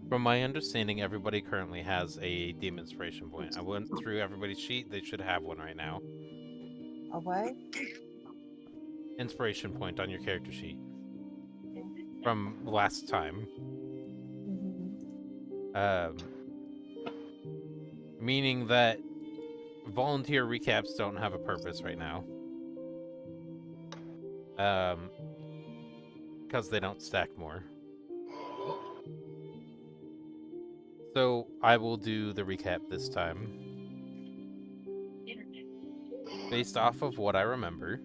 From my understanding, everybody currently has a Demon Inspiration point. I went through everybody's sheet. They should have one right now. A what? Inspiration point on your character sheet. From last time. Mm-hmm. Meaning that volunteer recaps don't have a purpose right now. Because they don't stack more. So I will do the recap this time. Based off of what I remember,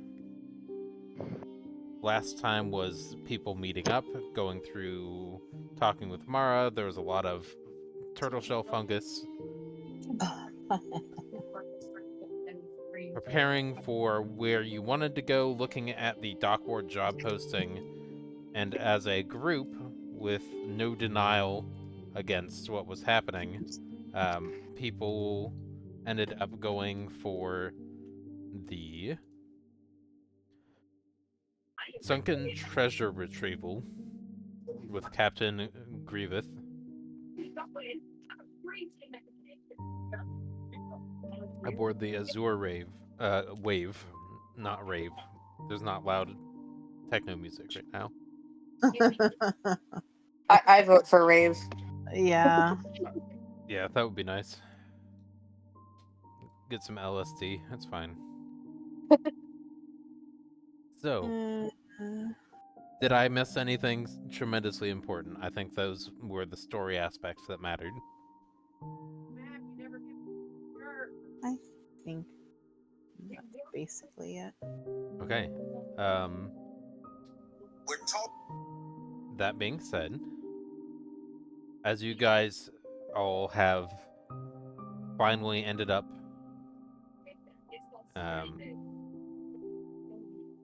last time was people meeting up, going through, talking with Mara. There was a lot of turtle shell fungus. Preparing for where you wanted to go, looking at the Dockward job posting, and as a group, with no denial against what was happening, people ended up going for the sunken treasure retrieval with Captain Grievous. Aboard the Azure wave, not rave. There's not loud techno music right now. I vote for Rave. Yeah. Yeah, that would be nice. Get some LSD. That's fine. So, did I miss anything tremendously important? I think those were the story aspects that mattered. I think that's basically it. Okay. That being said, as you guys all have finally ended up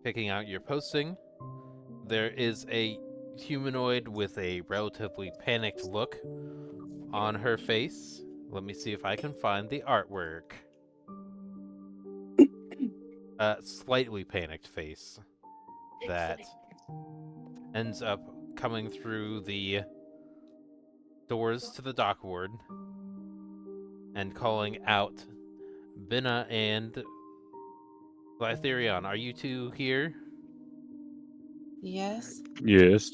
picking out your posting, there is a humanoid with a relatively panicked look on her face. Let me see if I can find the artwork. Slightly panicked face that ends up coming through the doors to the dock ward and calling out Binna and Glytherion. Are you two here? Yes. Yes.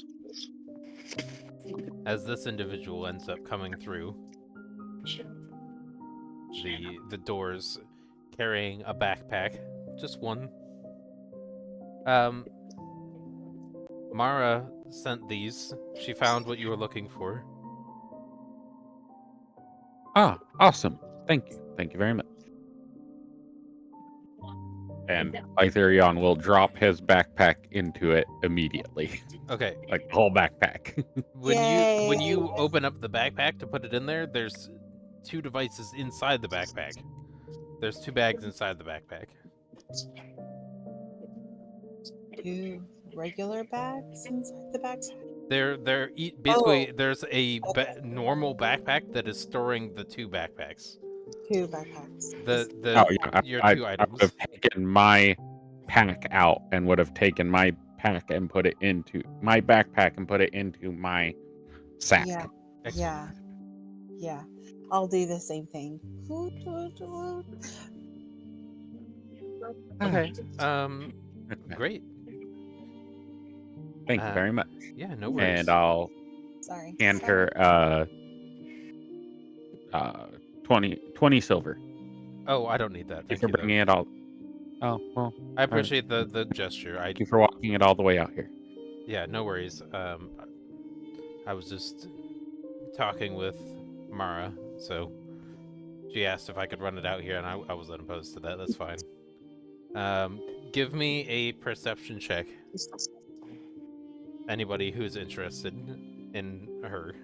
As this individual ends up coming through the doors carrying a backpack. Just one. Mara sent these. She found what you were looking for. Ah, awesome. Thank you. Thank you very much. And Itherion will drop his backpack into it immediately. Okay. Like the whole backpack. When you open up the backpack to put it in there, there's 2 devices inside the backpack. There's 2 bags inside the backpack. 2 regular bags inside the backpack. They're basically there's a normal backpack that is storing the 2 backpacks. 2 backpacks. Your 2 items. I would have taken my pack out and would have taken my pack and put it into my backpack and put it into my sack. Yeah. Excellent. Yeah. I'll do the same thing. Okay. Great. Thank you very much. Yeah, no worries. And I'll hand her 20 silver. Oh, I don't need that. Thank you for bringing it all. Oh, well. I appreciate the gesture. Thank you for walking it all the way out here. Yeah, no worries. I was just talking with Mara, so she asked if I could run it out here, and I wasn't opposed to that. That's fine. Give me a perception check. Anybody who's interested in her.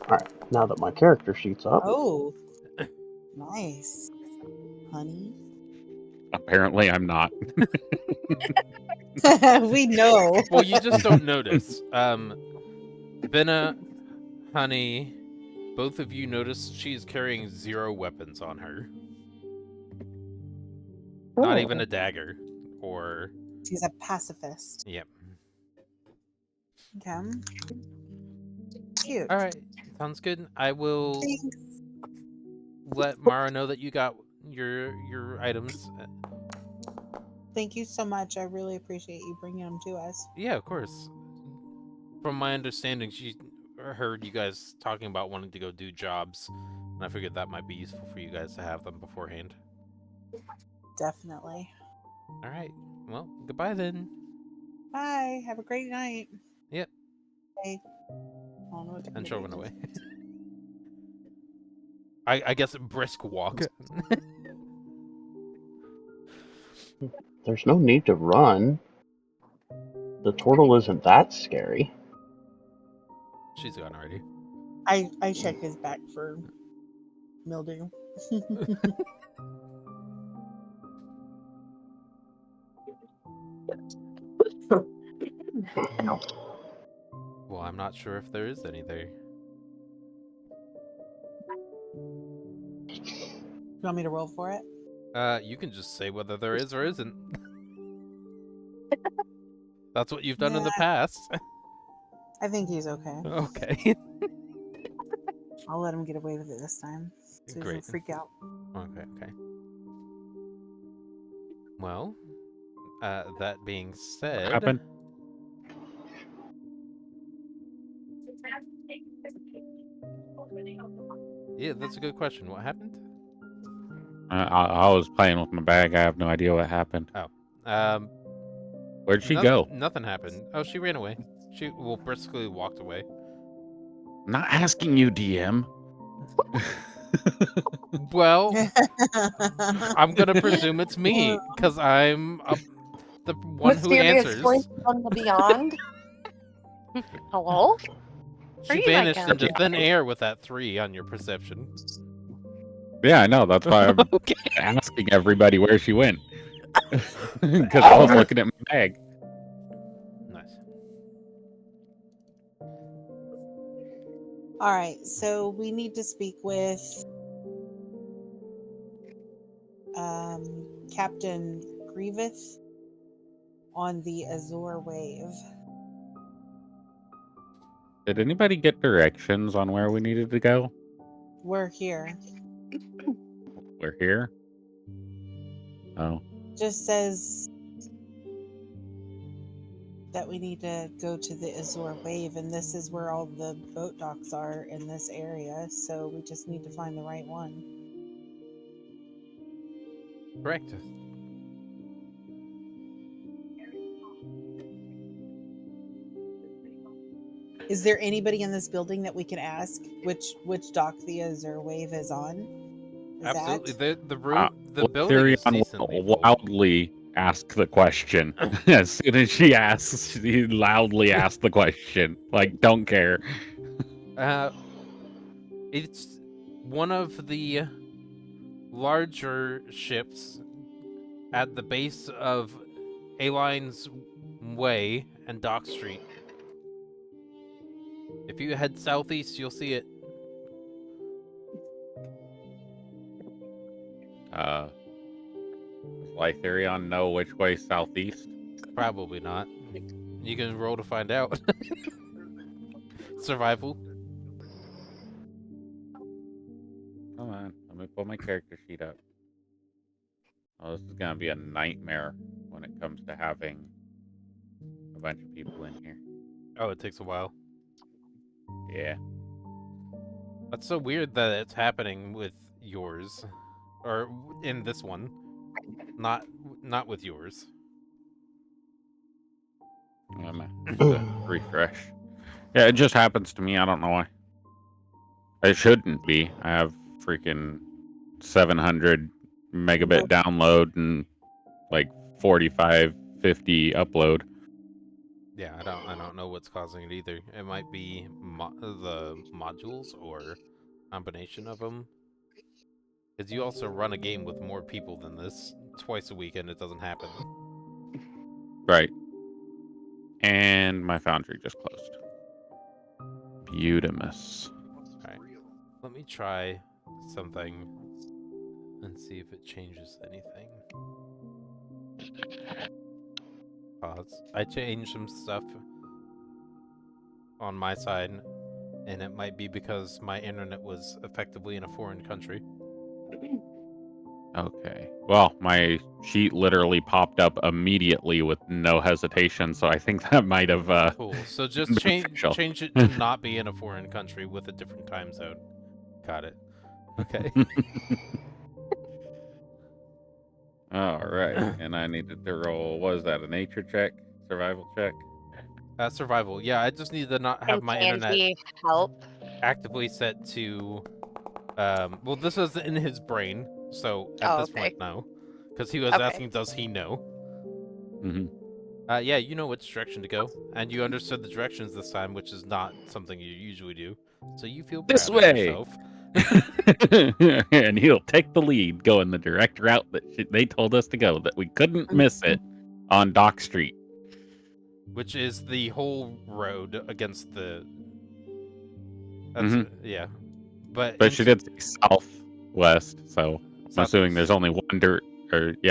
Alright, now that my character sheet's up. Oh. Nice. Honey. Apparently I'm not. We know. Well, you just don't notice. Binna, Honey, both of you notice she's carrying 0 weapons on her. Not even a dagger or She's a pacifist. yep. Okay. Cute. All right, sounds good. I will Thanks. let Mara know that you got your items. Thank you so much. I really appreciate you bringing them to us. Yeah, of course. From my understanding, she heard you guys talking about wanting to go do jobs, and I figured that might be useful for you guys to have them beforehand. Definitely. All right. Well, goodbye then. Bye. Have a great night. Yep. Bye. I don't know what And to she'll do. run away. I guess a brisk walk. There's no need to run. The turtle isn't that scary. She's gone already. I check his back for mildew. Well, I'm not sure if there is any there. You want me to roll for it? You can just say whether there is or isn't. That's what you've done in the past. I think he's okay. Okay. I'll let him get away with it this time. So he Great. doesn't freak out. Okay. Well, that being said, What happened? yeah, that's a good question. What happened? I was playing with my bag. I have no idea what happened. Um, Where'd she go? Nothing happened. Oh, she ran away. She briskly walked away. I'm not asking you, DM. Well, I'm gonna presume it's me because I'm the one who Mysterious answers. voice from the beyond. Hello? Are She you my vanished into character? thin air with that 3 on your perception. Yeah, I know. That's why I'm Okay. asking everybody where she went. Because I was looking at my bag. Nice. All right, so we need to speak with Captain Grievous on the Azure Wave. Did anybody get directions on where we needed to go? We're here. We're here. Oh, Just says that we need to go to the Azure Wave, and this is where all the boat docks are in this area, so we just need to find the right one. Correct. Is there anybody in this building that we can ask which dock the Azure Wave is on? Is Absolutely. that- The room, the Well, building is Therion decently will full. loudly ask the question. As soon as she asks, he loudly asks the question. Like, don't care. It's one of the larger ships at the base of A-Line's Way and Dock Street. If you head southeast, you'll see it. Does Lytherion know which way southeast? Probably not. You can roll to find out. Survival. Come on, let me pull my character sheet up. Oh, this is gonna be a nightmare when it comes to having a bunch of people in here. Oh, it takes a while. Yeah. That's so weird that it's happening with yours, or in this one, not with yours. I'm gonna refresh. Yeah, it just happens to me. I don't know why. It shouldn't be. I have freaking 700 megabit download and like 45, 50 upload. Yeah, I don't know what's causing it either. It might be the modules or combination of them. Because you also run a game with more people than this twice a week, and it doesn't happen. Right. And my foundry just closed. Beautimus. Let me try something and see if it changes anything. Pause. I changed some stuff on my side, and it might be because my internet was effectively in a foreign country. Okay. Well, my sheet literally popped up immediately with no hesitation, so I think that might have Cool. So just beneficial. change it to not be in a foreign country with a different time zone. Got it. Okay. All right. And I needed to roll, what is that, a nature check? Survival check? Survival. Yeah, I just need to not have And my can internet he help? actively set to. Well, this was in his brain, so at this okay. point, no, because he was Okay. asking, "Does he know?" Mm-hmm. Yeah, you know which direction to go, and you understood the directions this time, which is not something you usually do. So you feel proud This of way! yourself. And he'll take the lead, go in the direct route that they told us to go, that we couldn't miss it on Dock Street. Which is the whole road against the. That's Mhm. yeah, but But she did say southwest, so I'm assuming there's only one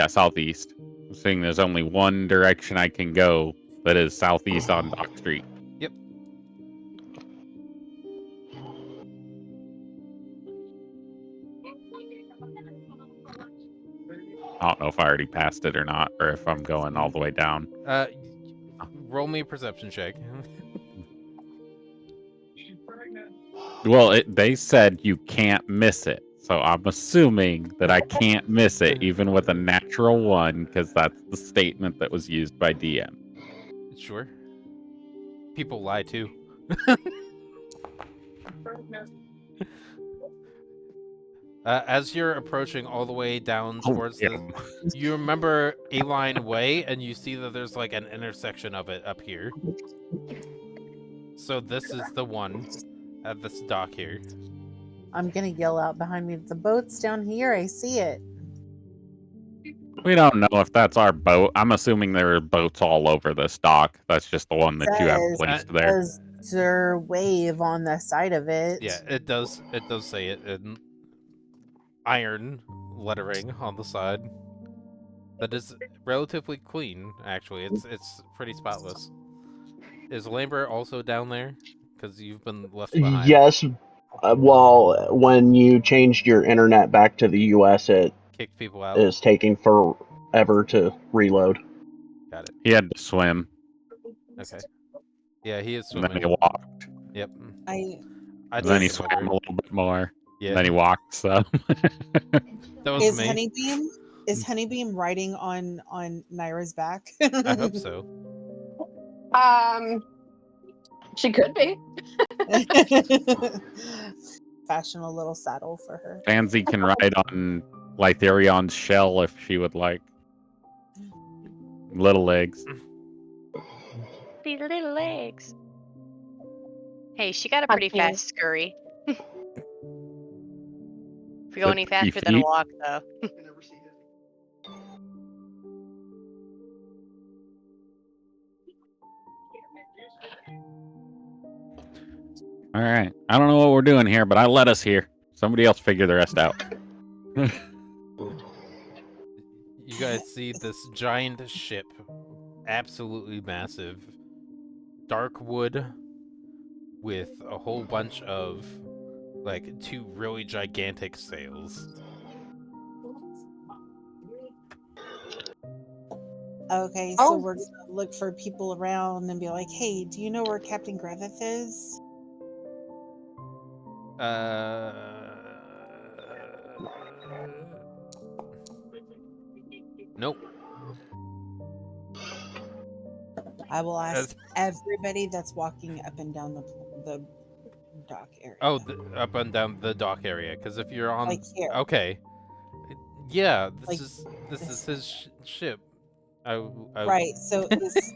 southeast. I'm assuming there's only one direction I can go that is southeast on Dock Street. Yep. I don't know if I already passed it or not, or if I'm going all the way down. Roll me a perception check. Well, they said you can't miss it, so I'm assuming that I can't miss it even with a natural one, because that's the statement that was used by DM. Sure. People lie too. As you're approaching all the way down towards you remember A-Line Way, and you see that there's like an intersection of it up here. So this is the one at this dock here. I'm gonna yell out behind me. The boat's down here. I see it. We don't know if that's our boat. I'm assuming there are boats all over this dock. That's just the one that you have Says- placed there. There's a wave on the side of it. Yeah, it does. It does say it in iron lettering on the side. That is relatively clean, actually. It's pretty spotless. Is Lambert also down there? Because you've been left behind. Yes. Well, when you changed your internet back to the US, it Kicked people out. is taking forever to reload. Got it. He had to swim, Okay. Yeah, he is and then swimming. he walked. Yep. I I Then he just swam a little bit more. Yeah. And then he walked some. That was is me. Honeybeam riding on Naira's back? I hope so. She could be. Fashion a little saddle for her. Pansy can ride on Lytherion's shell if she would like. Little legs. These little legs. Hey, she got a pretty Okay. fast scurry. If you go Is it any 3 faster than a feet? walk, though. All right. I don't know what we're doing here, but I let us here. Somebody else figure the rest out. You guys see this giant ship, absolutely massive, dark wood, with a whole bunch of, like, 2 really gigantic sails. Okay, so Oh. we're gonna look for people around and be like, "Hey, do you know where Captain Griffith is?" Nope. I will ask As- everybody that's walking up and down the dock area. Oh, up and down the dock area. Because if you're on, like here. okay, yeah, this Like is this. his ship. I Right. So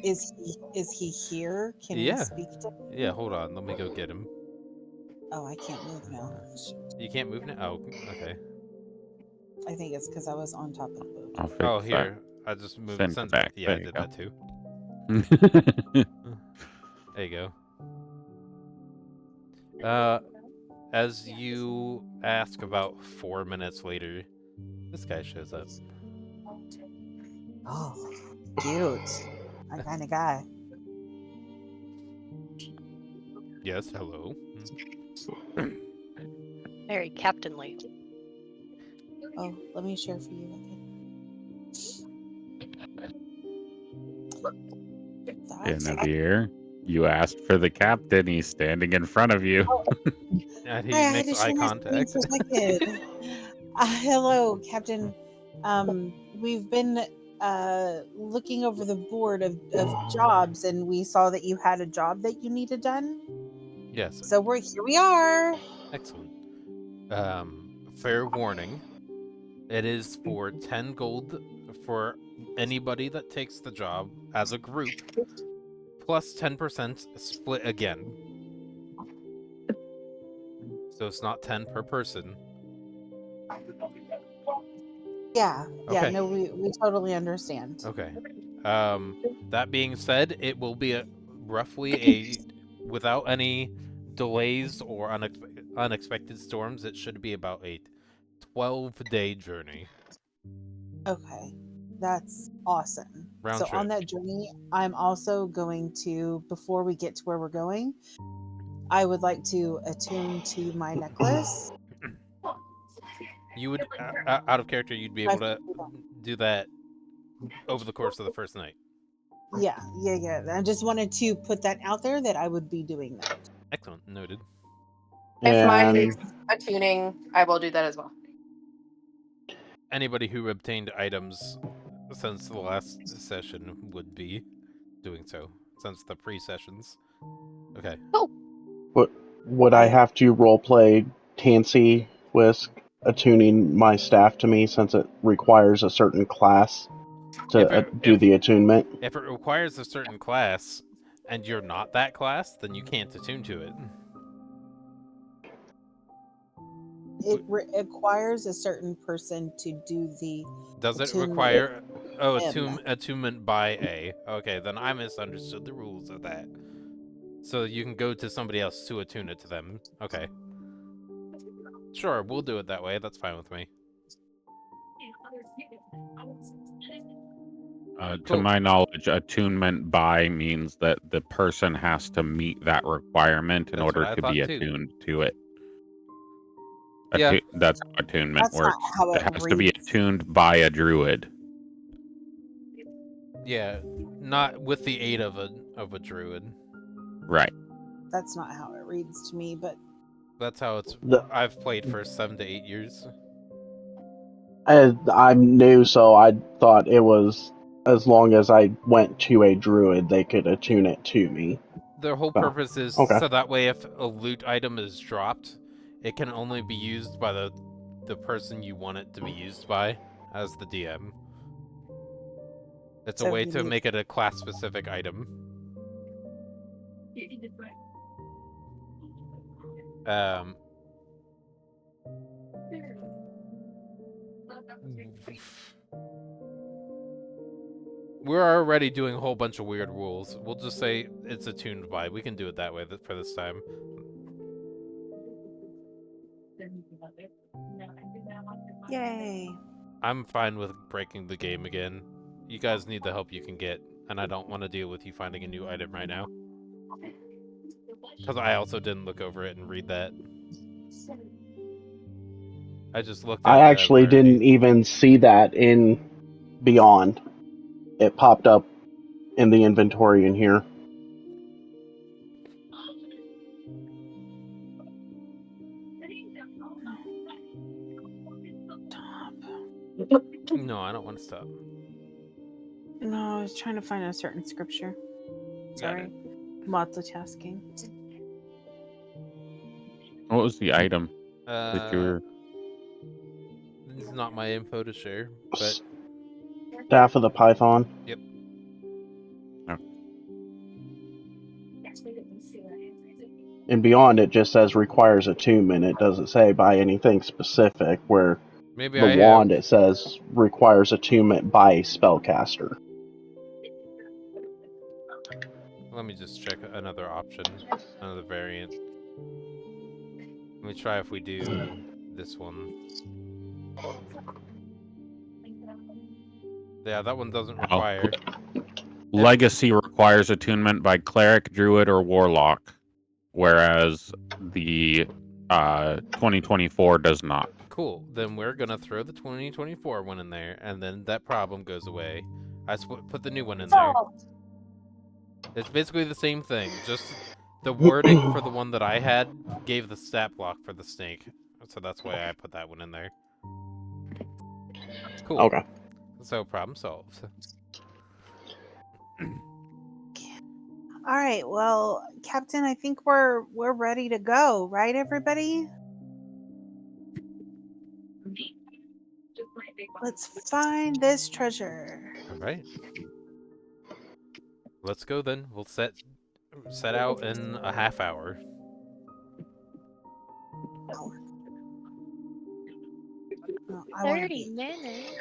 is he here? Can Yeah. we speak to him? Yeah, hold on. Let me go get him. Oh, I can't move now. You can't move now. Oh, okay. I think it's because I was on top of the boat. I'll fix Oh, that. here. I just moved. Send it Send back. Yeah, I There you did go. that too. There you go. As you ask about 4 minutes later, this guy shows up. Oh, cute. my kind of guy. Yes, hello. Very captainly. Oh, let me share for you. That's Guinevere, you asked for the captain. He's standing in front of you. And he I had makes to eye share my screen contact. for a second. Hello, Captain. We've been looking over the board of jobs, and we saw that you had a job that you needed done. Yes, So here we are. excellent. Fair warning. It is for 10 gold for anybody that takes the job as a group, plus 10% split again. So it's not 10 per person. Yeah, Okay. no, we totally understand. Okay. That being said, it will be roughly without any delays or unexpected storms, it should be about a 12-day journey. Okay, that's awesome. Round So trip. on that journey, I'm also going to, before we get to where we're going, I would like to attune to my necklace. You would, out of character, you'd be able to do that over the course of the first night. Yeah. I just wanted to put that out there that I would be doing that. Excellent. Noted. If mine And is attuning, I will do that as well. Anybody who obtained items since the last session would be doing so, since the pre-sessions. Okay. would I have to roleplay Tansy Whisk attuning my staff to me since it requires a certain class to do the attunement? If it requires a certain class, and you're not that class, then you can't attune to it. It requires a certain person to do the. Does it attunement. require... Oh, M. attunement by A. Okay, then I misunderstood the rules of that. So you can go to somebody else to attune it to them. Okay. Sure, we'll do it that way. That's fine with me. To my knowledge, attunement by means that the person has to meet that requirement in That's order what I to be thought, too. attuned to it. Yeah. That's how attunement That's not works. how It it has to be reads. attuned by a druid. Yeah, not with the aid of a druid. Right. That's not how it reads to me, but That's how it's... The- I've played for 7 to 8 years. I'm new, so I thought it was as long as I went to a druid, they could attune it to me. The whole Oh, purpose is okay. so that way if a loot item is dropped, it can only be used by the person you want it to be used by as the DM. It's a So way you to need- make it a class-specific item. We're already doing a whole bunch of weird rules. We'll just say it's attuned by. We can do it that way for this time. yay! I'm fine with breaking the game again. You guys need the help you can get, and I don't want to deal with you finding a new item right now. Because I also didn't look over it and read that. I just looked at I the actually rarity. didn't even see that in Beyond. It popped up in the inventory in here. No, I don't want to stop. No, I was trying to find a certain scripture. Sorry, multitasking. What was the item that you were... This is not my info to share, but Staff of the Python. yep. In Beyond, it just says requires attunement. It doesn't say by anything specific, where Maybe the I wand, have... it says requires attunement by a spellcaster. Let me just check another option, another variant. Let me try if we do this one. Yeah, that one doesn't require. Legacy requires attunement by cleric, druid, or warlock, whereas the 2024 does not. Cool. Then we're gonna throw the 2024 one in there, and then that problem goes away. Put the new one in there. It's basically the same thing. Just the wording for the one that I had gave the stat block for the snake, so that's why I put that one in there. Cool. Okay. So problem solved. All right. Well, Captain, I think we're ready to go, right, everybody? Let's find this treasure. All right. Let's go then. We'll set out in a half hour. Oh, I wanna 30 be- minutes.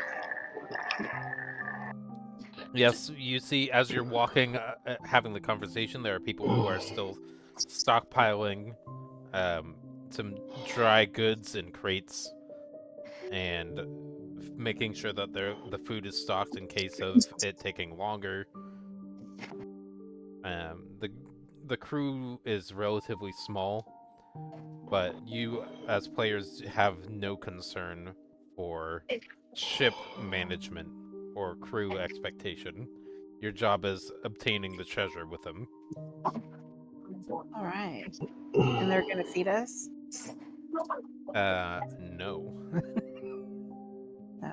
Yes, you see, as you're walking, having the conversation, there are people who are still stockpiling some dry goods in crates and making sure that the food is stocked in case of it taking longer. The crew is relatively small, but you, as players, have no concern for ship management or crew expectation. Your job is obtaining the treasure with them. All right. And they're gonna feed us? No.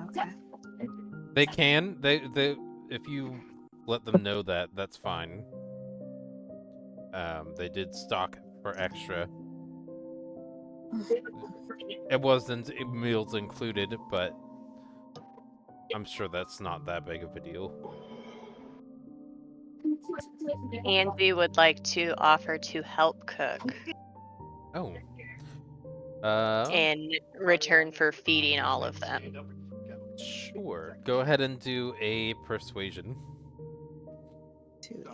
Okay. They can. They if you let them know that, that's fine. They did stock for extra. It wasn't meals included, but I'm sure that's not that big of a deal. Andy would like to offer to help cook Oh. in return for feeding all of them. Sure. Go ahead and do a persuasion. 2.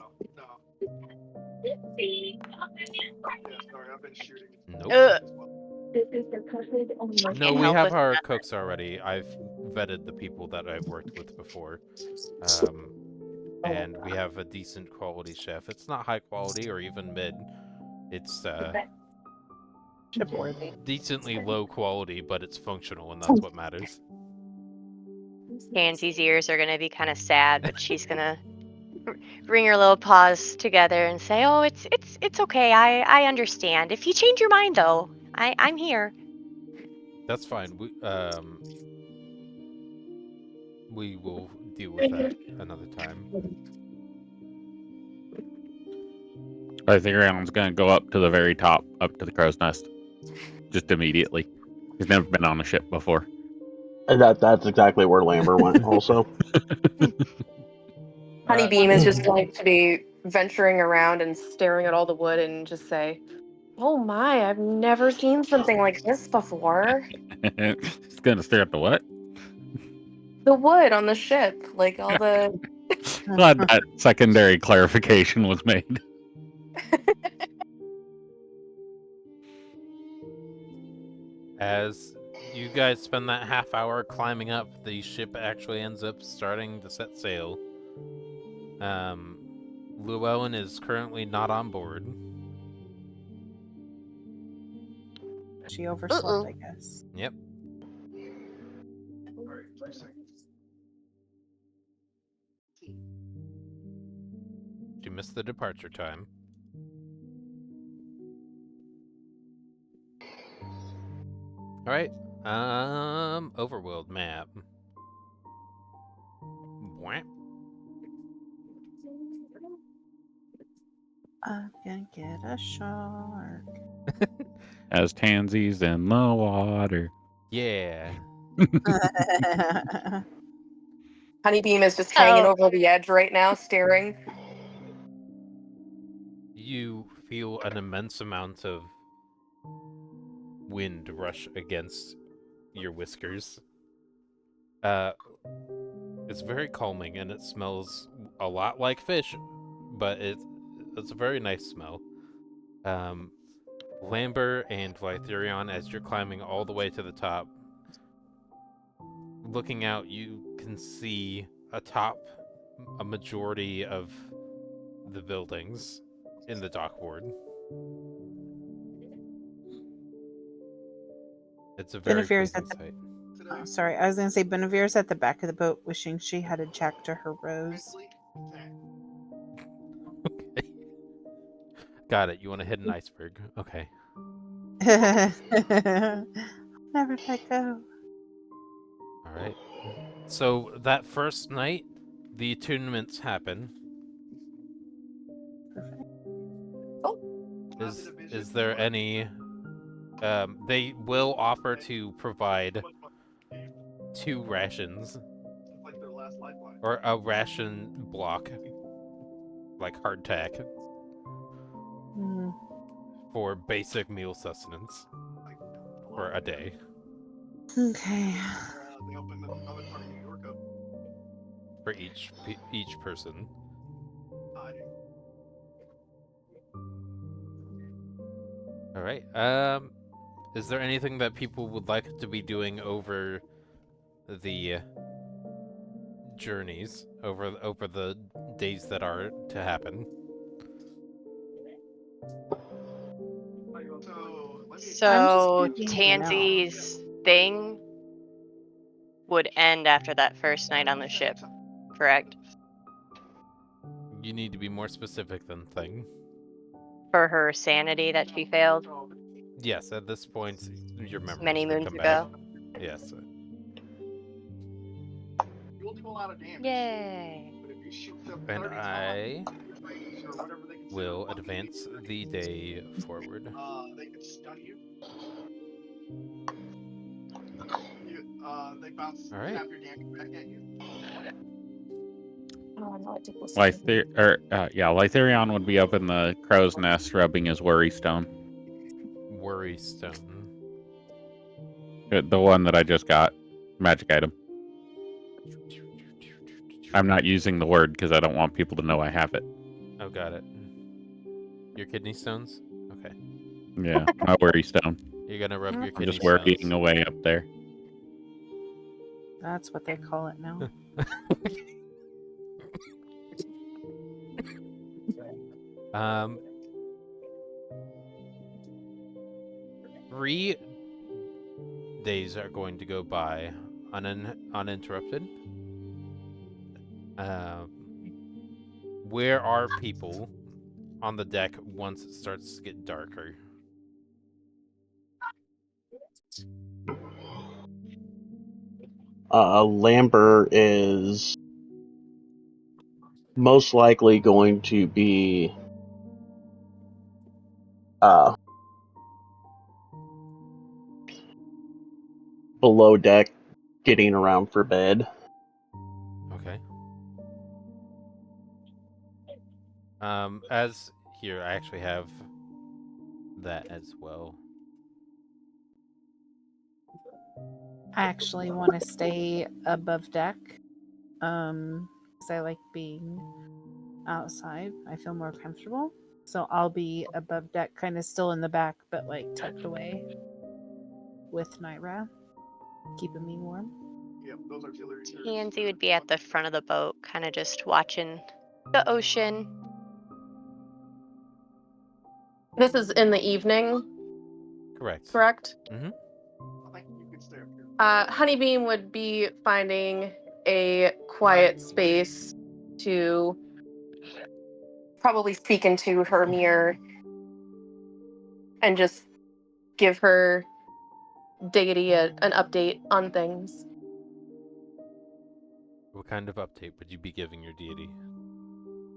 Nope. Ugh. No, Can't we help have with our that. cooks already. I've vetted the people that I've worked with before. And we have a decent quality chef. It's not high quality or even mid. It's Ship-worthy. decently low quality, but it's functional, and that's what matters. Pansy's ears are gonna be kind of sad, but she's gonna bring her little paws together and say, "Oh, it's okay. I understand. If you change your mind, though, I'm here." That's fine. We will deal with that another time. I think Raylan's gonna go up to the very top, up to the crow's nest, just immediately. He's never been on a ship before. That's exactly where Lambert went. Also, Honeybeam is just going to be venturing around and staring at all the wood and just say, "Oh my, I've never seen something like this before." He's gonna stare at the what? The wood on the ship, like all the. Glad that secondary clarification was made. As you guys spend that half hour climbing up, the ship actually ends up starting to set sail. Llewellyn is currently not on board. She overslept, Uh-oh. I guess. Yep. She missed the departure time. Alright. Overworld map. Bwah. I'm gonna get a shark. As Tansy's in the water. Yeah. Honeybeam is just hanging Oh. over the edge right now, staring. You feel an immense amount of wind rush against your whiskers. It's very calming, and it smells a lot like fish, but it's a very nice smell. Lambert and Lytherion, as you're climbing all the way to the top, looking out, you can see atop a majority of the buildings in the dock ward. It's a very Benefire's pleasing at the sight. Oh, sorry, I was gonna say Benevire's at the back of the boat, wishing she had a jack to her rose. Okay. Got it. You want to hit an iceberg. Okay. Never let go. All right. So that first night, the attunements happen. Is there any? They will offer to provide 2 rations or a ration block, like hardtack, Hmm. for basic meal sustenance for a day. Okay. For each person. All right. Is there anything that people would like to be doing over the journeys, over the days that are to happen? So thinking Tansy's thing would end after that first night on the ship, correct? You need to be more specific than thing. For her sanity that she failed Yes, at this point, your memories many can moons come ago. back. Yes. Yay. And I will advance the day forward. All right. Oh, no, I did listen. Lytherion would be up in the crow's nest rubbing his worry stone. Worry stone. The one that I just got. Magic item. I'm not using the word because I don't want people to know I have it. Oh, got it. Your kidney stones? Okay. Yeah, my worry stone. You're gonna rub your I'm kidney just worrying stones. away up there. That's what they call it now. Um, 3 days are going to go by uninterrupted. Where are people on the deck once it starts to get darker? Lambert is most likely going to be below deck, getting around for bed. Okay. As here, I actually have that as well. I actually want to stay above deck. Because I like being outside. I feel more comfortable. So I'll be above deck, kind of still in the back, but like tucked away with Naira, keeping me warm. Tansy would be at the front of the boat, kind of just watching the ocean. This is in the evening, Correct. correct? Mm-hmm. Honeybeam would be finding a quiet space to probably speak into her mirror and just give her deity an update on things. What kind of update would you be giving your deity?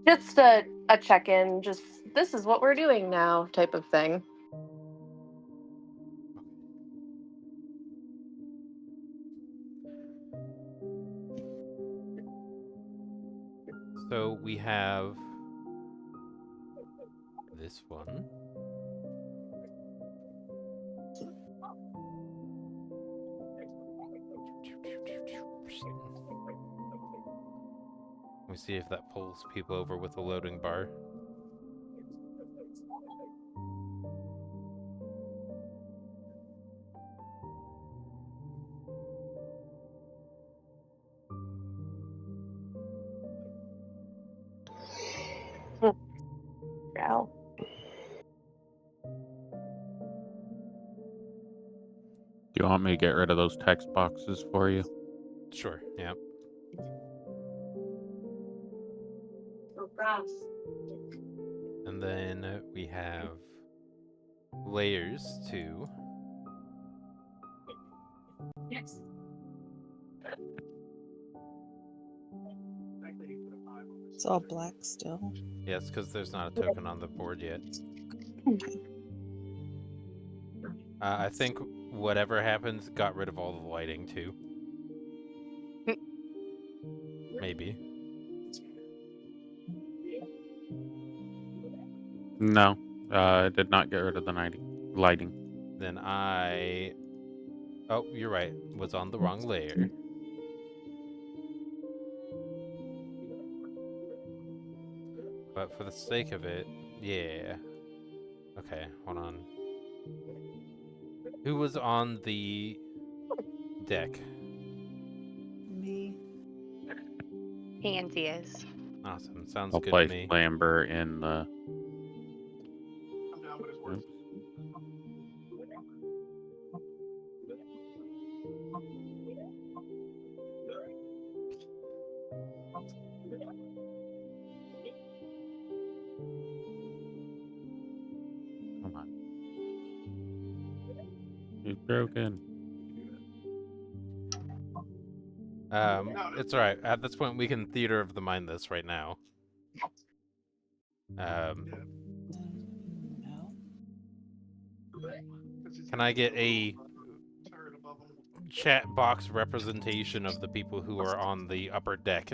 Just a check-in, just this is what we're doing now type of thing. So we have this one. Let me see if that pulls people over with a loading bar. Wow. Do you want me to get rid of those text boxes for you? Sure, yeah. And then we have layers 2. Yes. It's all black still. Yes, because there's not a token on the board yet. I think whatever happens got rid of all the lighting too. Maybe. No, it did not get rid of the lighting. Then I... Oh, you're right. Was on the wrong layer. But for the sake of it, yeah. Okay, hold on. Who was on the deck? Me. Pansy is. Awesome. Sounds I'll good to place me. Lambert in the... Oops. Come on. He's broken. It's alright. At this point, we can theater of the mind this right now. No. Can I get a chat box representation of the people who are on the upper deck?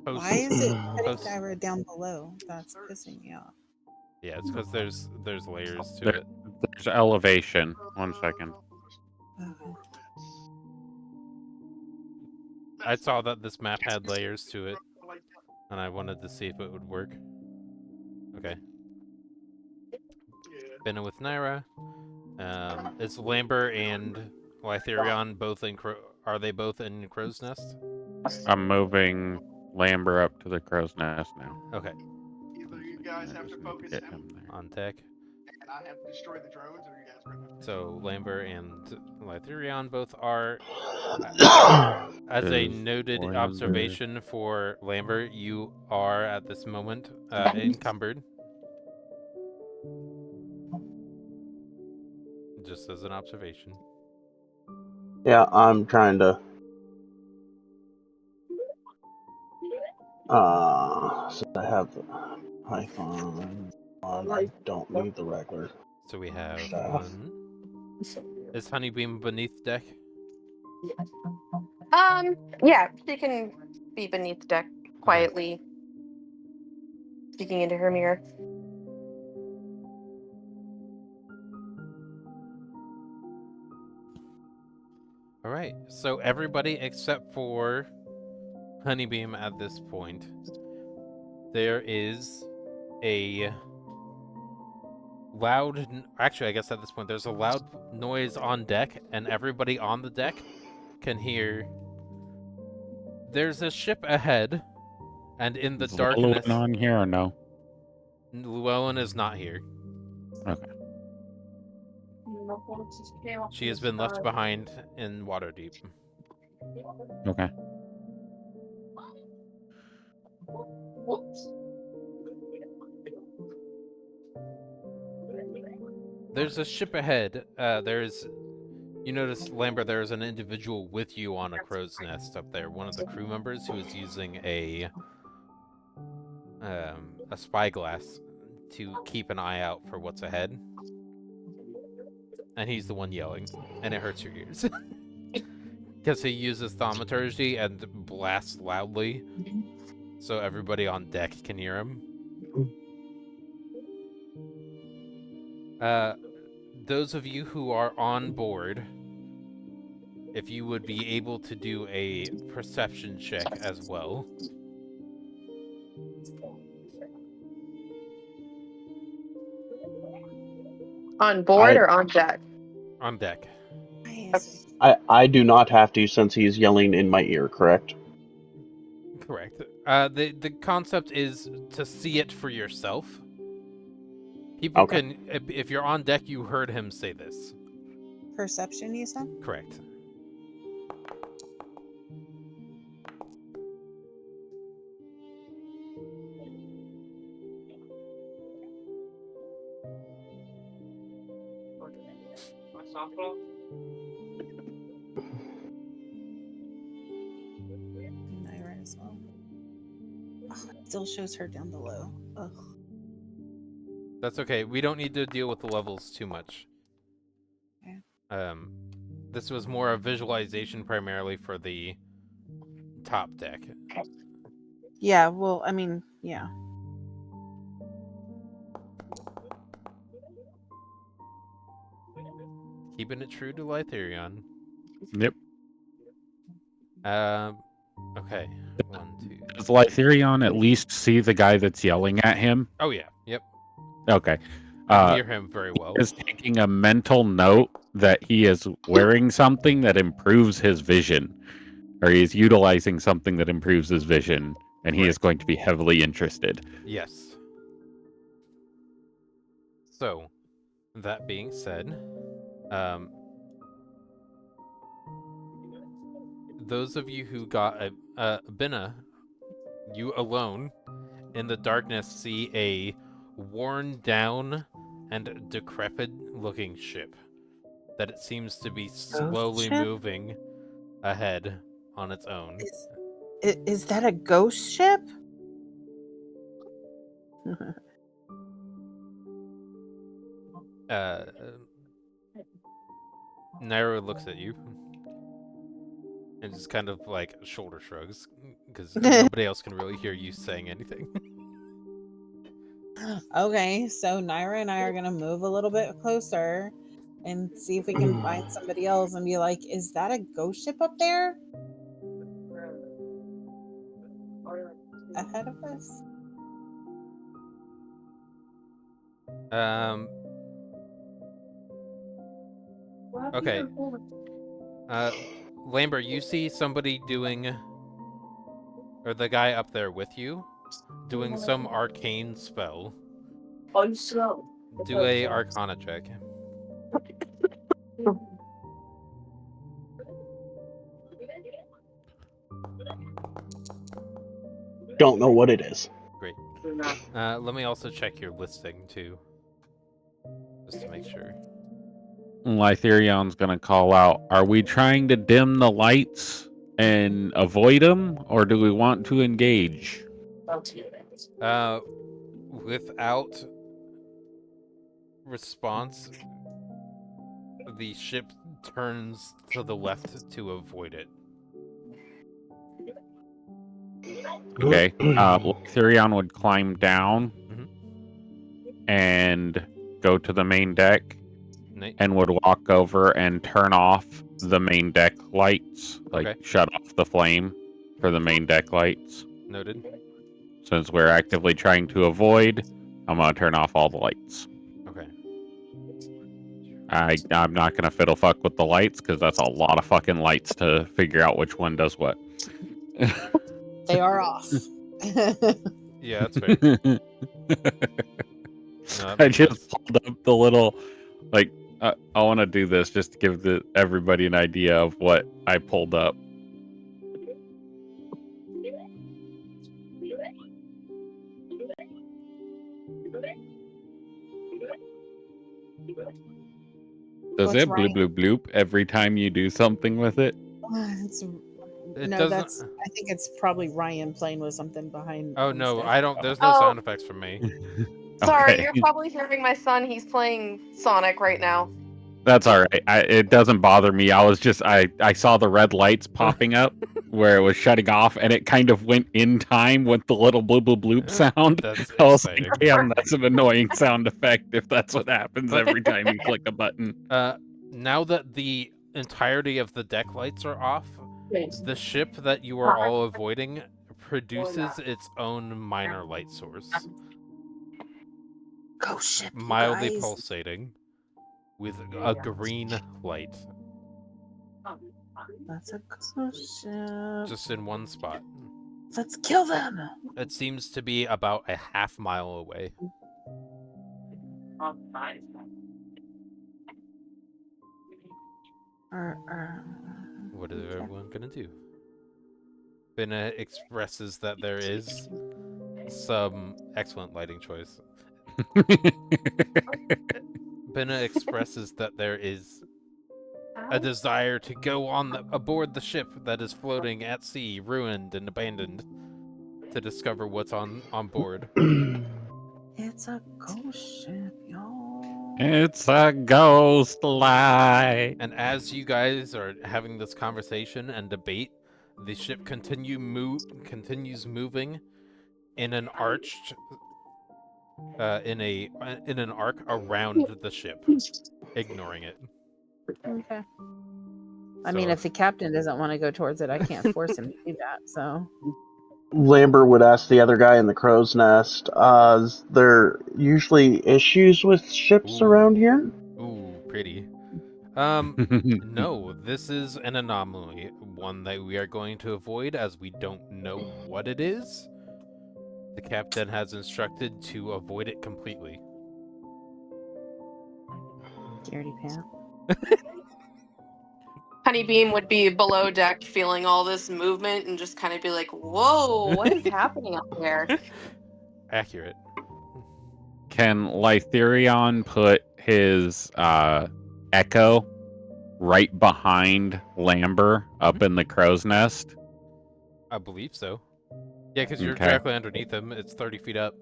Why is it putting post- Gyra down below? That's pissing me off. Yeah, it's because there's layers to There- it. There's elevation. 1 second. Okay. I saw that this map had layers to it, and I wanted to see if it would work. Okay. Been with Naira. Is Lambert and Lytherion both in are they both in Crow's Nest? I'm moving Lambert up to the crow's nest now. Okay. Either you guys have to focus Get him, him there. On deck. and I have to destroy the drones, or you guys bring them. So Lambert and Lytherion both are. As a Is noted Lambert- observation for Lambert, you are at this moment encumbered. Just as an observation. Yeah, I'm trying to. So I have the Python. I don't need the regular. So we have Staff. one. Is Honeybeam beneath deck? Yeah, she can be beneath deck quietly, speaking into her mirror. All right. So everybody except for Honeybeam at this point, there is a loud. Actually, I guess at this point, there's a loud noise on deck, and everybody on the deck can hear. There's a ship ahead, and in the Is darkness, Llewellyn on here or no? Llewellyn is not here. Okay. She has been left behind in Waterdeep. Okay. There's a ship ahead. You notice, Lambert, there's an individual with you on a crow's nest up there. One of the crew members who is using a spyglass to keep an eye out for what's ahead. And he's the one yelling, and it hurts your ears. Because he uses thaumaturgy and blasts loudly, so everybody on deck can hear him. Those of you who are on board, if you would be able to do a perception check as well. On board or on deck? On deck. Why is it? I do not have to since he's yelling in my ear, correct? Correct. The concept is to see it for yourself. People Okay. can, if you're on deck, you heard him say this. Perception, you said? Correct. Naira as well. Oh, it still shows her down below. Ugh. That's okay. We don't need to deal with the levels too much. Okay. This was more a visualization primarily for the top deck. Yeah, well, I mean, yeah. Keeping it true to Lytherion. Yep. Okay. 1, 2. Does Lytherion at least see the guy that's yelling at him? Oh yeah. Yep. Okay. I hear him very well. Is taking a mental note that he is wearing something that improves his vision, or he is utilizing something that improves his vision, and he is going to be heavily interested. Yes. So, that being said, those of you who got Binna, you alone, in the darkness see a worn down and decrepit looking ship that it seems to be slowly ship? moving ahead on its own. Is that a ghost ship? Naira looks at you and just kind of like shoulder shrugs because nobody else can really hear you saying anything. Okay, so Naira and I are gonna move a little bit closer and see if we can find somebody else and be like, is that a ghost ship up there? Ahead of us? Okay. Lambert, you see somebody doing, or the guy up there with you, doing some arcane spell. Do a Arcana check. Don't know what it is. Great. Let me also check your listing too, just to make sure. Lytherion's gonna call out, are we trying to dim the lights and avoid them, or do we want to engage? Without response, the ship turns to the left to avoid it. Okay. Lytherion would climb down and go to the main deck, and would walk over and turn off the main deck lights, like shut off the flame for the main deck lights. Noted. Since we're actively trying to avoid, I'm gonna turn off all the lights. Okay. I'm not gonna fiddle fuck with the lights because that's a lot of fucking lights to figure out which one does what. They are off. Yeah, that's fair. No, I just pulled up the little, like, I want to do this just to give everybody an idea of what I pulled up. Does What's it bloop bloop bloop every time you do something with it? That's. I think it's probably Ryan playing with something behind. Oh no, instead. I don't. There's no sound effects from me. Sorry, Okay. you're probably hearing my son. He's playing Sonic right now. That's all right. It doesn't bother me. I saw the red lights popping up where it was shutting off, and it kind of went in time with the little bloop bloop bloop sound. That's I was exciting. like, damn, that's an annoying sound effect if that's what happens every time you click a button. Now that the entirety of the deck lights are off, the ship that you are all avoiding produces its own minor light source. Ghost ship, you Mildly guys. pulsating with a green light. That's a ghost ship. Just in one spot. Let's kill them. It seems to be about a half-mile away. What is everyone gonna do? Binna expresses that there is some excellent lighting choice. Binna expresses that there is a desire to go aboard the ship that is floating at sea, ruined and abandoned, to discover what's on board. It's a ghost ship, y'all. It's a ghost lie. And as you guys are having this conversation and debate, the ship continues moving in an arched, in an arc around the ship, ignoring it. Okay. I mean, if the captain doesn't want to go towards it, I can't force him to do that. So. Lambert would ask the other guy in the crow's nest, is there usually issues with ships around here? Ooh, pretty. No, this is an anomaly, one that we are going to avoid as we don't know what it is. The captain has instructed to avoid it completely. Scaredy pants. Honeybeam would be below deck feeling all this movement and just kind of be like, whoa, what is happening up there? Accurate. Can Lytherion put his echo right behind Lamber up in the crow's nest? I believe so. Yeah, because you're Okay. directly underneath him. It's 30 feet up.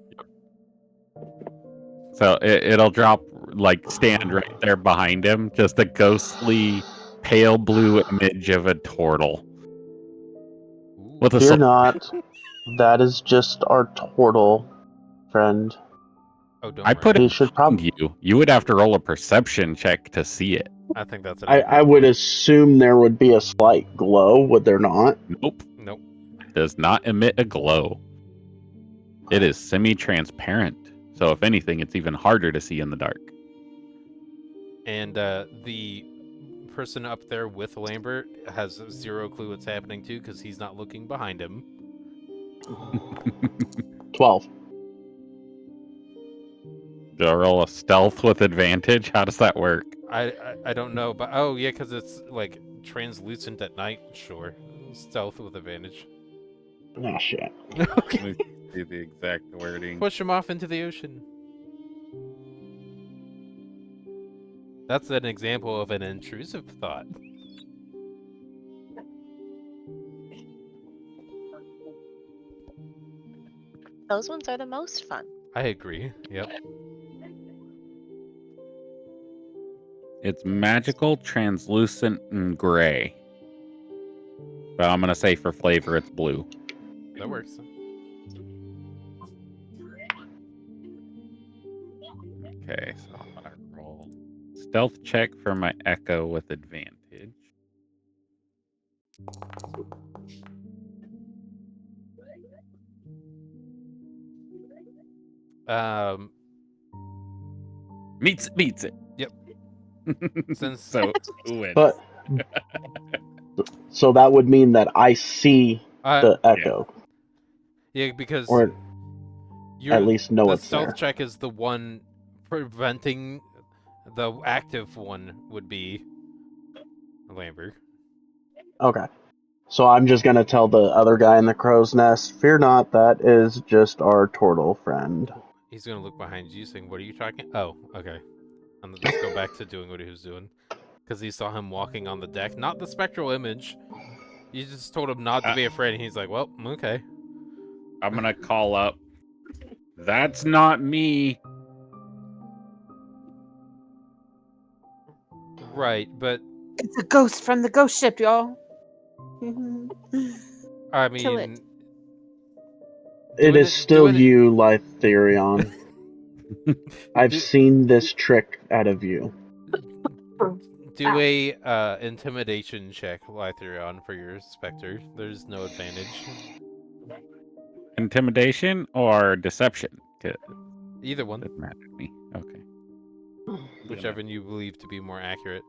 So it'll drop, like, stand right there behind him. Just a ghostly, pale blue image of a turtle. Ooh. With a Fear sword. not. That is just our turtle friend. Oh, don't I worry. put He it should behind probably. you. You would have to roll a perception check to see it. I think that's an I accurate would point. assume there would be a slight glow, would there not? Nope. Nope. Does not emit a glow. It is semi-transparent. So if anything, it's even harder to see in the dark. And the person up there with Lambert has zero clue what's happening too, because he's not looking behind him. 12. Do I roll a stealth with advantage? How does that work? I don't know, but oh yeah, because it's like translucent at night. Sure, stealth with advantage. Ah, shit. Okay. Let me see the exact wording. Push him off into the ocean. That's an example of an intrusive thought. Those ones are the most fun. I agree. Yep. It's magical, translucent, and gray. But I'm going to say for flavor, it's blue. That works. Okay, so I'm going to roll stealth check for my echo with advantage. Meets it. Yep. Since So, who wins? But so that would mean that I see the echo, yeah, because or at least know the it's stealth there. check is the one preventing the active one would be Lambert. Okay. So I'm just gonna tell the other guy in the crow's nest, fear not, that is just our turtle friend. He's gonna look behind you, saying, "What are you talking?" Oh, okay. And let's go back to doing what he was doing, because he saw him walking on the deck, not the spectral image. You just told him not to be afraid, and he's like, "Well, okay." I'm going to call up. That's not me. Right, but It's a ghost from the ghost ship, y'all. I Kill it. mean, It is still you, Lytherion. I've Do- seen this trick out of you. Do a intimidation check, Lytherion, for your specter. There's no advantage. Intimidation or deception? 'Cause Either one, it doesn't matter to me. Okay. whichever you believe to be more accurate.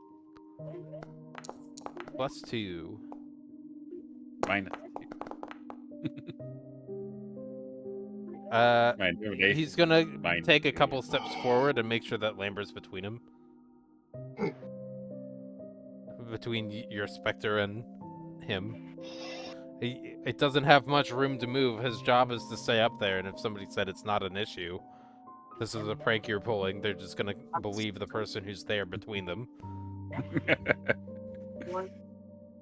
+2. Minus Uh, My intimidation. he's gonna my take a intimidation. couple steps forward and make sure that Lambert's between him. Between your Spectre and him. It doesn't have much room to move. His job is to stay up there, and if somebody said it's not an issue, this is a prank you're pulling, they're just gonna believe the person who's there between them.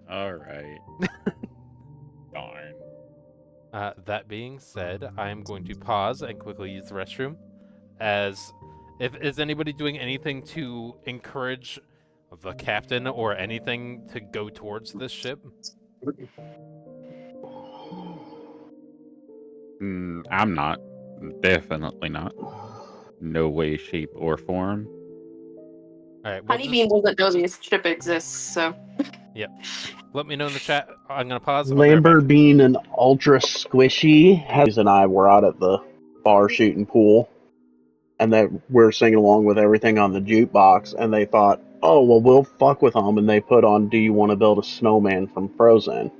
All right. Darn. That being said, I am going to pause and quickly use the restroom. As if is anybody doing anything to encourage the captain or anything to go towards this ship? I'm not. Definitely not. No way, shape, or form. All right, well, Honeybean doesn't know this ship exists, so. let me know in the chat. I'm gonna pause. I'll be right back. Lambert being an ultra squishy, Hayes and I were out at the bar shooting pool, and that we're singing along with everything on the jukebox, and they thought, oh, well, we'll fuck with them, and they put on Do You Want to Build a Snowman from Frozen.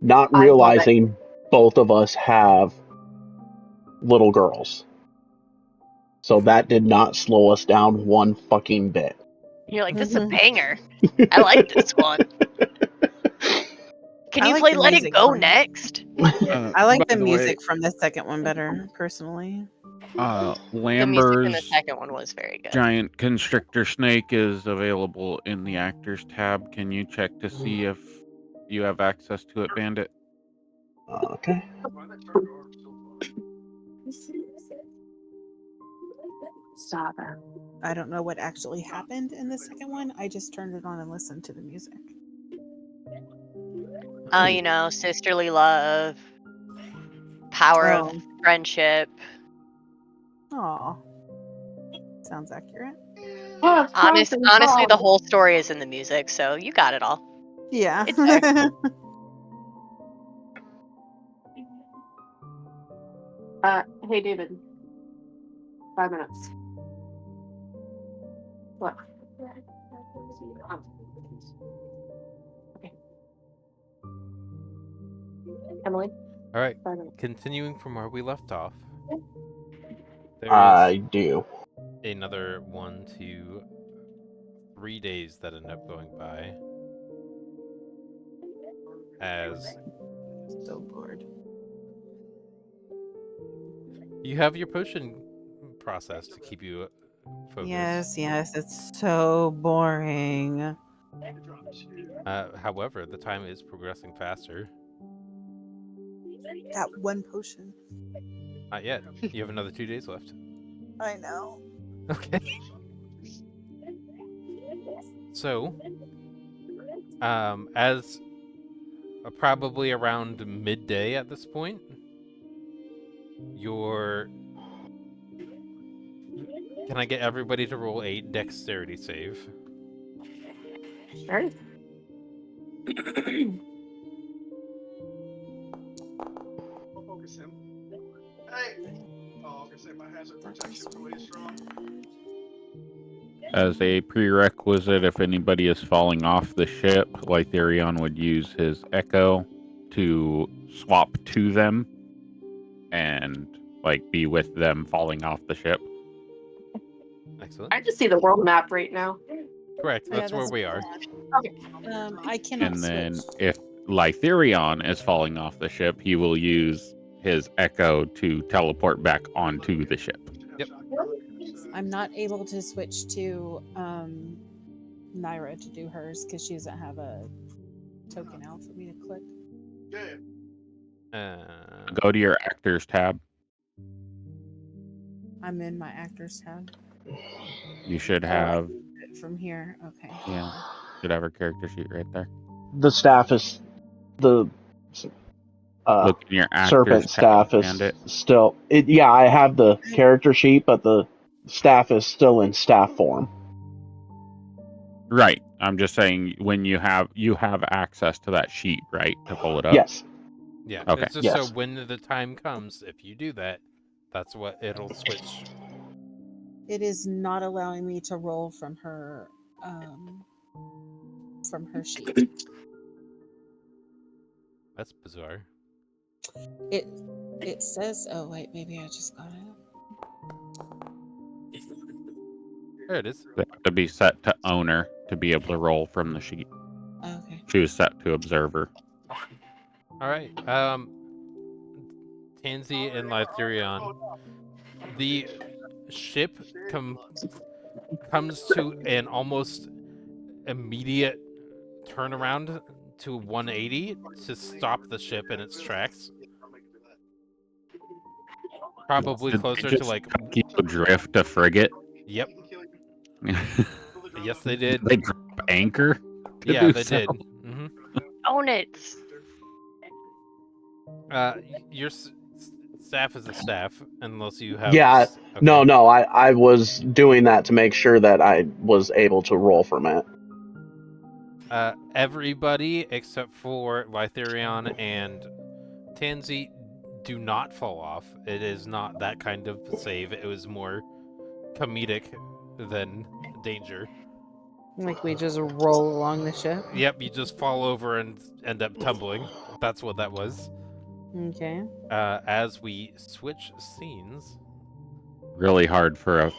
Not I love it. realizing both of us have little girls. So that did not slow us down one fucking bit. You're like, this is a banger. I like this one. Can I you like play the Let It music Go from it. next? I like By the way, music from the second one better, personally. The music in the Lamber's second one was very good. giant constrictor snake is available in the actors tab. Can you check to see if you have access to it, Bandit? Okay. Why that turret door still closed? Stop it. I don't know what actually happened in the second one. I just turned it on and listened to the music. You know, sisterly love, power of Oh. friendship. Aw. Sounds accurate. Oh, it's Honestly, the whole story is in the music, so you got it all. Yeah. It's there. Hey, David. 5 minutes. What? Okay. Emily? All right, 5 minutes. continuing from where we left off. There I is do. another 1 to 3 days that end up going by. As So bored. you have your potion process to keep you focused. Yes, it's so boring. It drops here. However, the time is progressing faster. That one potion. Not yet. You have another 2 days left. I know. Okay. So, as probably around midday at this point, can I get everybody to roll a dexterity save? Sure. I'll focus him. Hey! Oh, I was gonna say my hazard protection really strong. As a prerequisite, if anybody is falling off the ship, Lytherion would use his echo to swap to them and be with them falling off the ship. Excellent. I just see the world map right now. Correct. Yeah, That's where we are. I cannot And then switch. if Lytherion is falling off the ship, he will use his echo to teleport back onto the ship. Yep. I'm not able to switch to Naira to do hers because she doesn't have a token out for me to click. Yeah. Go to your actors tab. I'm in my actors tab. You should Oh, I have can do it from here. Okay. should have her character sheet right there. The staff is the Look in your actors serpent tab, staff is Bandit. still. Yeah, I have the character sheet, but the staff is still in staff form. Right. I'm just saying when you have access to that sheet, right, to pull it up. Yes. Yeah. Okay. It's just so Yes. when the time comes, if you do that, that's what it'll switch. It is not allowing me to roll from her sheet. That's bizarre. It says. Oh wait, maybe I just got it. There it is. They have to be set to owner to be able to roll from the sheet. Okay. She was set to observer. All right. Tansy and Lytherion. The ship comes to an almost immediate turnaround to 180 to stop the ship in its tracks. Probably Did they closer to just like. keep adrift a frigate? Yep. Did Yes, they did. they drop anchor? to Yeah, do they so? did. Hmm. Own it. Your staff is a staff, unless you have. Yeah, Okay. no, I was doing that to make sure that I was able to roll from it. Everybody except for Lytherion and Tansy do not fall off. It is not that kind of save. It was more comedic than danger. Like we just roll along the ship. Yep, you just fall over and end up tumbling. That's what that was. Okay. As we switch scenes. Really hard for a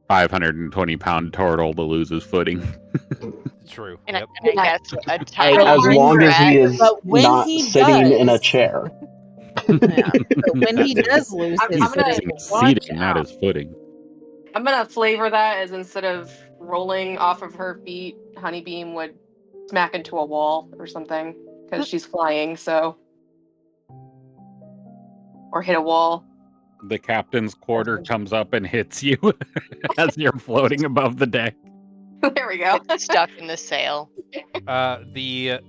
520-pound turtle to lose his footing. True. And, Yep. I guess a title As long as he is But when not he sitting in a does- chair. Yeah. But when he does lose I'm his gonna- footing, He's watch seating, not out. his footing. I'm gonna flavor that as instead of rolling off of her feet, Honeybeam would smack into a wall or something because she's flying. So, or hit a wall. The captain's quarter comes up and hits you as you're floating above the deck. There we go. It's stuck in the sail. The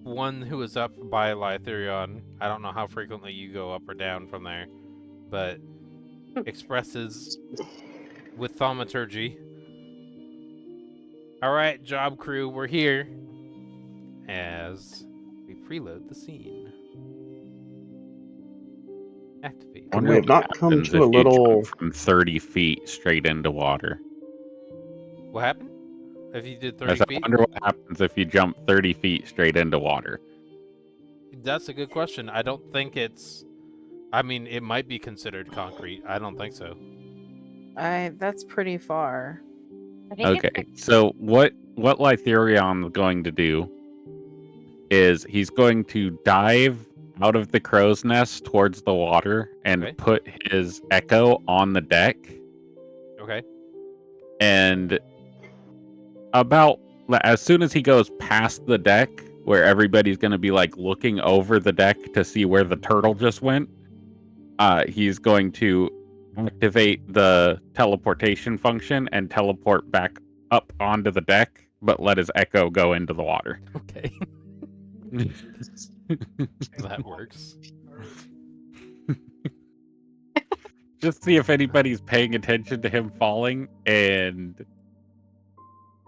one who is up by Lytherion, I don't know how frequently you go up or down from there, but expresses with thaumaturgy. All right, job crew, we're here. As we preload the scene. Activate. And we have not come to a little. From 30 feet straight into water. What happened? If you did I 30 feet? wonder what happens if you jump 30 feet straight into water. That's a good question. I don't think it's. I mean, it might be considered concrete. I don't think so. That's pretty far. I think Okay, so what Lytherion is going to do is he's going to dive out of the crow's nest towards the water and Okay. put his echo on the deck. Okay. And about as soon as he goes past the deck, where everybody's going to be like looking over the deck to see where the turtle just went, he's going to activate the teleportation function and teleport back up onto the deck, but let his echo go into the water. Okay. That works. Just see if anybody's paying attention to him falling, and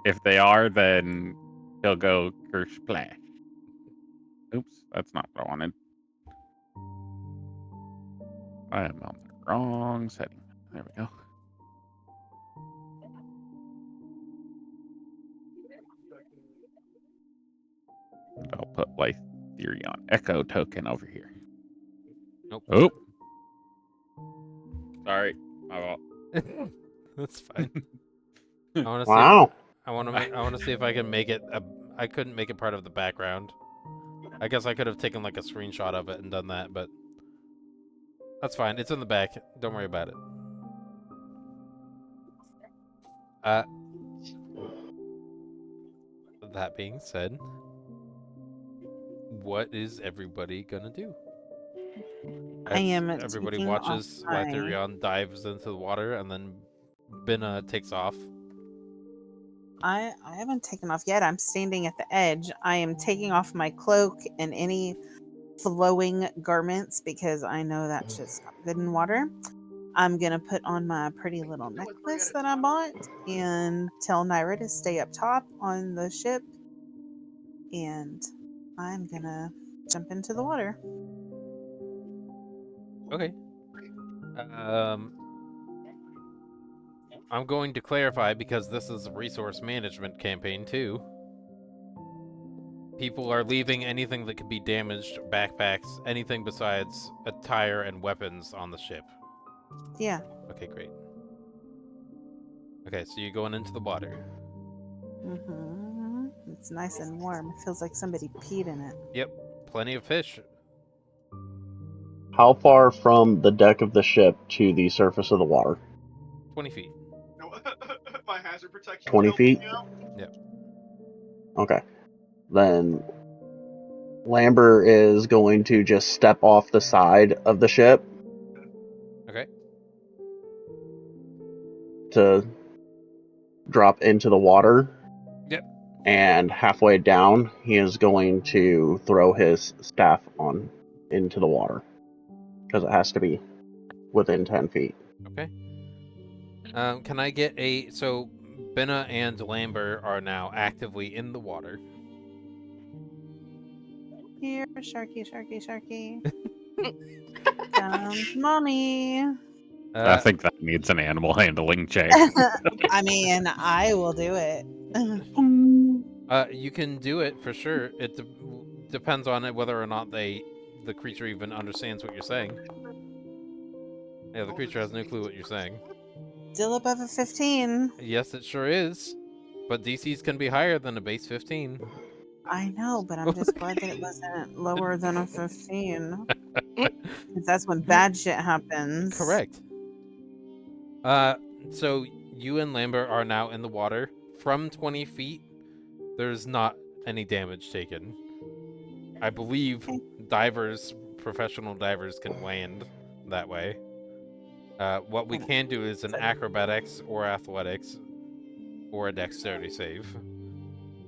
if they are, then he'll go kersplash. Oops, that's not what I wanted. I am on the wrong setting. There we go. I'll put Lytherion Echo token over here. Nope. Oh. Sorry. My fault. That's fine. I want to see. Wow. I want to see if I can make it. I couldn't make it part of the background. I guess I could have taken like a screenshot of it and done that, but that's fine. It's in the back. Don't worry about it. That being said, what is everybody gonna do? I am Everybody taking watches off my- Lytherion dives into the water, and then Binna takes off. I haven't taken off yet. I'm standing at the edge. I am taking off my cloak and any flowing garments because I know that shit's not good in water. I'm gonna put on my pretty little necklace that I bought and tell Naira to stay up top on the ship. And I'm gonna jump into the water. Okay. I'm going to clarify because this is a resource management campaign too. People are leaving anything that could be damaged, backpacks, anything besides attire and weapons on the ship. Yeah. Okay, great. Okay, so you're going into the water. Mm-hmm. It's nice and warm. It feels like somebody peed in it. Yep, plenty of fish. How far from the deck of the ship to the surface of the water? 20 feet. No, my hazard protection. 20 helped me feet? out. Yep. Okay. Then Lambert is going to just step off the side of the ship Okay. to drop into the water. Yep. And halfway down, he is going to throw his staff on into the water because it has to be within 10 feet. Okay. Can I get a... So, Benna and Lambert are now actively in the water. Here, Sharky, Sharky, Sharky. Comes mommy. I think that needs an animal handling check. I mean, I will do it. You can do it for sure. It depends on it whether or not the creature even understands what you're saying. Yeah, the creature has no clue what you're saying. Still above a 15. Yes, it sure is. But DCs can be higher than a base 15. I know, but I'm just glad that it wasn't lower than a 15. 'Cause that's when bad shit happens. Correct. So you and Lambert are now in the water. From 20 feet, there's not any damage taken. I believe Okay. divers, professional divers, can land that way. What we can do is an acrobatics or athletics or a dexterity save.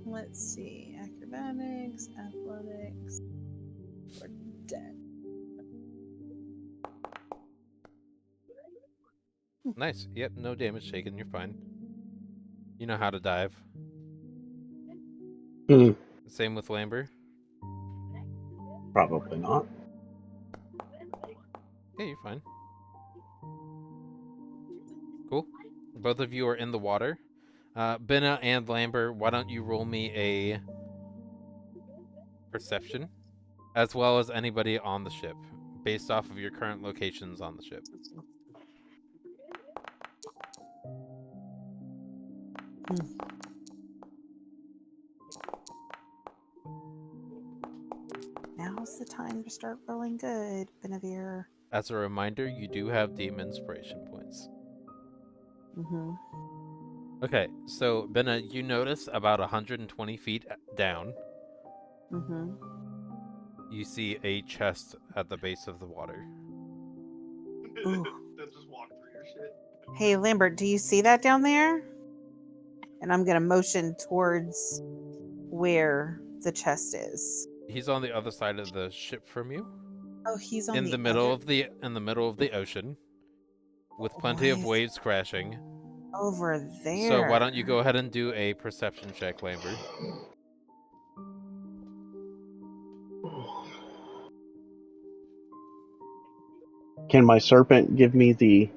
Let's see. Acrobatics, athletics, or dex. Nice. Yep, no damage taken. You're fine. You know how to dive. Hmm, Same with Lambert. probably not. Yeah, you're fine. Cool. Both of you are in the water. Benna and Lambert, why don't you roll me a perception, as well as anybody on the ship, based off of your current locations on the ship. Now's the time to start rolling good, Benavir. As a reminder, you do have Demon Inspiration points. Mm-hmm. Okay, so Benna, you notice about 120 feet down, Mm-hmm. you see a chest at the base of the water. Ooh. They'll just walk through your shit. Hey, Lambert, do you see that down there? And I'm gonna motion towards where the chest is. He's on the other side of the ship from you, Oh, he's on in the the middle other... of the ocean, with plenty of Nice. waves crashing. over there. So why don't you go ahead and do a perception check, Lambert? Can my serpent give me the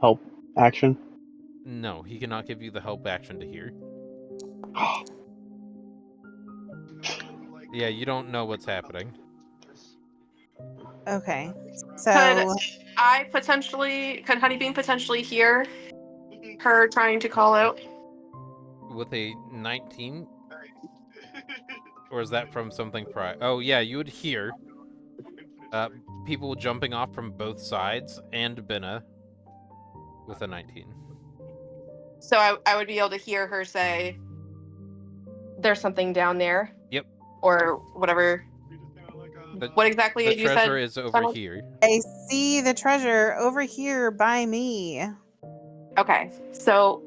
help action? No, he cannot give you the help action to hear. Like, Yeah, you don't know what's happening. Okay. So Could Honeybeam potentially hear her trying to call out? With a 19? Or is that from something prior? Oh, yeah, you would hear people jumping off from both sides and Benna with a 19. So I would be able to hear her say, "There's something down there." Yep. Or whatever. What exactly The did you treasure said? is over Funnel? here. I see the treasure over here by me. Okay. So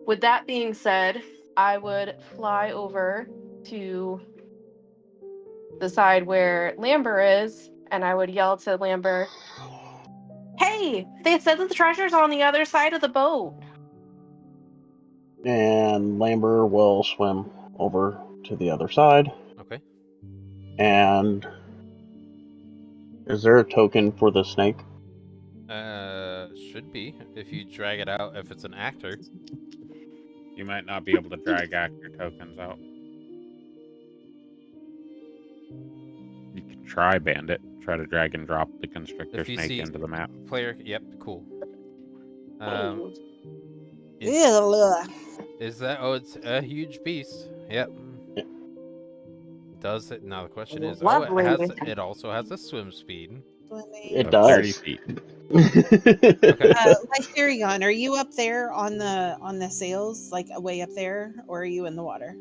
with that being said, I would fly over to the side where Lambert is, and I would yell to Lambert, "Hey, they said that the treasure's on the other side of the boat." And Lambert will swim over to the other side. Okay. And is there a token for the snake? Should be. If you drag it out, if it's an actor. You might not be able to drag actor tokens out. try Bandit. Try to drag and drop the constrictor If you snake see into the map. player, yep, cool. Ooh. Is, Ugh. is that? Oh, it's a huge beast. Yep. Does it now? The question is, oh, Lovely. it also has a swim speed. It of does. 30 feet. Okay. Lytherion, are you up there on the sails, like way up there, or are you in the water?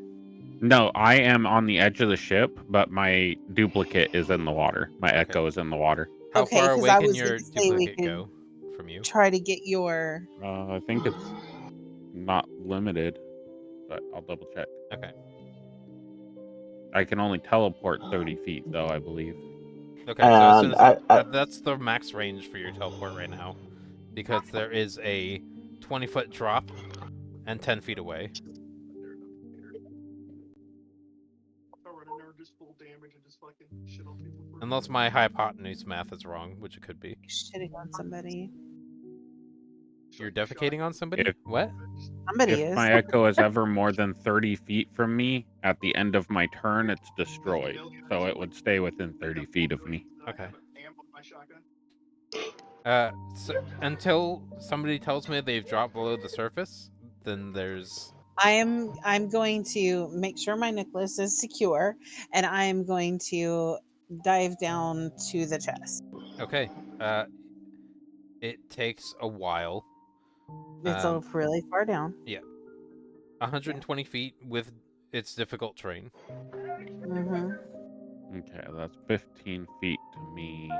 No, I am on the edge of the ship, but my duplicate is in the water. My Okay. Echo is in the water. How Okay, far 'cause away I can was your gonna say we duplicate could go from you? Try to get your. I think it's not limited, but I'll double check. Okay. I can only teleport 30 feet, though, I believe. Okay, so as soon And as that's the max range for your teleport right now, because there is a 20-foot drop and 10 feet away. I'll run in there and just full damage and just fucking shit on people. Unless my hypotenuse math is wrong, which it could be. Shitting on somebody. You're defecating on somebody? If- What? Somebody If is. my Echo is ever more than 30 feet from me, at the end of my turn, it's destroyed. So it would stay within 30 feet of me. Okay. Amp on my shotgun. So until somebody tells me they've dropped below the surface, then there's... I'm going to make sure my necklace is secure, and I'm going to dive down to the chest. Okay. It takes a while. It's really far down. 120 feet with its difficult terrain. Mm-hmm. Okay, that's 15 feet to me.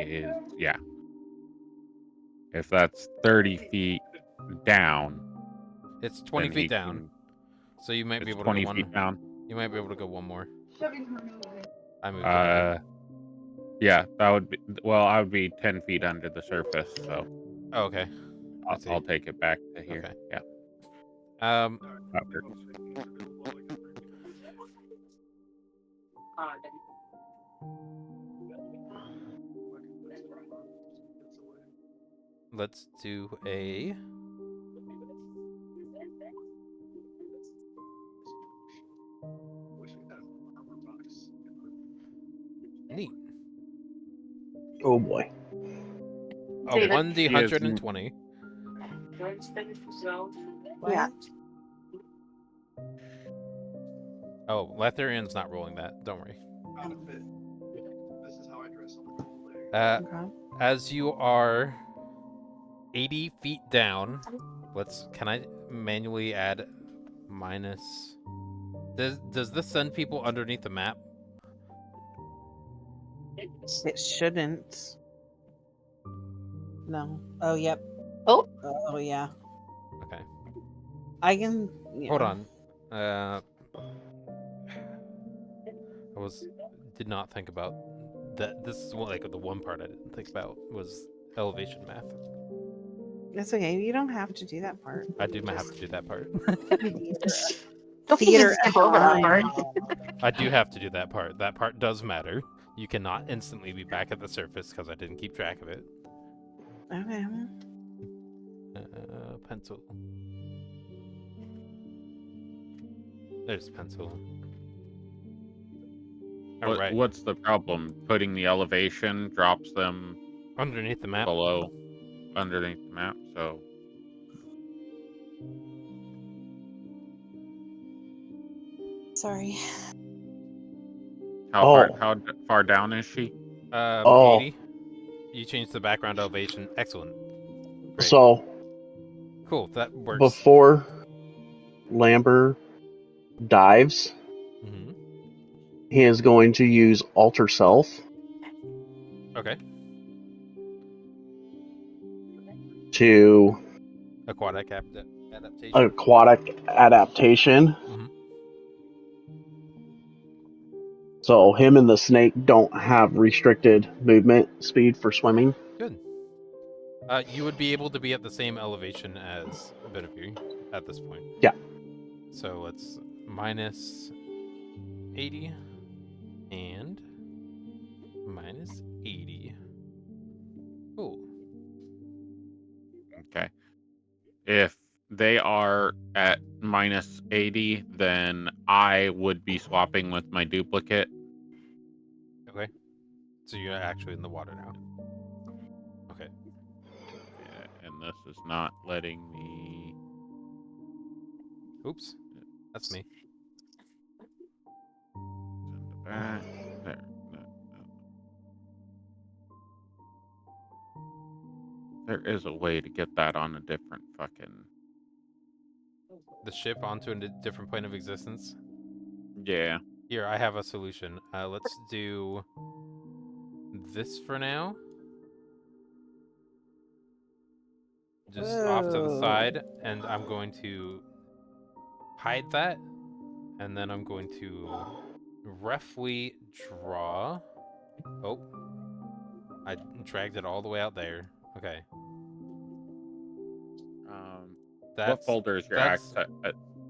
Is yeah. If that's 30 feet down, It's 20 then he feet down, can- so you might be it's able to 20 go feet one. down. You might be able to go one more. I moved it again. Yeah, that would be. Well, I would be 10 feet under the surface, so Oh, okay. I see. I'll take it back to here. Okay. Yeah. That works. Let's do a... Neat. Oh boy. A David. 1d120. Yeah. Oh, Letherion's not rolling that. Don't worry. Out of it. This is how I dress on the leg. Okay. As you are 80 feet down, can I manually add minus? Does this send people underneath the map? It shouldn't. No. Oh, yep. Oh. Oh, yeah. Okay. I can. Yeah. Hold on. Did not think about that. This is like the one part I didn't think about was elevation math. It's okay. You don't have to do that part. I do have to do that part. Don't Theater even skip over that part. I do have to do that part. That part does matter. You cannot instantly be back at the surface because I didn't keep track of it. Okay. Pencil. There's pencil. All right. What's the problem? Putting the elevation drops them Underneath the map. below, underneath the map. So Sorry. how far down is she? 80. You changed the background elevation. Excellent. Great. So Cool. That works. before Lambert dives, Mhm. he is going to use Alter Self Okay. to Aquatic adaptation. aquatic adaptation. Mhm. So him and the snake don't have restricted movement speed for swimming. Good. You would be able to be at the same elevation as Benavir at this point. Yeah. So it's minus 80 and minus 80. Cool. Okay. If they are at minus 80, then I would be swapping with my duplicate. Okay. So you're actually in the water now. Okay. Yeah, and this is not letting me. Oops. That's me. Send it back. There. No. There is a way to get that on a different fucking. The ship onto a different plane of existence. Yeah. Here, I have a solution. Let's do this for now. Just off to the side, and I'm going to hide that, and then I'm going to roughly draw. Oh, I dragged it all the way out there. Okay. What folder is your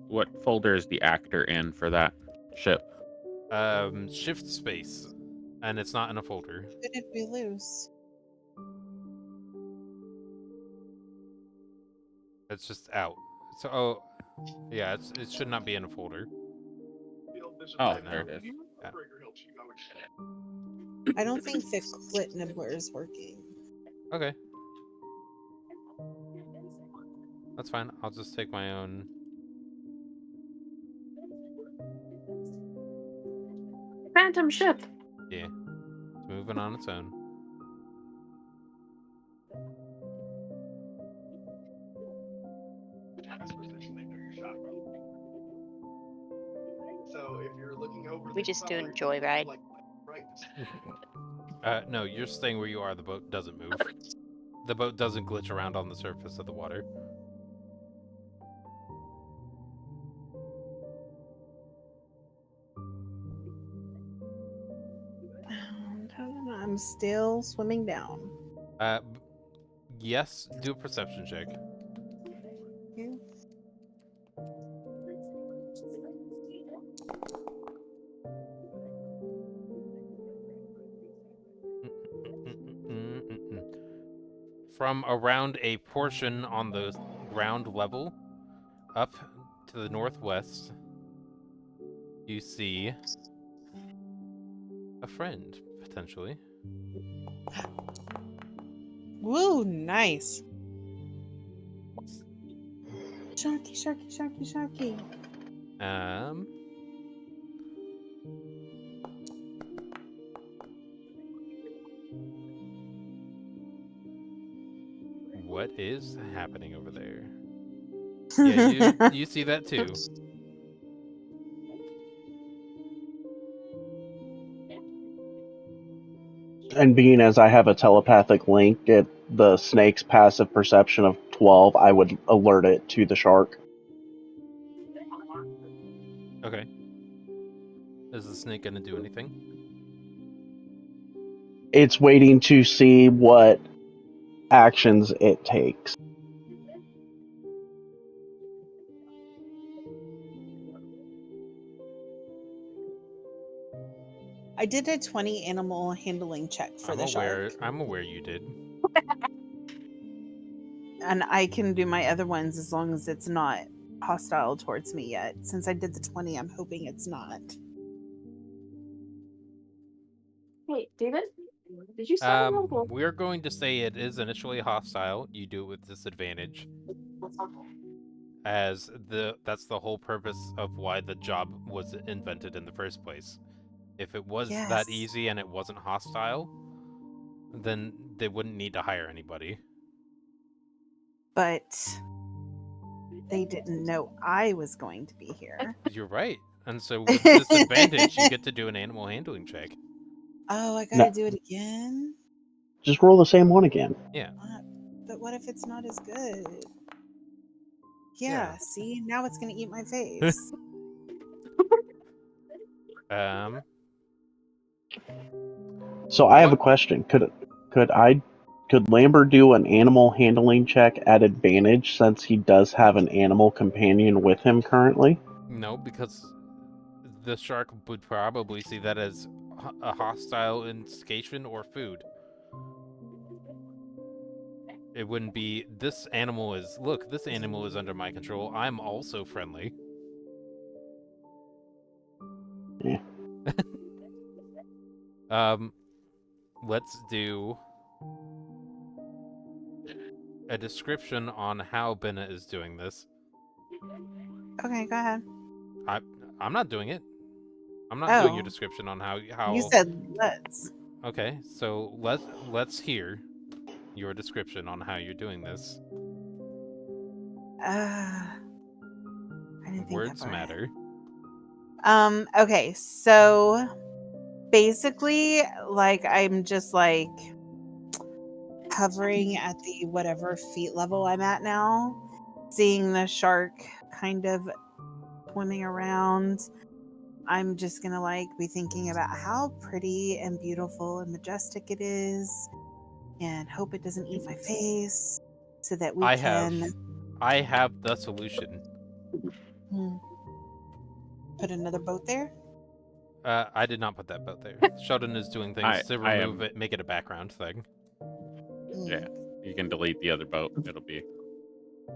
what folder is the actor in for that ship? Shift space, and it's not in a folder. Could it be loose? It's just out. So, oh, yeah, it should not be in a folder. Oh, Right there now. it is. I don't think the clit nibbler is working. Okay. That's fine. I'll just take my own. Phantom ship. Yeah. It's moving on its own. So if you're looking over, We just doing joyride. No, you're staying where you are. The boat doesn't move. The boat doesn't glitch around on the surface of the water. I'm still swimming down. Yes, do a perception check. Okay. From around a portion on the ground level, up to the northwest, you see a friend, potentially. Woo, nice. Sharky, sharky, sharky, sharky. What is happening over there? Yeah, you see that too. And being as I have a telepathic link at the snake's passive perception of 12, I would alert it to the shark. Okay. Is the snake gonna do anything? It's waiting to see what actions it takes. I did a 20 animal handling check for the shark. I'm aware you did. And I can do my other ones as long as it's not hostile towards me yet. Since I did the 20, I'm hoping it's not. Hey, David, did you say We're going to say it is initially hostile. You do it with disadvantage, as that's the whole purpose of why the job was invented in the first place. If it was that easy and it wasn't hostile, then they wouldn't need to hire anybody. But they didn't know I was going to be here. You're right. And so with disadvantage, you get to do an animal handling check. Oh, I gotta do it again? Just roll the same one again. Yeah. But what if it's not as good? Yeah. See? Now it's gonna eat my face. So I have a question. Could Lambert do an animal handling check at advantage since he does have an animal companion with him currently? No, because the shark would probably see that as a hostile instigation or food. It wouldn't be, this animal is under my control. I'm also friendly. Yeah. let's do a description on how Bennett is doing this. Okay, go ahead. I'm not doing it. I'm not doing your Oh. description on how. You said let's. Okay, so let's hear your description on how you're doing this. I didn't think that Words far ahead. matter. Okay, so basically, like, I'm just like hovering at the whatever feet level I'm at now, seeing the shark kind of swimming around. I'm just gonna like be thinking about how pretty and beautiful and majestic it is, and hope it doesn't eat my face, so that we I can have the solution. put another boat there. I did not put that boat there. Sheldon is doing things to I remove am- it, make it a background thing. Yeah, you can delete the other boat. It'll be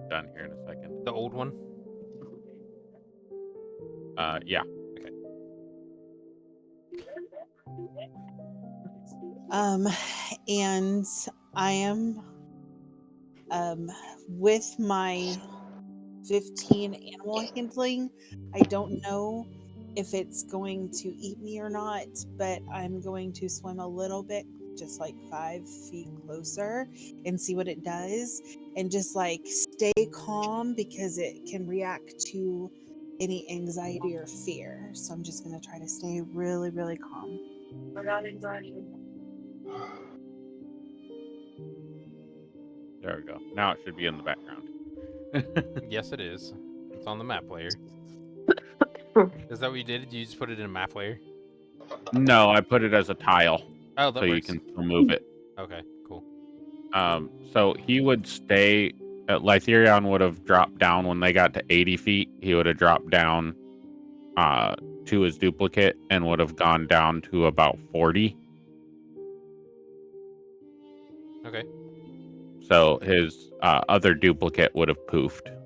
done here in a second. The old one. Yeah. And I am with my 15 animal handling. I don't know if it's going to eat me or not, but I'm going to swim a little bit, just like 5 feet closer, and see what it does, and just like stay calm because it can react to any anxiety or fear. So I'm just going to try to stay really, really calm. There we go. Now it should be in the background. Yes, it is. It's on the map layer. Is that what you did? Did you just put it in a map layer? No, I put it as a tile Oh, that so you works. can still move it. Okay, cool. So he would stay. Lytherion would have dropped down when they got to 80 feet. He would have dropped down to his duplicate and would have gone down to about 40. Okay. So his other duplicate would have poofed.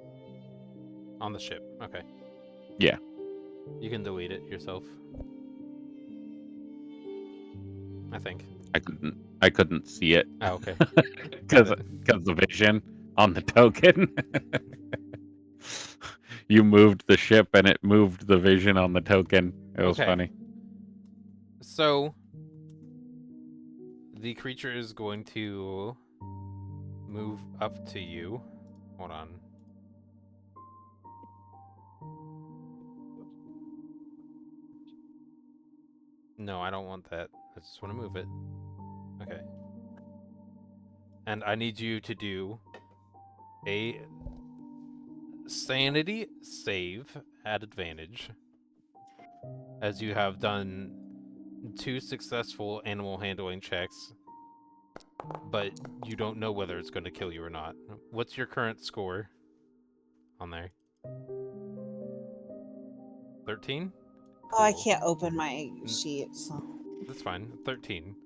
On the ship. Okay. Yeah. You can delete it yourself. I think. I couldn't see it Oh, okay. because the vision on the token. You moved the ship and it moved the vision on the token. It was Okay. funny. So the creature is going to move up to you. Hold on. No, I don't want that. I just want to move it. Okay. And I need you to do a sanity save at advantage, as you have done 2 successful animal handling checks, but you don't know whether it's going to kill you or not. What's your current score on there? 13? Oh, I can't open my sheet. So. That's fine. 13.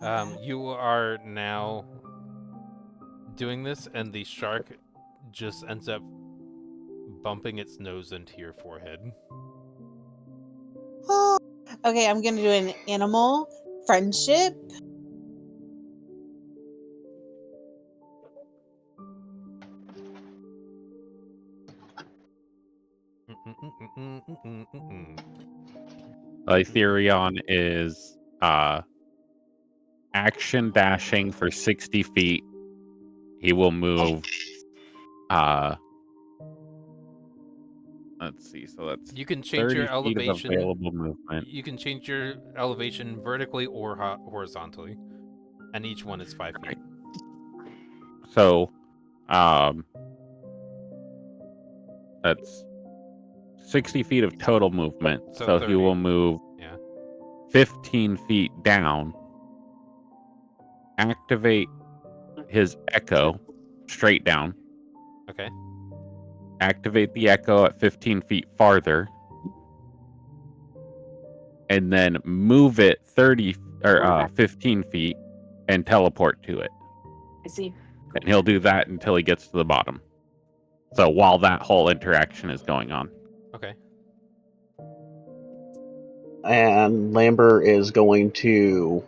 Okay. You are now doing this, and the shark just ends up bumping its nose into your forehead. Okay, I'm gonna do an animal friendship. Lytherion is action dashing for 60 feet. He will move let's see, so that's You can change 30 your feet of elevation. available movement. You can change your elevation vertically or horizontally, and each one is 5 feet. So that's 60 feet of total movement. So So 30. he will move Yeah. 15 feet down, activate his echo straight down, Okay. activate the echo at 15 feet farther, and then move it 30 or 15 feet and teleport to it. I see. And he'll do that until he gets to the bottom. So while that whole interaction is going on. Okay. And Lambert is going to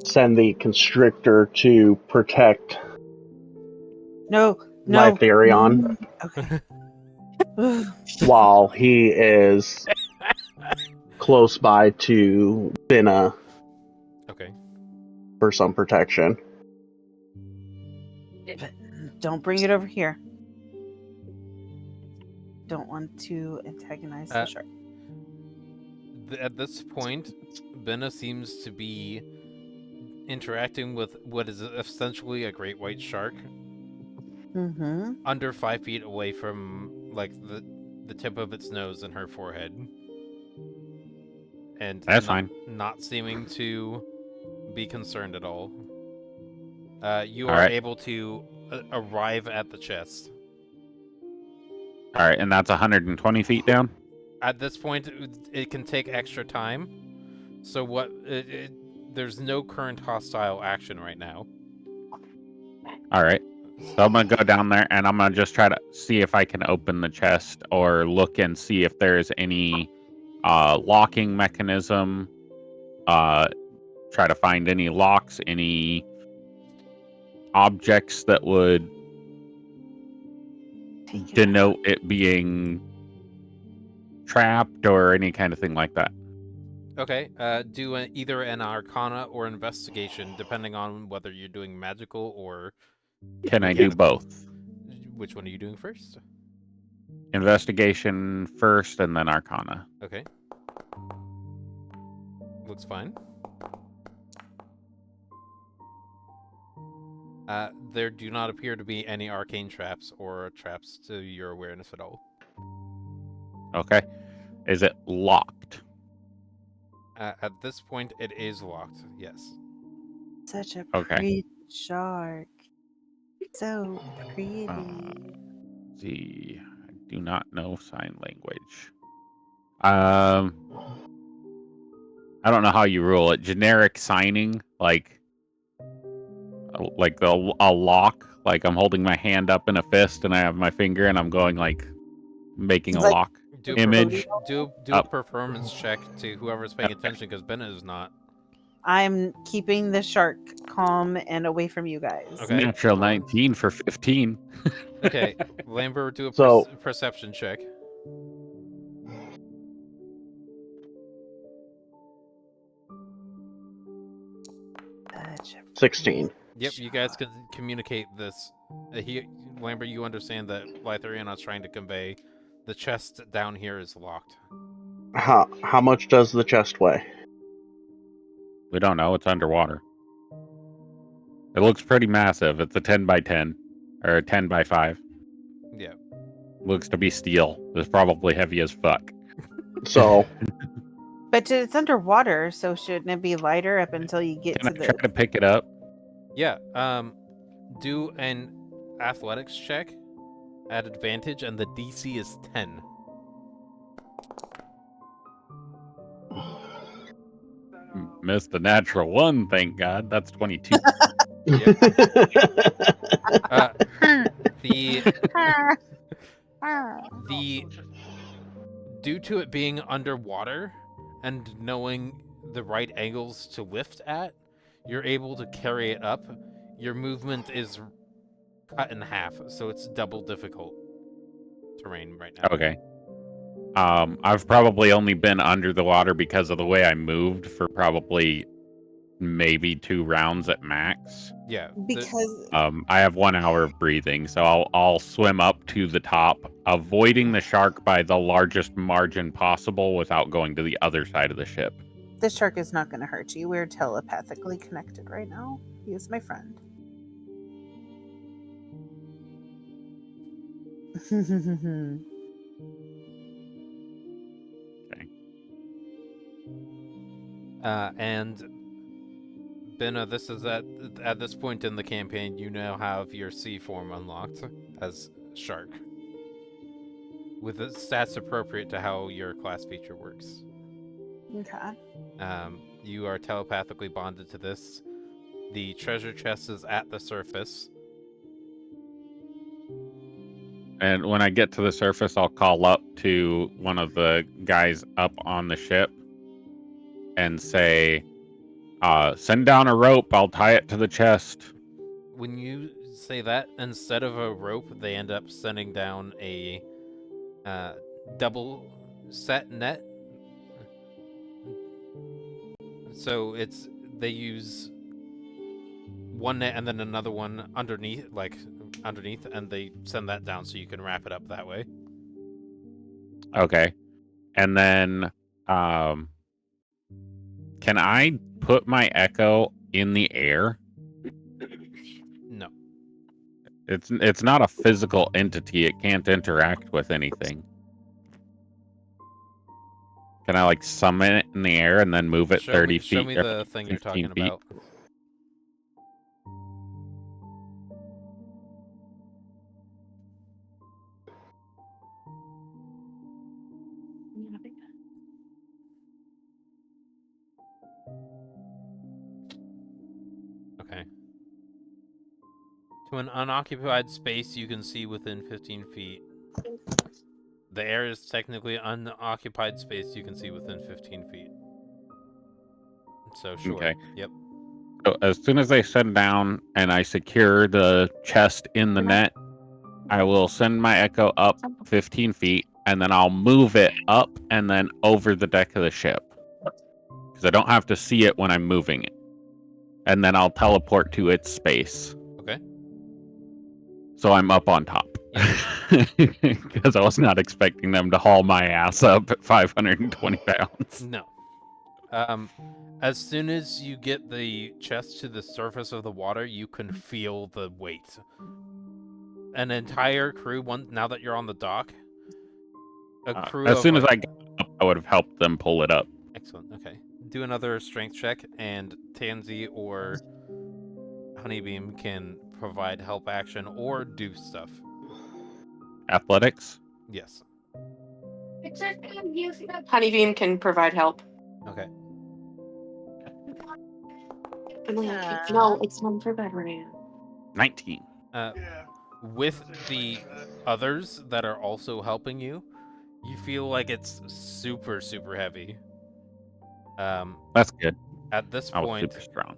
send the constrictor to protect No. Lytharion Okay. while he is close by to Binna Okay. for some protection. Don't bring it over here. Don't want to antagonize the shark. At this point, Benna seems to be interacting with what is essentially a great white shark, Mm-hmm. under 5 feet away from like the tip of its nose and her forehead, and That's fine. not seeming to be concerned at all. You All are right. able to arrive at the chest. All right, and that's 120 feet down. At this point, it can take extra time. So there's no current hostile action right now. All right. So I'm going to go down there and I'm going to just try to see if I can open the chest or look and see if there's any locking mechanism. Try to find any locks, any objects that would denote it being trapped or any kind of thing like that. Okay, do either an Arcana or Investigation, depending on whether you're doing magical or... Can I do both? Which one are you doing first? Investigation first and then Arcana. Okay. Looks fine. There do not appear to be any arcane traps or traps to your awareness at all. Okay. Is it locked? At this point, it is locked, yes. Such a Okay. pretty shark. So pretty. See, I do not know sign language. I don't know how you rule it. Generic signing, like a lock. Like I'm holding my hand up in a fist and I have my finger and I'm going like making a Like- lock Do image. do a performance check to whoever's paying attention, because Bennett is not. I'm keeping the shark calm and away from you guys. Okay. Natural 19 for 15. Okay, Lambert, do a So- perception check. Such a 16. Yep, you guys can communicate this. Lambert, you understand that Lytharion is trying to convey the chest down here is locked. How much does the chest weigh? We don't know. It's underwater. It looks pretty massive. It's a 10 by 10 or a 10 by 5. Yeah. Looks to be steel. It's probably heavy as fuck. So But it's underwater, so shouldn't it be lighter up until you get Can I to try the? to pick it up? Yeah. Do an athletics check at advantage, and the DC is 10. Missed the natural one, thank God. That's 22. The due to it being underwater and knowing the right angles to lift at, you're able to carry it up. Your movement is cut in half, so it's double difficult terrain right now. Okay. I've probably only been under the water because of the way I moved for probably maybe 2 rounds at max. Yeah. Because I have 1 hour of breathing, so I'll swim up to the top, avoiding the shark by the largest margin possible without going to the other side of the ship. the shark is not going to hurt you. We're telepathically connected right now. He is my friend. And Benna, this is at this point in the campaign, you now have your C form unlocked as Shark, with the stats appropriate to how your class feature works. Okay. You are telepathically bonded to this. The treasure chest is at the surface. And when I get to the surface, I'll call up to one of the guys up on the ship and say, Send down a rope. I'll tie it to the chest. When you say that, instead of a rope, they end up sending down a double set net. So they use one net and then another one underneath, and they send that down so you can wrap it up that way. Okay. And then, can I put my echo in the air? No. It's not a physical entity. It can't interact with anything. Can I summon it in the air and then move it 30 feet? Show me the thing you're 15 talking feet? about. Okay. To an unoccupied space you can see within 15 feet. The air is technically unoccupied space you can see within 15 feet. So, sure. Okay. Yep. So as soon as I send down and I secure the chest in the net, I will send my echo up 15 feet, and then I'll move it up and then over the deck of the ship. Because I don't have to see it when I'm moving it. And then I'll teleport to its space. Okay. So I'm up on top. Because I was not expecting them to haul my ass up at 520 pounds. No. As soon as you get the chest to the surface of the water, you can feel the weight. An entire crew, now that you're on the dock, as soon as I got up, I would have helped them pull it up. Excellent, okay. Do another strength check, and Tansy or Honeybeam can provide help action or do stuff. Athletics? Yes. Honeybeam can provide help. Okay. No, it's one for bedroom. 19. Yeah. With the others that are also helping you, you feel like it's super, super heavy. That's good. At this I was point, super strong.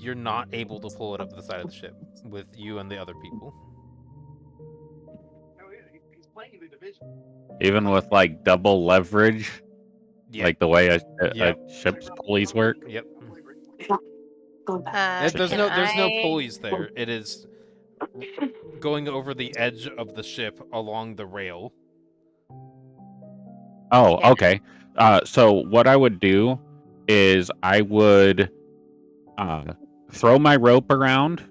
you're not able to pull it up the side of the ship with you and the other people. Oh, yeah, he's playing the division. Even with double leverage, Yeah. like the way a Yep. ship's pulleys work. Yep. Can There's no I- pulleys there. It is going over the edge of the ship along the rail. Oh, Yeah. okay. So what I would do is I would throw my rope around,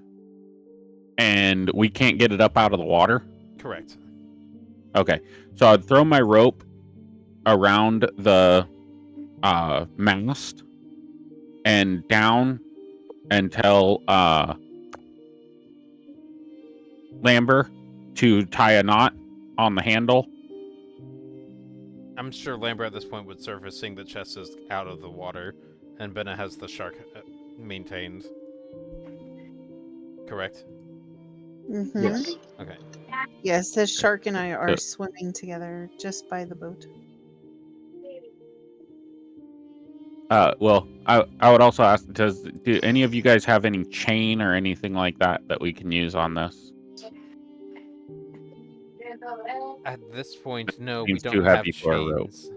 and we can't get it up out of the water. Correct. Okay, so I'd throw my rope around the mast and down and tell Lambert to tie a knot on the handle. I'm sure Lambert at this point would surface, seeing the chest is out of the water, and Benna has the shark maintained. Correct? Mm-hmm. Yes. Okay. Yes, the shark and I are Yeah. swimming together just by the boat. Well, I would also ask, do any of you guys have any chain or anything like that we can use on this? At this point, no, we Seems don't too have heavy for a rope. chains.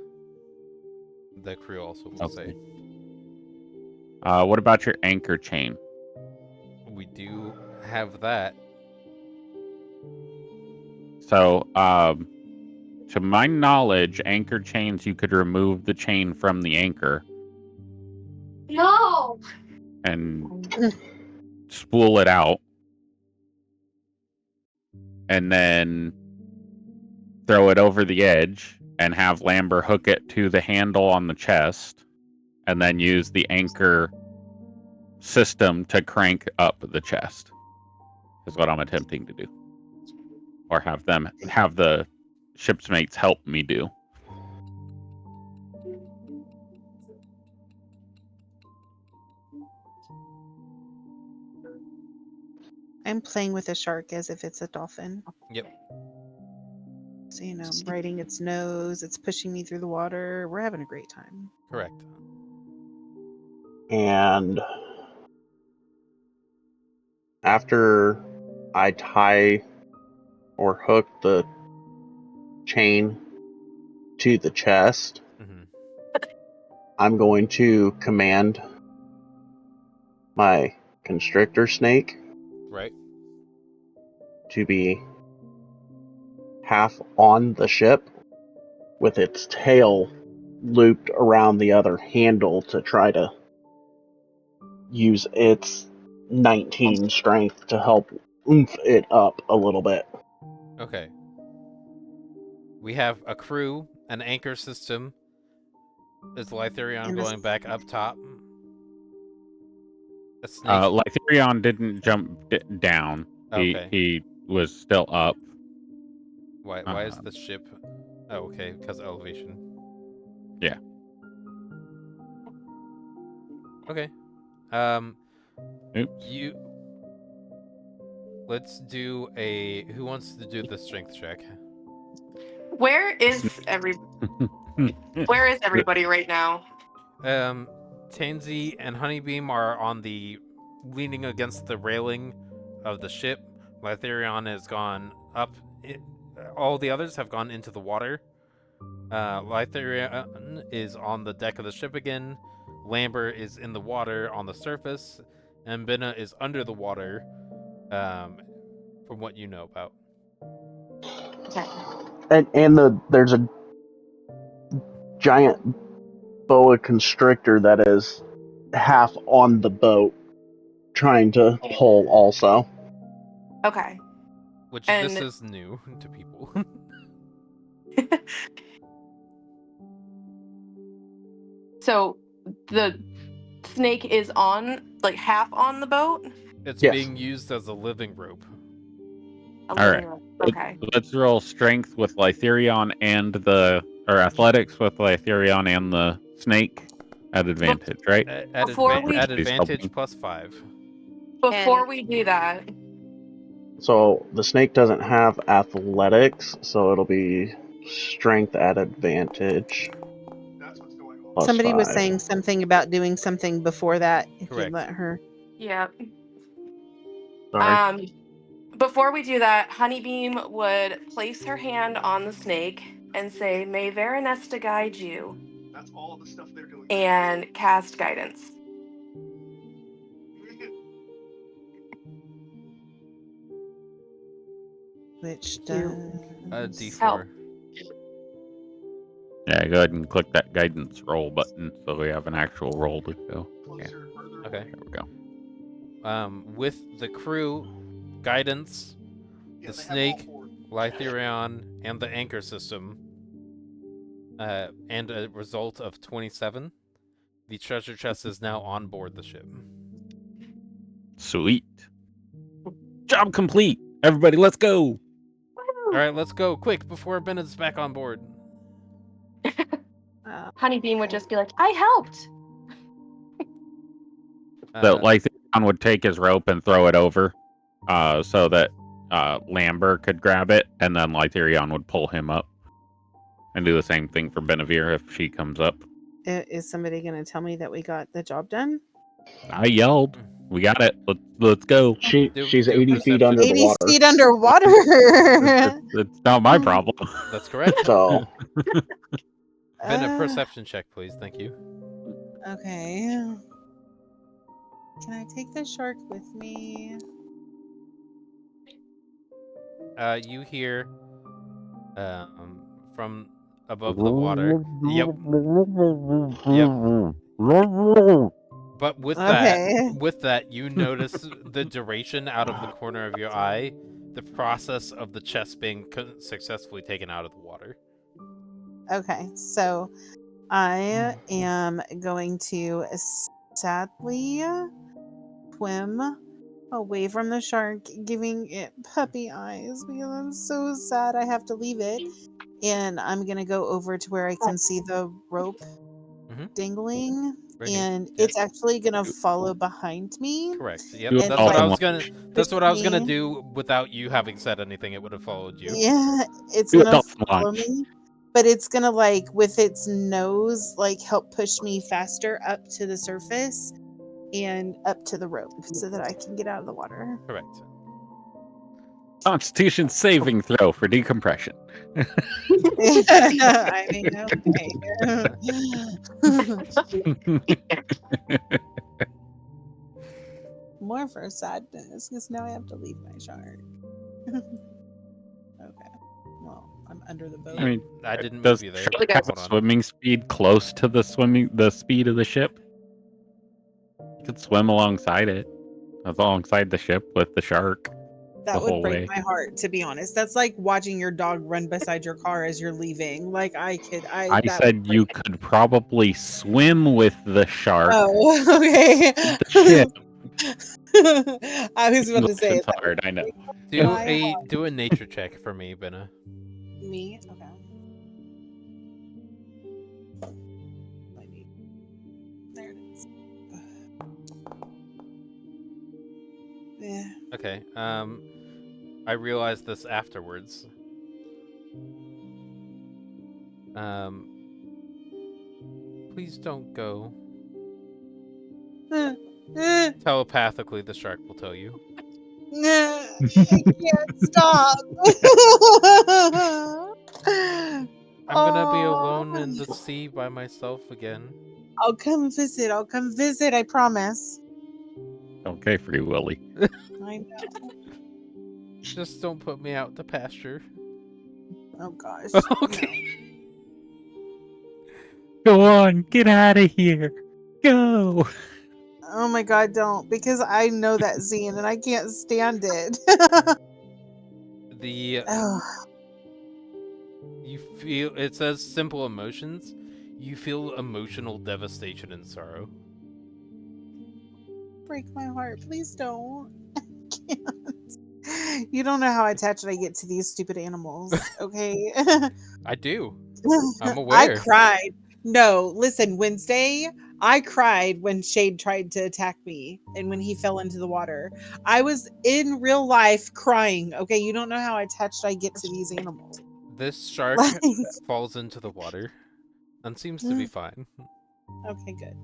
The crew also will say. What about your anchor chain? We do have that. So, to my knowledge, anchor chains, you could remove the chain from the anchor. No. And spool it out. And then throw it over the edge and have Lambert hook it to the handle on the chest. And then use the anchor system to crank up the chest. Is what I'm attempting to do. Or have the ship's mates help me do. I'm playing with a shark as if it's a dolphin. Yep. So, I'm riding its nose, it's pushing me through the water. We're having a great time. Correct. And after I tie or hook the chain to the chest, Hmm. I'm going to command my constrictor snake Right. to be half on the ship with its tail looped around the other handle to try to use its 19 strength to help oomph it up a little bit. Okay. We have a crew, an anchor system. Is Lytherion And this- going back up top? A snake. Lytherion didn't jump down. Okay. He was still up. Why is the ship? Oh, okay, because elevation. Yeah. Okay. Oops. Let's do a. Who wants to do the strength check? Where is everybody right now? Tansy and Honeybeam are on the leaning against the railing of the ship. Lytherion has gone up. All the others have gone into the water. Lytherion is on the deck of the ship again. Lambert is in the water on the surface, and Benna is under the water. From what you know about. Okay. And there's a giant boa constrictor that is half on the boat trying to pull also. Okay. Which And- this is new to people. So the snake is on, like, half on the boat? It's Yes. being used as a living rope. All right. Okay. Let's roll strength with Lytherion or athletics with Lytherion and the snake at advantage, right? At Before we- advantage +5. Before And- we do that, So the snake doesn't have athletics, so it'll be strength at advantage. That's what's going on. Plus Somebody was 5. saying something about doing something before that. If Correct. you let her. yeah. Sorry. Before we do that, Honeybeam would place her hand on the snake and say, "May Veronesta guide you," That's all the stuff they're doing. and cast guidance. Which You- does D4. Yeah, go ahead and click that guidance roll button so we have an actual roll to go. Closer, further Okay. away. There we go. With the crew, guidance, Yeah, the they have snake, all four. Lytherion, and the anchor system, and a result of 27, the treasure chest is now on board the ship. Sweet. Job complete. Everybody, let's go. All right, let's go quick before Bennett's back on board. Honeybeam would just be like, "I helped." So Lytherion would take his rope and throw it over so that Lambert could grab it, and then Lytherion would pull him up. And do the same thing for Benevere if she comes up. Is somebody going to tell me that we got the job done? I yelled. We got it. Let's go. She's do 80 feet perception. under the 80 water. feet underwater. It's not my problem. That's correct. So Benna, perception check, please. Thank you. Okay. Can I take the shark with me? You hear from above the water. Yep. But with Okay. that, you notice the duration out of the corner of your eye, the process of the chest being successfully taken out of the water. Okay, so I am going to sadly swim away from the shark, giving it puppy eyes because I'm so sad I have to leave it. And I'm going to go over to where I can see the rope Mhm. dangling. Right here. And Yep. it's actually going to follow behind me. Correct. Yep. Do it That's what I like was gonna. That's what I was gonna me. do without you having said anything. It would have followed you. Yeah, it's Do a going to dolphin follow launch. me. but it's gonna like with its nose like help push me faster up to the surface and up to the rope so that I can get out of the water. Correct. Constitution saving throw for decompression. I mean, okay. More for sadness because now I have to leave my shark. Okay. Well, I'm under the boat. I mean, I didn't does move you there. shark have Hold a on. swimming speed close to the speed of the ship? You could swim alongside it, alongside the ship with the shark. That the would whole break way. my heart, to be honest. That's like watching your dog run beside your car as you're leaving. Like I that said would you break- could probably swim with the shark. Oh, okay. The ship. I was about to say It's that hard, I know. Do a nature check for me, Benna. me. Okay. There it is. Yeah. Okay. I realized this afterwards. Please don't go. Telepathically, the shark will tell you. I can't stop. I'm gonna be alone in the sea by myself again. I'll come visit. I promise. Okay, Free Willy. I know. Just don't put me out to pasture. Oh gosh. Okay. Go on, get out of here. Go. Oh my god, don't. Because I know that scene and I can't stand it. The Oh, you feel it says simple emotions. You feel emotional devastation and sorrow. break my heart. Please don't. I can't. You don't know how attached I get to these stupid animals, okay? I do. I'm I aware. cried. No, listen, Wednesday, I cried when Shade tried to attack me and when he fell into the water. I was in real life crying, okay? You don't know how attached I get to these animals. This shark Like- falls into the water and seems to be fine. Okay, good.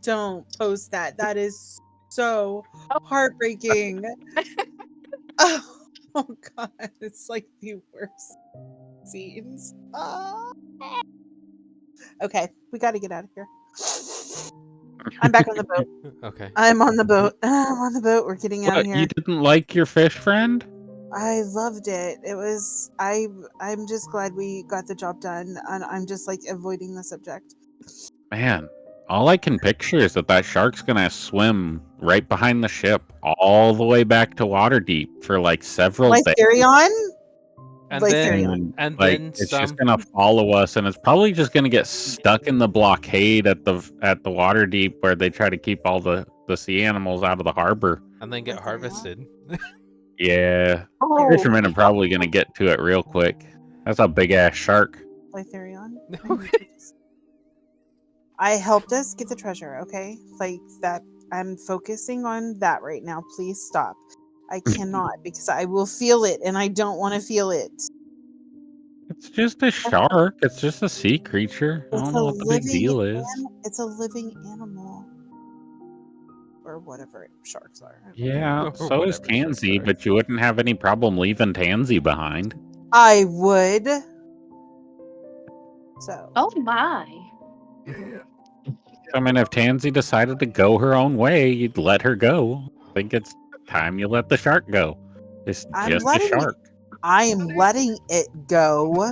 Don't post that. That is so heartbreaking. Oh god, it's like the worst scenes. Ah. Okay, we got to get out of here. I'm back on the boat. Okay. I'm on the boat. I'm on the boat. We're getting out What, of here. you didn't like your fish friend? I loved it. It was I'm just glad we got the job done, and I'm just like avoiding the subject. Man, all I can picture is that shark's gonna swim right behind the ship all the way back to Waterdeep for like several days. Lytherion? And Lytherion. and like then it's some. just gonna follow us, and it's probably just gonna get stuck in the blockade at the Waterdeep where they try to keep all the sea animals out of the harbor. And then get Lytherion? harvested. Yeah, Oh, fishermen are probably gonna get to it real quick. That's a big ass shark. Lytherion. Okay. I helped us get the treasure, okay? Like that. I'm focusing on that right now. Please stop. I cannot because I will feel it and I don't want to feel it. It's just a shark. It's just a sea creature. I don't know what the big deal is. It's a living animal. Or whatever sharks are. Yeah, Or so is whatever sharks Tansy, are. but you wouldn't have any problem leaving Tansy behind. I would. So. oh my. I mean, if Tansy decided to go her own way, you'd let her go. I think it's time you let the shark go. It's I'm just a letting it- shark. I am letting it go.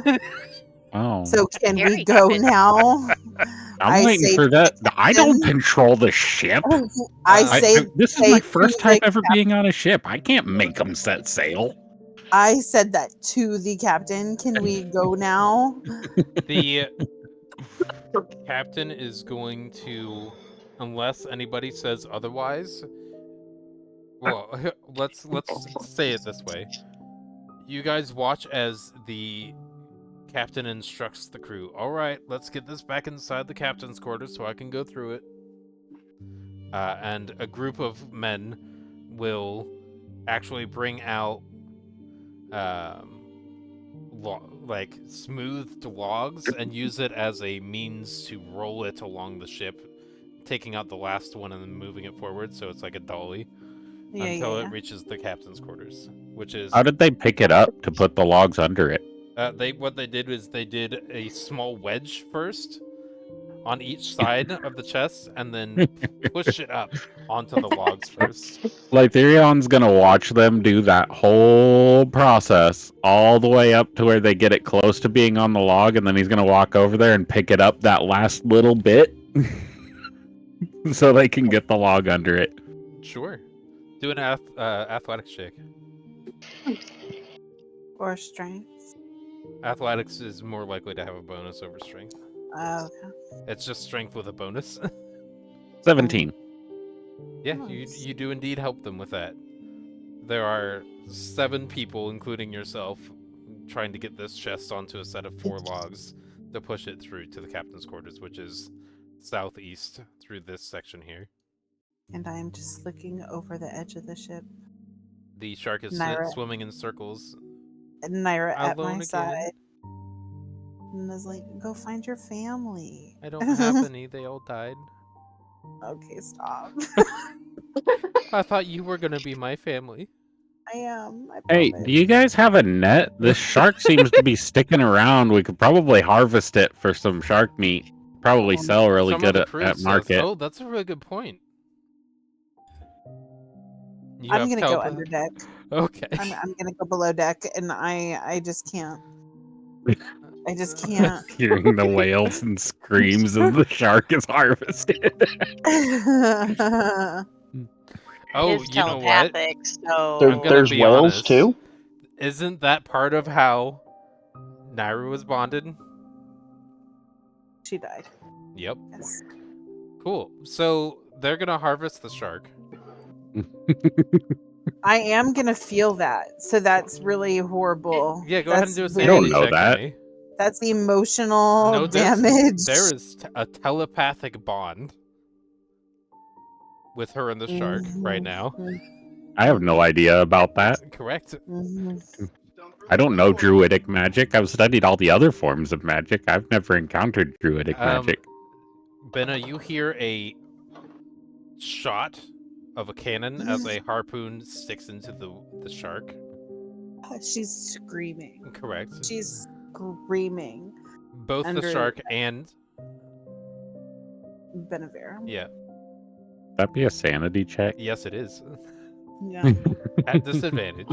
Oh, So can we Very go good. now? I'm waiting say for that. to the I don't captain- control the ship. I say this is say my to first time the ever being on a ship. I can't make them set sail. I said that to the captain. Can we go now? The captain is going to, unless anybody says otherwise. Well, let's say it this way. You guys watch as the captain instructs the crew. All right, let's get this back inside the captain's quarters so I can go through it. And a group of men will actually bring out like smoothed logs and use it as a means to roll it along the ship, taking out the last one and then moving it forward, so it's like a dolly until it reaches the captain's quarters, which is How did they pick it up to put the logs under it? what they did was they did a small wedge first on each side of the chest and then push it up onto the logs first. Lytherion's gonna watch them do that whole process all the way up to where they get it close to being on the log, and then he's gonna walk over there and pick it up that last little bit so they can get the log under it. Sure. Do an athletics check. Or strength. Athletics is more likely to have a bonus over strength. Okay. It's just strength with a bonus. 17. Yeah, Nice. you do indeed help them with that. There are 7 people, including yourself, trying to get this chest onto a set of 4 logs to push it through to the captain's quarters, which is southeast through this section here. And I'm just looking over the edge of the ship. The shark is Naira. swimming in circles. And Naira at Alone my again. side. And I was like, go find your family. I don't have any, they all died. Okay, stop. I thought you were gonna be my family. I am. I Hey, promise. do you guys have a net? This shark seems to be sticking around. We could probably harvest it for some shark meat. Probably sell really Some good of the crew at says- market. Oh, that's a really good point. You I'm have gonna go telepath- under deck. Okay. I'm gonna go below deck, and I just can't. I just can't. Hearing the wails and screams as the shark is harvested. Oh, It is you know what? telepathic, so There, gonna there's be whales honest. too. Isn't that part of how Naira was bonded? She died. Yep. Yes. Cool. So they're gonna harvest the shark. I am gonna feel that, so that's really horrible. Yeah, go ahead and That's do a very- You don't sanity know check that. for me. That's emotional No, there's- damage. There is a telepathic bond with her and the shark right Mhm. now. I have no idea about that. Correct. Mhm. I don't know druidic magic. I've studied all the other forms of magic. I've never encountered druidic magic. Benna, you hear a shot of a cannon as a harpoon sticks into the shark. She's screaming. Correct. She's screaming. Both the under- shark and Benavir. yeah, That'd be a sanity check. yes, it is Yeah. at disadvantage.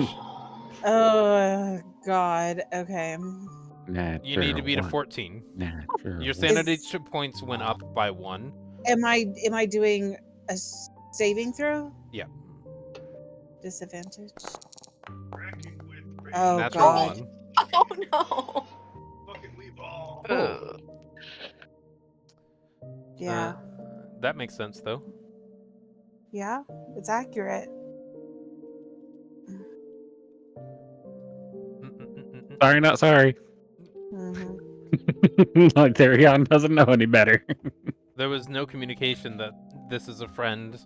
Oh God. Okay. You need to beat a 14. Your Is... sanity points went up by 1. Am I doing a saving throw? Yeah. Disadvantage. Cracking with Oh, Natural God. 1. Oh no. fucking Weeball. Ugh. Yeah. That makes sense though. Yeah. It's accurate. Mm-mm-mm-mm. Sorry, not sorry. Mhm. Like Therion doesn't know any better. There was no communication that this is a friend.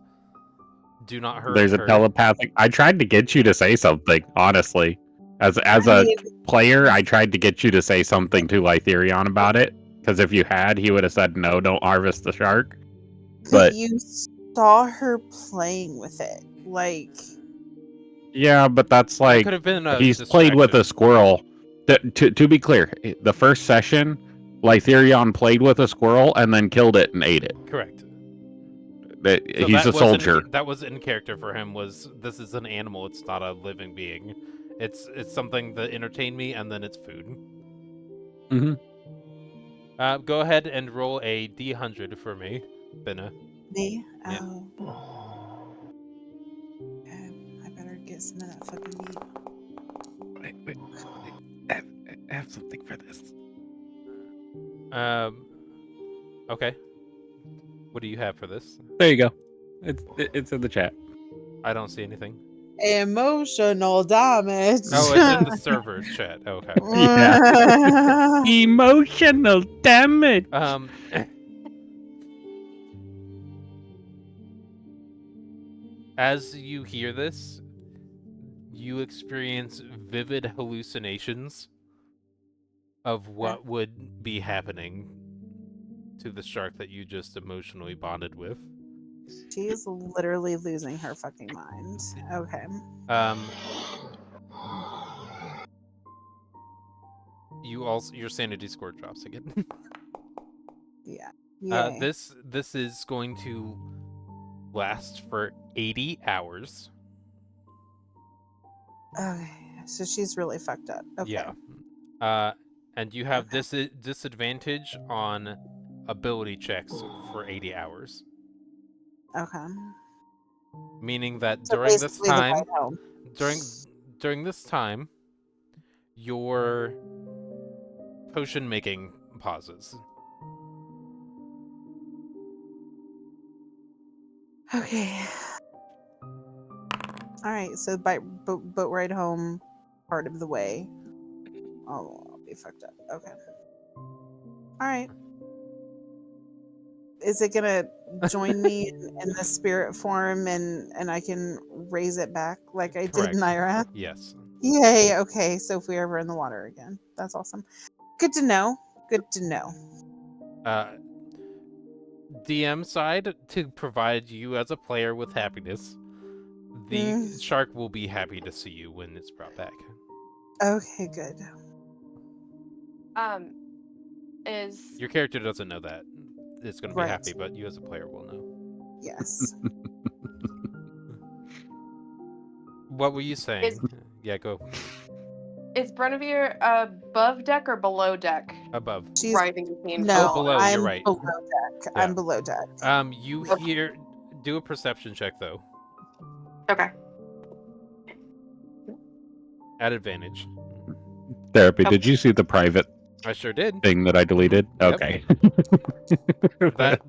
Do not hurt There's a her. telepathic. I tried to get you to say something, honestly. As I a mean, player, I tried to get you to say something to Lytherion about it. Because if you had, he would have said, no, don't harvest the shark. But you saw her playing with it, like. yeah, but that's That like, could have been a he's played with a distraction. squirrel. To be clear, the first session, Lytherion played with a squirrel and then killed it and ate it. Correct. So He's that a was soldier. that was in character for him. Was this is an animal? It's not a living being. It's something that entertained me, and then it's food. Mhm. Go ahead and roll a d100 for me, Benna. Me? Yeah. Oh. Okay, I better get some of that fucking meat. Wait. I have something for this. Okay. What do you have for this? There you go. It's in the chat. I don't see anything. Emotional damage. Oh, it's in the server chat. Okay. Yeah. Emotional damage. As you hear this, you experience vivid hallucinations of what would be happening to the shark that you just emotionally bonded with. She is literally losing her fucking mind. Okay. Your sanity score drops again. Yeah. Yay. This is going to last for 80 hours. Okay. So she's really fucked up. Okay. Yeah. And you have disadvantage on ability checks for 80 hours. Okay. Meaning that So during this basically the time, ride home. during this time, your potion making pauses. Okay. All right. So boat ride home, part of the way. I'll be fucked up. Okay. All right. Is it gonna join me in the spirit form and I can raise it back like I Correct. did Naira? Yes. Yay. Okay. So if we're ever in the water again, that's awesome. Good to know. Good to know. DM side, to provide you as a player with happiness, the shark will be happy to see you when it's brought back. Okay. Good. Is Your character doesn't know that it's going to be Right. happy, but you as a player will know. Yes. What were you saying? Yeah, go. Is Brenevere above deck or below deck? Above. She's Rising between no. below, I'm you're right. below deck. Yeah. I'm below deck. You Okay. hear... Do a perception check, though. Okay. At advantage. Therapy. Did you see the private I sure did. thing that I deleted? Yep. Okay.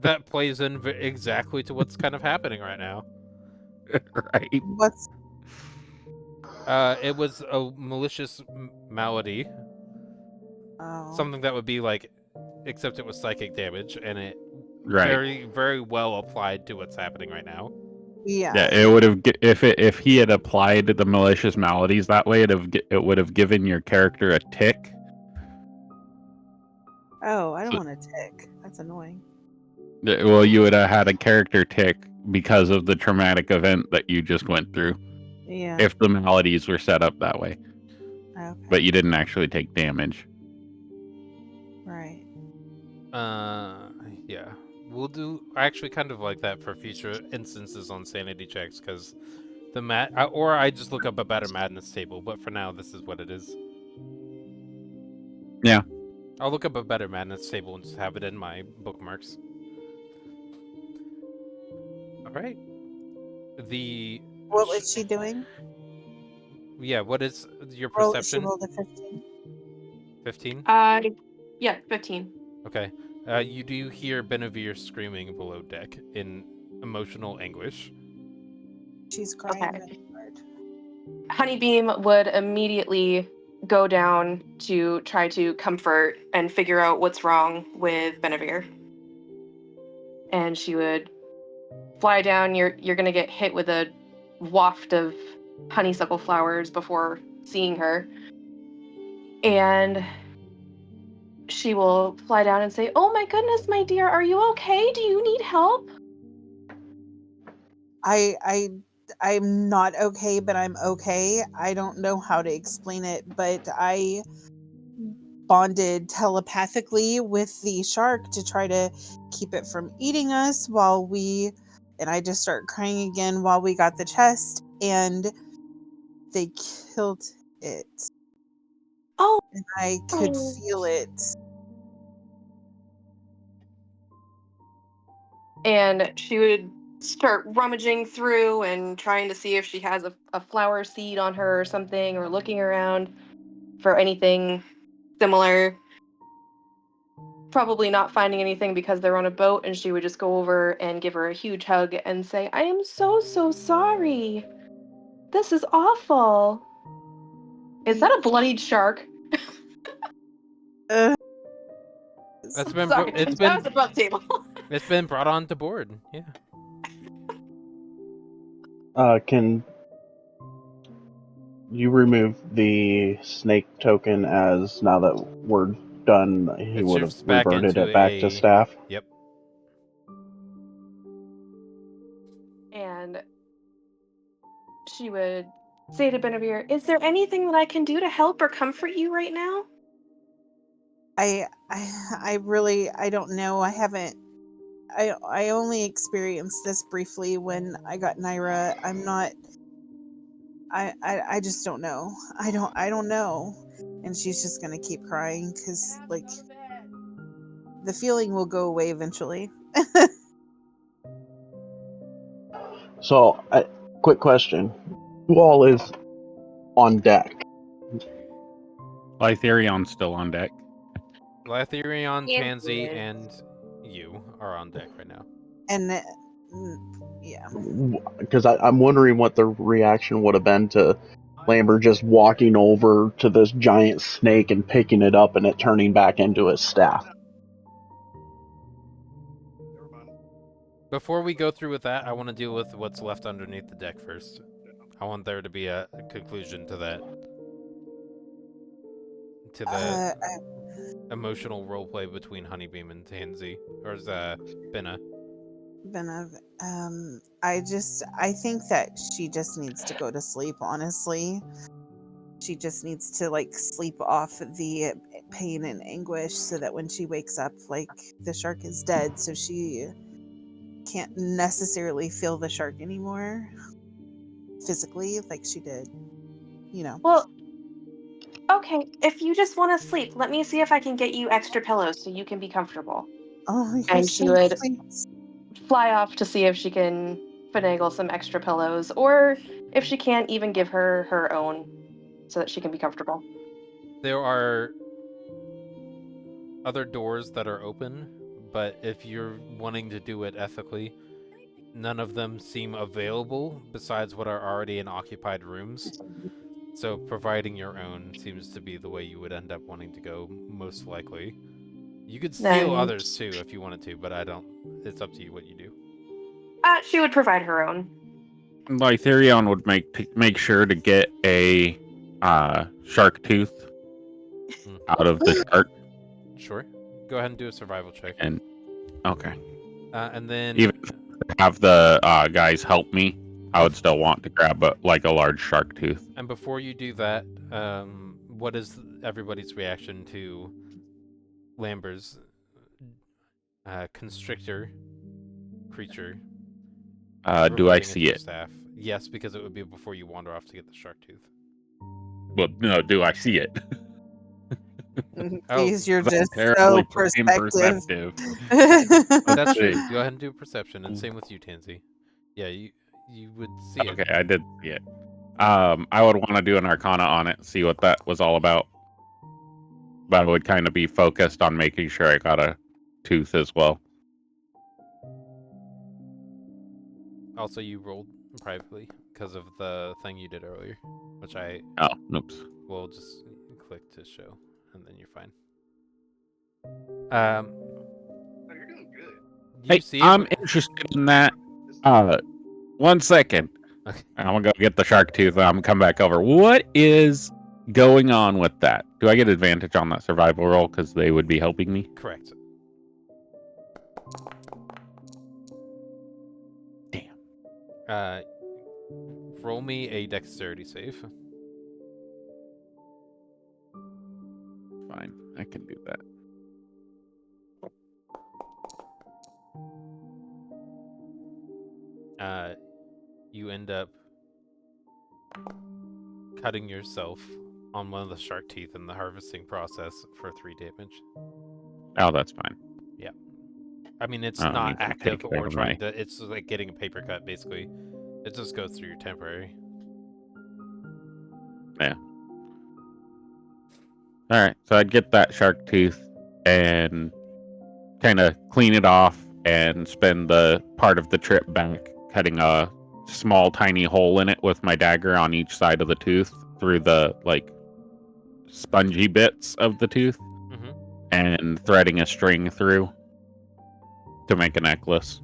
That plays in exactly to what's kind of happening right now. Right. What's It was a malicious malady. Something that would be like, except it was psychic damage, and it Right. very, very well applied to what's happening right now. Yeah. Yeah, it would have if he had applied the malicious maladies that way, it would have given your character a tick. Oh, I don't want to tick. That's annoying. Well, you would have had a character tick because of the traumatic event that you just went through. Yeah. If the maladies were set up that way, Okay. but you didn't actually take damage. Right. Yeah. We'll do actually kind of like that for future instances on sanity checks, because the or I just look up a better madness table, but for now, this is what it is. Yeah. I'll look up a better madness table and just have it in my bookmarks. Alright. What was she doing? Yeah, what is your She perception? rolled a 15. 15? Yeah, 15. Okay. You do hear Benevere screaming below deck in emotional anguish. She's crying Okay. really hard. Honeybeam would immediately go down to try to comfort and figure out what's wrong with Benevere. And she would fly down. You're gonna get hit with a waft of honeysuckle flowers before seeing her. And she will fly down and say, "Oh my goodness, my dear, are you okay? Do you need help?" I'm not okay, but I'm okay. I don't know how to explain it, but I bonded telepathically with the shark to try to keep it from eating us and I just start crying again while we got the chest, and they killed it. Oh, And I could feel it. and she would start rummaging through and trying to see if she has a flower seed on her or something, or looking around for anything similar. Probably not finding anything because they're on a boat, and she would just go over and give her a huge hug and say, "I am so sorry. This is awful." Is that a bloodied shark? That's been Sorry, it's that been was above table. it's been brought on to board. Yeah. you remove the snake token as now that we're done, he It would have shifts back reverted into it back to staff. Yep. And she would say to Benavir, "Is there anything that I can do to help or comfort you right now?" I really I don't know. I haven't. I only experienced this briefly when I got Naira. I'm not. I just don't know. I don't know. And she's just gonna keep crying because like the feeling will go away eventually. So, quick question: who all is on deck? Lytherion's still on deck. Latherion, Tansy Tansy, is. and you are on deck right now. And yeah, Because I'm wondering what the reaction would have been to Lambert just walking over to this giant snake and picking it up and it turning back into his staff. Never mind. Before we go through with that, I want to deal with what's left underneath the deck first. I want there to be a conclusion to that. To the emotional roleplay between Honeybeam and Tansy. Or is Benna? Benev. I think that she just needs to go to sleep, honestly. She just needs to like sleep off the pain and anguish so that when she wakes up, like the shark is dead, so she can't necessarily feel the shark anymore physically like she did, you know. Well, okay, if you just want to sleep, let me see if I can get you extra pillows so you can be comfortable. Oh, you're And she so would sweet. fly off to see if she can finagle some extra pillows, or if she can't, even give her her own so that she can be comfortable. There are other doors that are open, but if you're wanting to do it ethically, none of them seem available besides what are already in occupied rooms. So providing your own seems to be the way you would end up wanting to go, most likely. You could steal Then others too if you wanted to, but I don't. It's up to you what you do. she would provide her own. Lytherion would make sure to get a shark tooth out of the shark. Sure. Go ahead and do a survival check. And okay, And then even if I have the guys help me, I would still want to grab a large shark tooth. And before you do that, what is everybody's reaction to Lamber's constrictor creature? Do I reverting see into your it? Staff? Yes, because it would be before you wander off to get the shark tooth. Well, no. Do I see it? Please, you're That's just terribly so perspective. That's true. see. Go ahead and do a perception, and same with you, Tansy. Yeah, you would see Okay, it. I did see it. I would want to do an Arcana on it, see what that was all about. But I would kind of be focused on making sure I got a tooth as well. Also, you rolled privately because of the thing you did earlier, which I Oh, oops. will just click to show, and then you're fine. Oh, you're doing good. You Hey, see it, I'm but- interested in that. This- 1 second. Okay. I'm gonna go get the shark tooth. I'm gonna come back over. What is going on with that? Do I get advantage on that survival roll because they would be helping me? Correct. Damn. Roll me a dexterity save. Fine, I can do that. You end up cutting yourself on one of the shark teeth in the harvesting process for 3 damage. Oh, that's fine. I mean, it's I don't not need to active take it or out of trying to. It's like getting a paper cut, basically. It just goes through your temporary. Yeah. All right, so I'd get that shark tooth and kind of clean it off and spend the part of the trip back cutting a small, tiny hole in it with my dagger on each side of the tooth through the like spongy bits of the tooth, Mm-hmm. and threading a string through to make a necklace.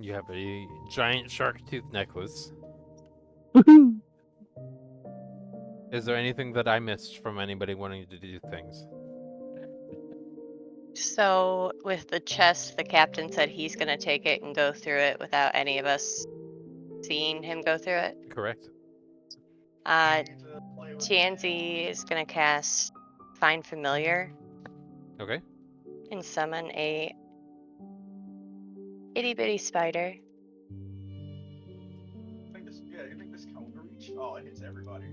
You have a giant shark tooth necklace. Is there anything that I missed from anybody wanting to do things? So with the chest, the captain said he's gonna take it and go through it without any of us seeing him go through it. Correct. Uh, Need to play with Tansy is gonna cast Find Familiar Okay. and summon a itty bitty spider. You think this can overreach? Oh, it hits everybody.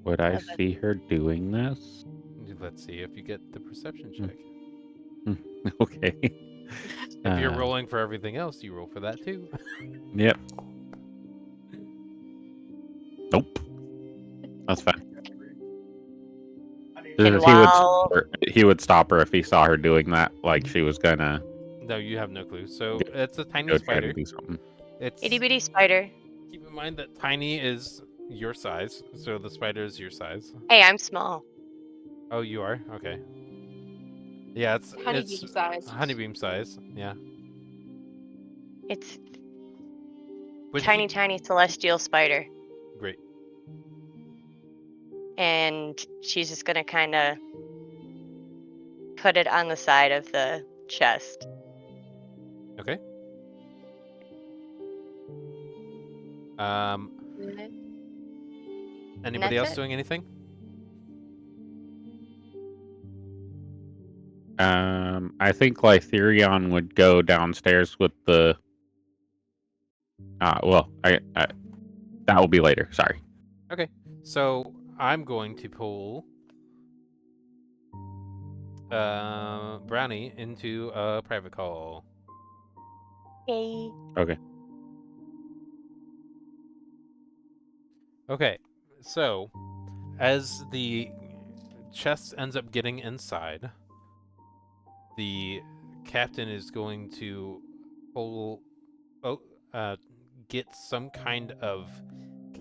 Would I Of a- see her doing this? Let's see if you get the perception Hmm. check. Okay. If you're rolling for everything else, you roll for that too. Yep. Nope. That's fine. I need And He would while- stop her. He would stop her if he saw her doing that, like she was gonna No, you have no clue. So Go- it's a tiny go try spider. to do something. It's Itty bitty spider. keep in mind that tiny is your size, so the spider is your size. Hey, I'm small. Oh, you are? Okay. Yeah, it's Honeybeam size. honeybeam size. Yeah. It's But tiny, tiny celestial spider. Great. And she's just gonna kind of put it on the side of the chest. Okay. Um. Anybody that's else it? doing anything? I think Lytherion would go downstairs with the. Well, that will be later. Sorry. So I'm going to pull Brownie into a private call. Hey. Okay, so as the chest ends up getting inside, the captain is going to get some kind of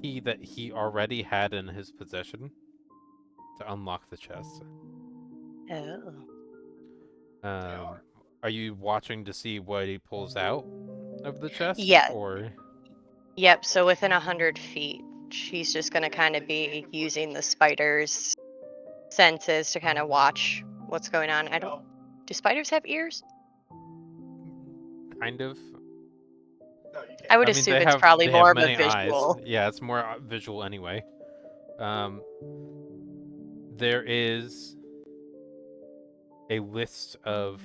key that he already had in his possession to unlock the chest. Oh. Are you watching to see what he pulls out of the chest? Yeah. Or Yep, so within 100 feet, she's just gonna kind of be using the spider's senses to kind of watch what's going on. Do spiders have ears? kind of? No, you can't. I would I mean, assume they it's have probably they more have of a many visual. eyes. Yeah, it's more visual anyway. There is a list of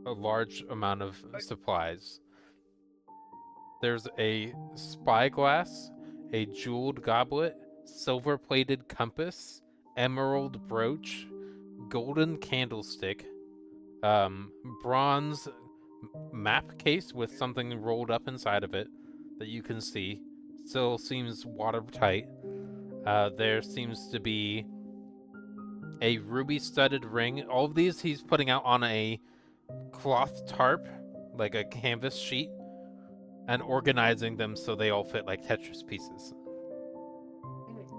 a large amount of supplies. There's a spyglass, a jeweled goblet, silver-plated compass, emerald brooch, golden candlestick, bronze map case with something rolled up inside of it that you can see. Still seems watertight. There seems to be a ruby-studded ring. All of these he's putting out on a cloth tarp, like a canvas sheet, and organizing them so they all fit like Tetris pieces.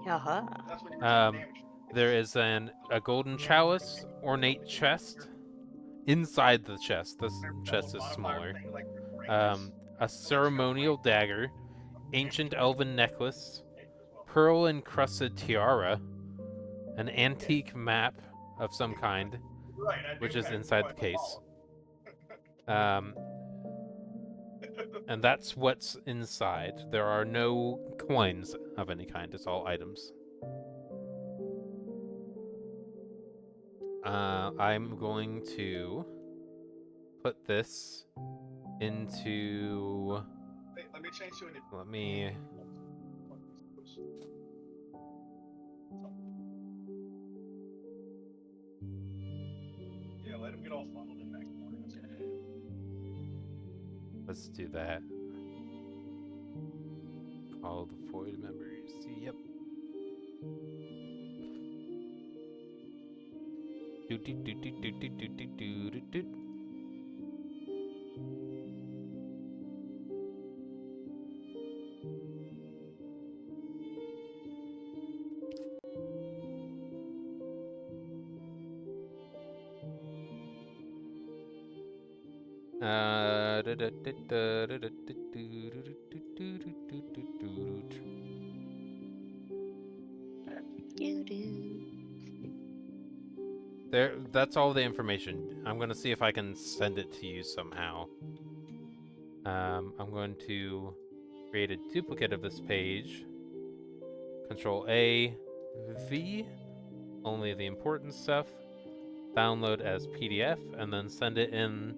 Uh-huh. That's when you Um, There is a golden chalice, ornate chest. Inside the chest, this chest is smaller. A ceremonial dagger, ancient elven necklace, pearl encrusted tiara, an antique map of some kind, which is inside the case. And that's what's inside. There are no coins of any kind. It's all items. I'm going to put this into. Let me change to an. Let me. Yeah, let him get all funneled in next morning. Let's do that. Call the void members. Yep. Do do do do do do do do do do do. There, that's all the information. I'm going to see if I can send it to you somehow. I'm going to create a duplicate of this page. Control A, V, only the important stuff. Download as PDF, and then send it in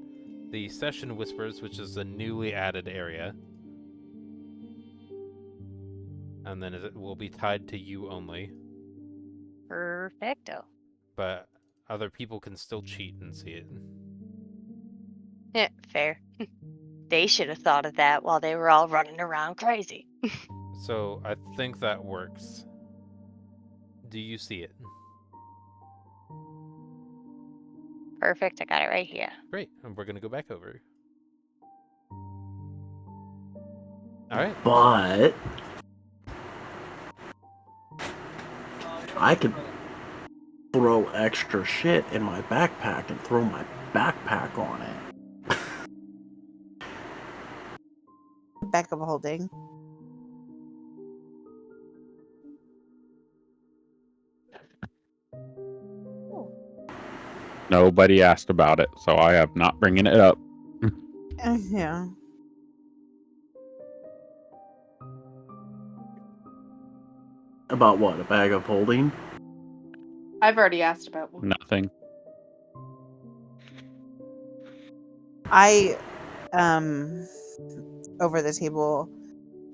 the Session Whispers, which is a newly added area. And then it will be tied to you only. Perfecto. But other people can still cheat and see it. Yeah, fair. They should have thought of that while they were all running around crazy. So I think that works. Do you see it? Perfect. I got it right here. Great. And we're going to go back over. All right. But I could throw extra shit in my backpack and throw my backpack on it. Back of holding. Nobody asked about it, so I am not bringing it up. Yeah. About what? A bag of holding? I've already asked about one. Nothing. I over the table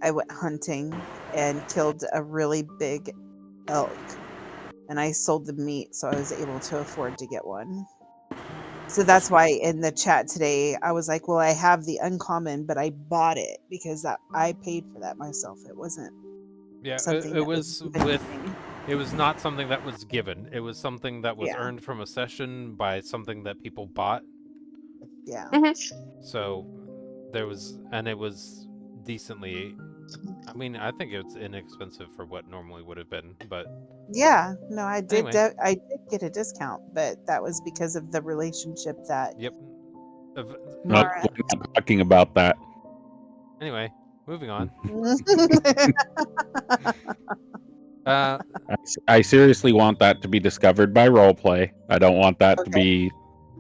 I went hunting and killed a really big elk, and I sold the meat, so I was able to afford to get one. So that's why in the chat today I was like, well, I have the uncommon, but I bought it because I paid for that myself. It wasn't Yeah, something it that was given with. to me. It was not something that was given. It was something that was Yeah. earned from a session by something that people bought. Yeah. So there was, and it was decently. I mean, I think it's inexpensive for what normally would have been, but Yeah, no, I did. Anyway. I did get a discount, but that was because of the relationship that yep. Nope, Mara. we're not talking about that. Anyway, moving on. I seriously want that to be discovered by roleplay. I don't want that to be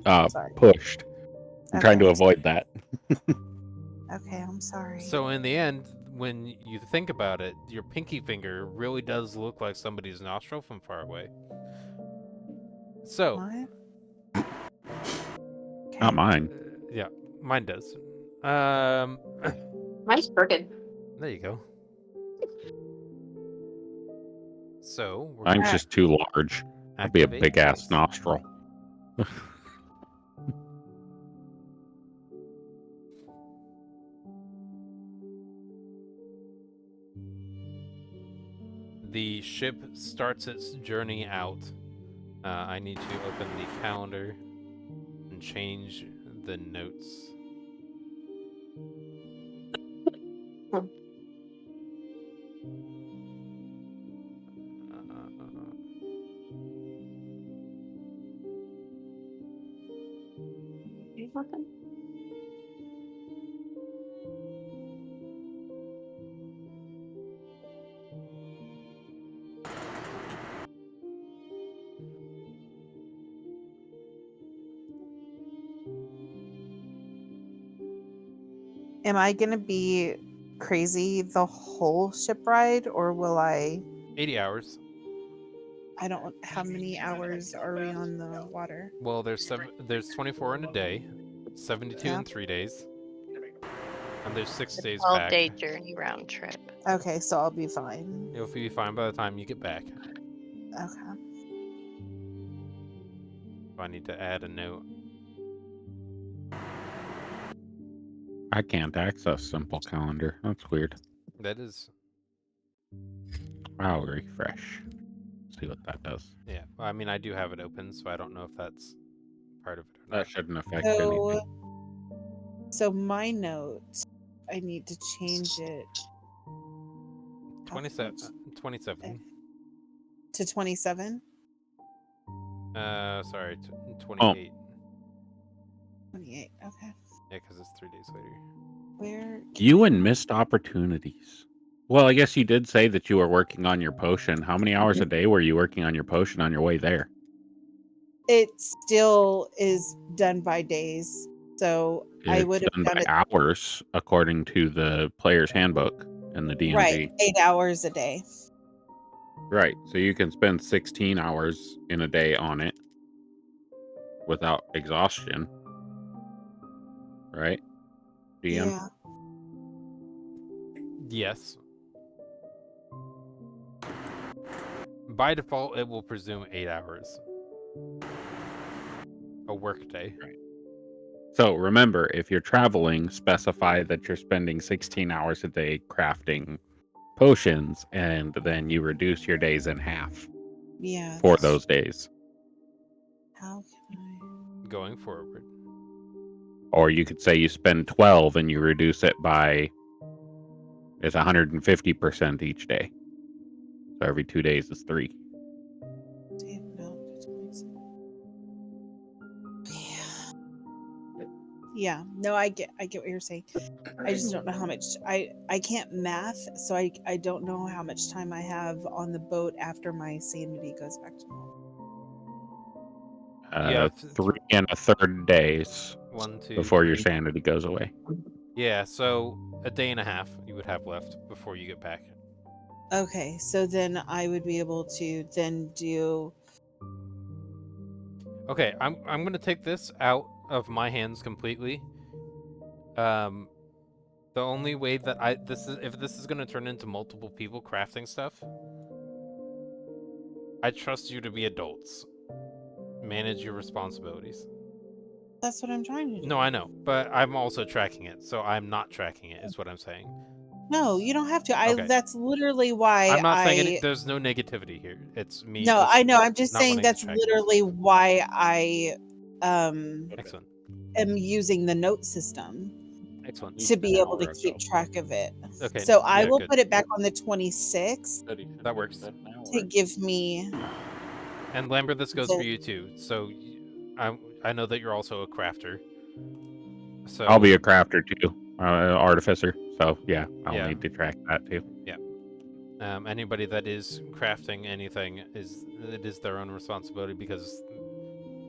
Sorry. pushed. I'm trying to Okay. avoid that. Okay, I'm sorry. So in the end, when you think about it, your pinky finger really does look like somebody's nostril from far away. So, What? Not mine. yeah, mine does. Mine's crooked. There you go. So, we're Mine's gonna just too large. That'd be a activate big ass this. nostril. The ship starts its journey out. I need to open the calendar and change the notes. Am I gonna be crazy the whole ship ride, or will I? 80 hours. I don't. How many hours are we on the water? Well, there's 24 in a day, 72 Yeah. in 3 days, and there's 6 days 12-day back. journey round trip. Okay, so I'll be fine. You'll be fine by the time you get back. Okay. I need to add a note. I can't access Simple Calendar. That's weird. That is, I'll refresh. See what that does. yeah. I mean, I do have it open, so I don't know if that's part of it or not. That shouldn't affect anything. So my note, I need to change it 27. 27. to 27. Sorry, 28. 28. Okay. Yeah, because it's 3 days later. Where? You and missed opportunities. Well, I guess you did say that you were working on your potion. How many hours a day were you working on your potion on your way there? It still is done by days. So I would It's have done done by it hours, according to the player's handbook in the right, DMG. 8 hours a day. Right. So you can spend 16 hours in a day on it without exhaustion. Right? DM? Yeah. Yes. By default, it will presume 8 hours. A work day. So remember, if you're traveling, specify that you're spending 16 hours a day crafting potions, and then you reduce your days in half Yeah. for that's- those days. How can Going forward. Or you could say you spend 12 and you reduce it by, it's 150% each day. So every 2 days is 3. I? Yeah. No, I get what you're saying. I just don't know how much I can't math, so I don't know how much time I have on the boat after my sanity goes back to normal. Yeah, 3 1/3 days 1, 2, before your 3. sanity goes away. Yeah, so a day and a half you would have left before you get back. Okay, so then I would be able to then do. Okay, I'm gonna take this out of my hands completely. The only way that if this is gonna turn into multiple people crafting stuff, I trust you to be adults. Manage your responsibilities. That's what I'm trying to do. No, I know, but I'm also tracking it, so I'm not tracking it. Is what I'm saying. No, you don't have to. Okay. That's literally why I'm not saying there's no negativity here. It's me. No, just I know. I'm just not saying wanting to that's track it. literally why I Excellent. am using the note system Excellent. to be able to keep track of it. Okay. So I yeah, will good. put it back on the 26th That works. to give me. And Lambert, this goes for the- you too. So I know that you're also a crafter. So I'll be a crafter too, artificer. So yeah, I'll Yeah. need to track that too. anybody that is crafting anything is their own responsibility, because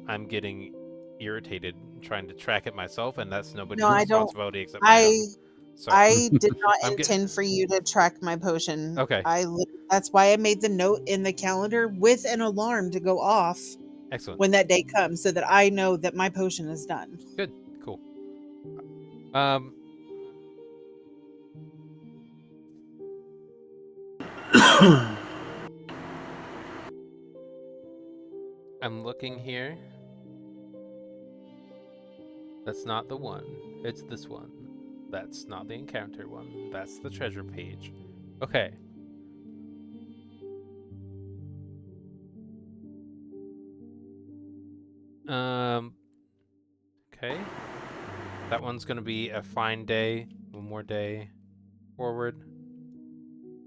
I'm getting irritated trying to track it myself, and that's nobody's No, I don't- responsibility except my own. So I did not I'm intend for you to track my potion. Okay. That's why I made the note in the calendar with an alarm to go off Excellent. when that day comes, so that I know that my potion is done. Good. Cool. I'm looking here. That's not the one. It's this one. That's not the encounter one. That's the treasure page. Okay. Okay. That one's gonna be a fine day. One more day forward.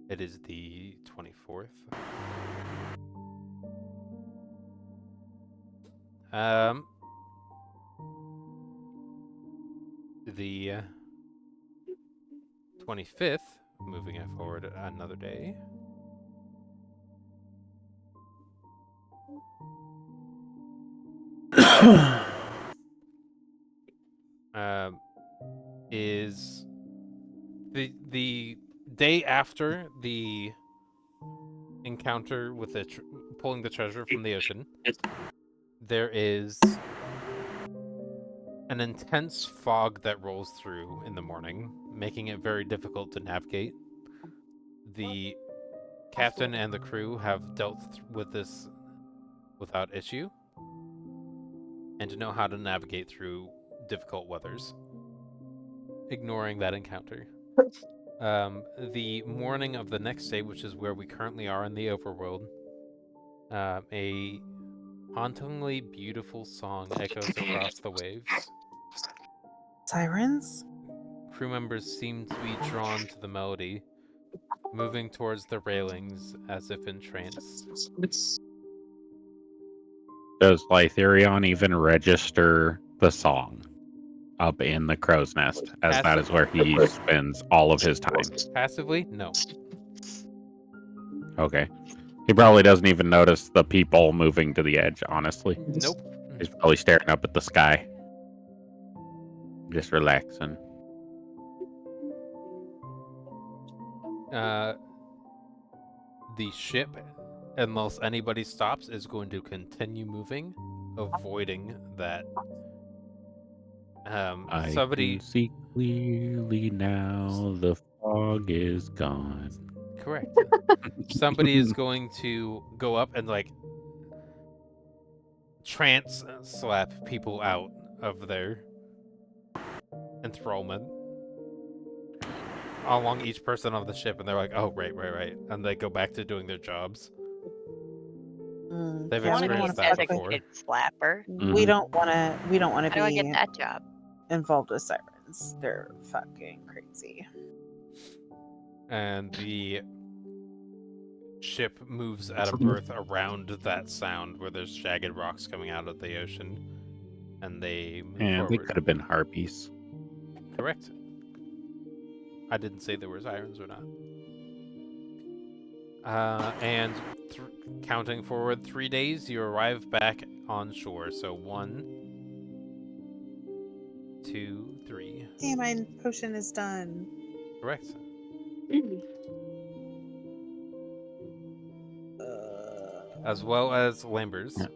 It is the 24th. The 25th, moving it forward another day. Is the day after the encounter with the pulling the treasure from the ocean. There is an intense fog that rolls through in the morning, making it very difficult to navigate. The captain and the crew have dealt with this without issue, and to know how to navigate through difficult weathers, ignoring that encounter. The morning of the next day, which is where we currently are in the overworld, a hauntingly beautiful song echoes across the waves. Sirens? Crew members seem to be drawn to the melody, moving towards the railings as if entranced. Does Lytherion even register the song? up in the crow's nest, as that Passive- is where he spends all of his time. Passively, no. Okay. He probably doesn't even notice the people moving to the edge, honestly. Nope. He's probably staring up at the sky. Just relaxing. The ship, unless anybody stops, is going to continue moving, avoiding that. I Somebody. can see clearly now. The fog is gone. Correct. Somebody is going to go up and like trance slap people out of their enthrallment along each person on the ship, and they're like, "Oh, right," and they go back to doing their jobs. They've Yeah, we don't experienced wanna that fuck with- before. Kid slapper. We don't want to. We don't want I to don't want to be get that job. involved with sirens. They're fucking crazy. And the ship moves at a berth around that sound where there's jagged rocks coming out of the ocean, and they move And they forward. could have been harpies. Correct. I didn't say there were sirens or not. And counting forward 3 days, you arrive back on shore. So 1, 2, 3. Damn, my potion is done. Correct. As well as Lambers. Yeah.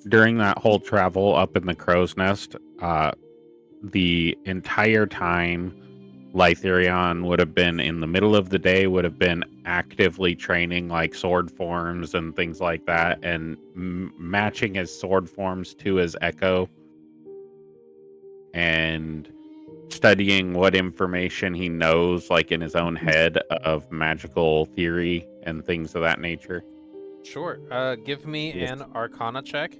During that whole travel up in the crow's nest, the entire time Lytherion would have been in the middle of the day, would have been actively training like sword forms and things like that, and matching his sword forms to his echo, and studying what information he knows, like in his own head, of magical theory and things of that nature. Sure. Give me Yes. an Arcana check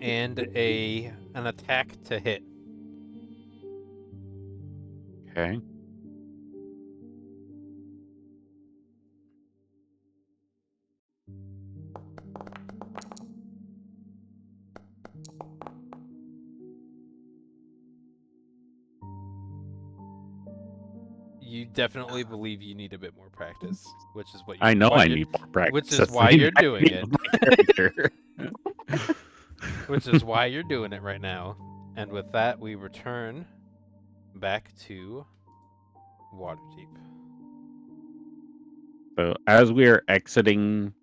and an attack to hit. Okay. You definitely believe you need a bit more practice, which is what you. I know why I you- need more practice. which is That's why the you're doing idea of my character. Which is why you're doing it right now. And with that, we return back to Waterdeep. So as we're exiting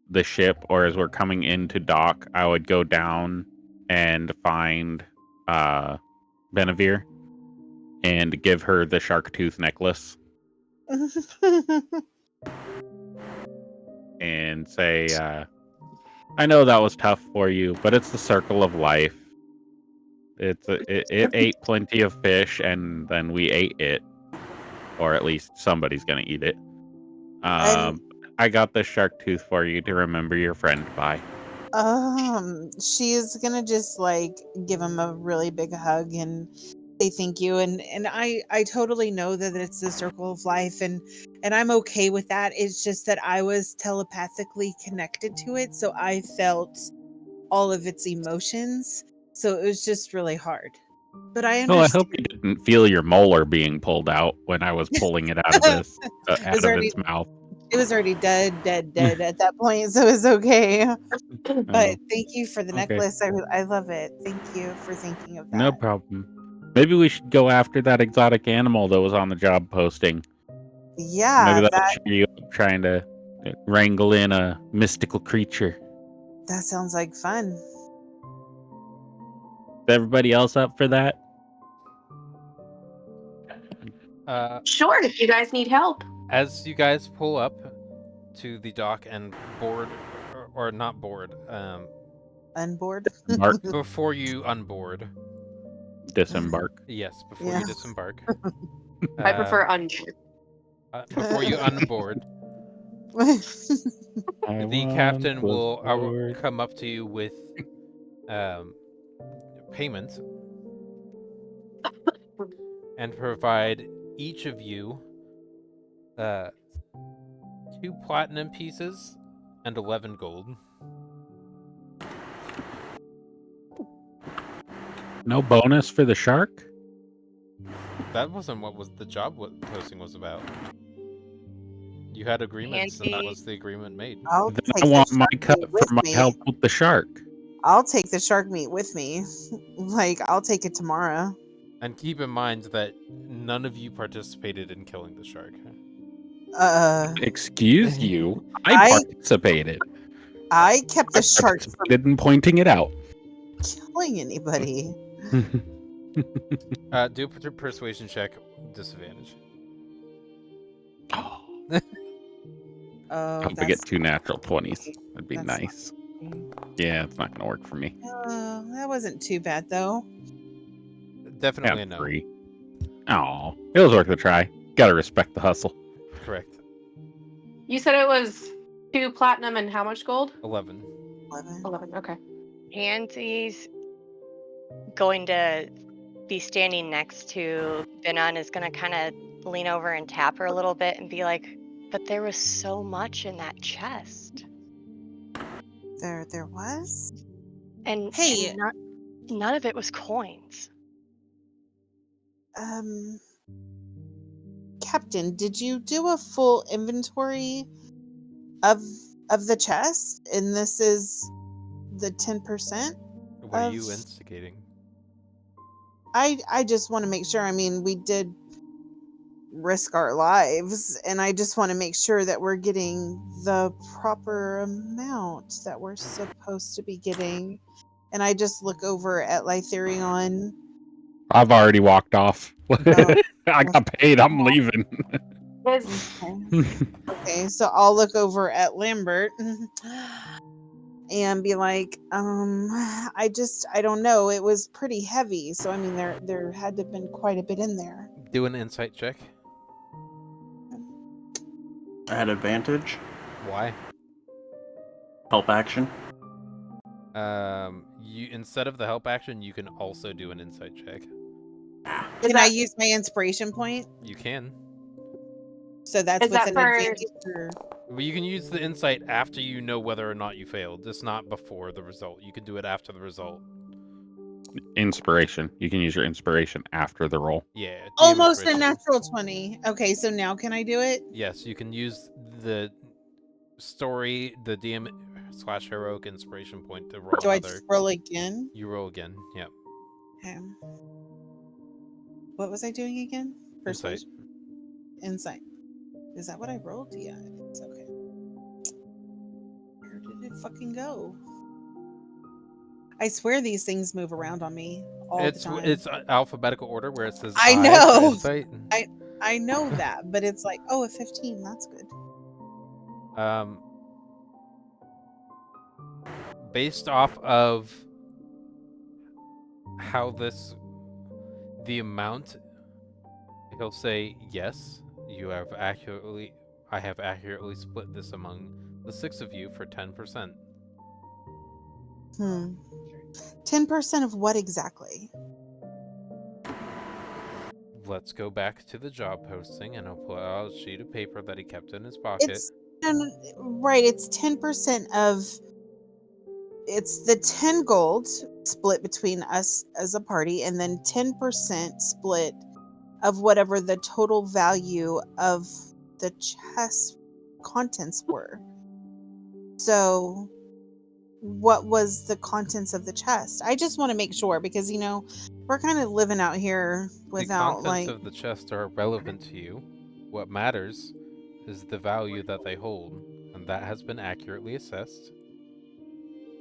the ship, or as we're coming into dock, I would go down and find Benevere and give her the shark tooth necklace and say, I know that was tough for you, but it's the circle of life. It ate plenty of fish, and then we ate it, or at least somebody's gonna eat it. I got the shark tooth for you to remember your friend by. She's gonna just like give him a really big hug and say thank you, and I totally know that it's the circle of life, and I'm okay with that. It's just that I was telepathically connected to it, so I felt all of its emotions, so it was just really hard. But I Oh, I understand. hope you didn't feel your molar being pulled out when I was pulling it out of this out of already- its mouth. It was already dead at that point, so it's okay. Oh, But thank you for the okay. necklace. I love it. Thank you for thinking of that. No problem. Maybe we should go after that exotic animal that was on the job posting. Yeah, Maybe that'll that cheer you up trying to wrangle in a mystical creature. that sounds like fun. Is everybody else up for that? Sure, if you guys need help. As you guys pull up to the dock and board, or not board, Unboard. Mark, before you unboard. disembark. Yes, before Yeah. you disembark. I prefer unboard. Before you unboard, the captain will come up to you with payment and provide each of you 2 platinum pieces and 11 gold. No bonus for the shark? That wasn't what was the job posting was about. You had agreements, and that was the agreement made. I'll Then take I want the my shark cut meat for with my me. help with the shark. I'll take the shark meat with me. Like, I'll take it tomorrow. And keep in mind that none of you participated in killing the shark. Excuse you? I participated. I kept the I shark from participated in pointing it out. killing anybody. Do a persuasion check, disadvantage. Oh, Oh, hope I get 2 natural 20s. That'd be that's nice. Yeah, it's not gonna work for me. that wasn't too bad though. Definitely Yeah, a no. 3. Oh, it was worth a try. Gotta respect the hustle. Correct. You said it was 2 platinum and how much gold? 11. 11. Okay. Hansy's going to be standing next to Vinon, is going to kind of lean over and tap her a little bit and be like, but there was so much in that chest. There was? And, Hey. and none of it was coins. Captain, did you do a full inventory of the chest? And this is the 10%? What are you instigating? I just want to make sure. I mean, we did risk our lives, and I just want to make sure that we're getting the proper amount that we're supposed to be getting. And I just look over at Lytherion. I've already walked off. I got paid. I'm leaving. Okay, so I'll look over at Lambert and be like, I don't know. It was pretty heavy, so I mean, there had to have been quite a bit in there. Do an insight check. I had advantage. Why? Help action. You instead of the help action, you can also do an insight check. Can I use my inspiration point? You can. So that's Is with that an for- advantage. Or... Well, you can use the insight after you know whether or not you failed. Just not before the result. You can do it after the result. Inspiration. You can use your inspiration after the roll. Yeah. DM Almost a inspiration. natural 20. Okay, so now can I do it? Yes, you can use the story, the DM/heroic inspiration point to roll Do I another. just roll again? You roll again. Yep. Okay. What was I doing again? Insight. Insight. Is that what I rolled? Yeah, it's okay. Where did it fucking go? I swear these things move around on me all the time. It's alphabetical order where it says I for know. insight. I know that, but it's like, oh, a 15. That's good. Based off of how the amount, he'll say, yes, I have accurately split this among the 6 of you for 10%. 10% of what exactly? Let's go back to the job posting, and I'll pull out a sheet of paper that he kept in his pocket. Right, it's 10% of... It's the 10 gold split between us as a party, and then 10% split of whatever the total value of the chest contents were. So, what was the contents of the chest? I just want to make sure, because, you know, we're kind of living out here without, the contents like... of the chest are irrelevant to you. What matters is the value that they hold, and that has been accurately assessed.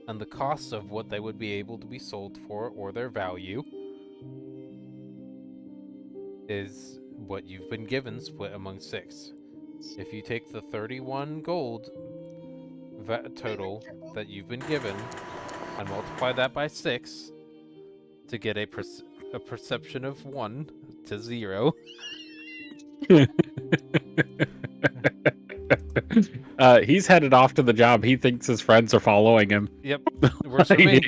And the cost of what they would be able to be sold for, or their value, is what you've been given split among 6. If you take the 31 gold total that you've been given and multiply that by 6 to get a perception of 1 to 0. He's headed off to the job. He thinks his friends are following him. Yep. Works for me.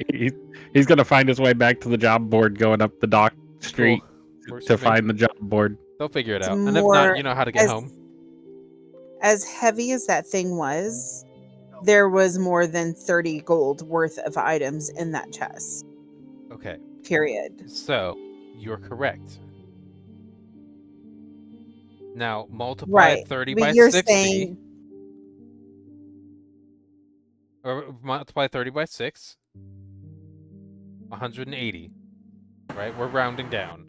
He's gonna find his way back to the job board going up the dock street Works to for me. find the job board. They'll figure it It's out. And if not, you know how to get as- home. As heavy as that thing was, there was more than 30 gold worth of items in that chest. Okay. Period. So, you're correct. Now, multiply Right. 30 But by you're 60. saying Or multiply 30 by 6. 180. Right? We're rounding down.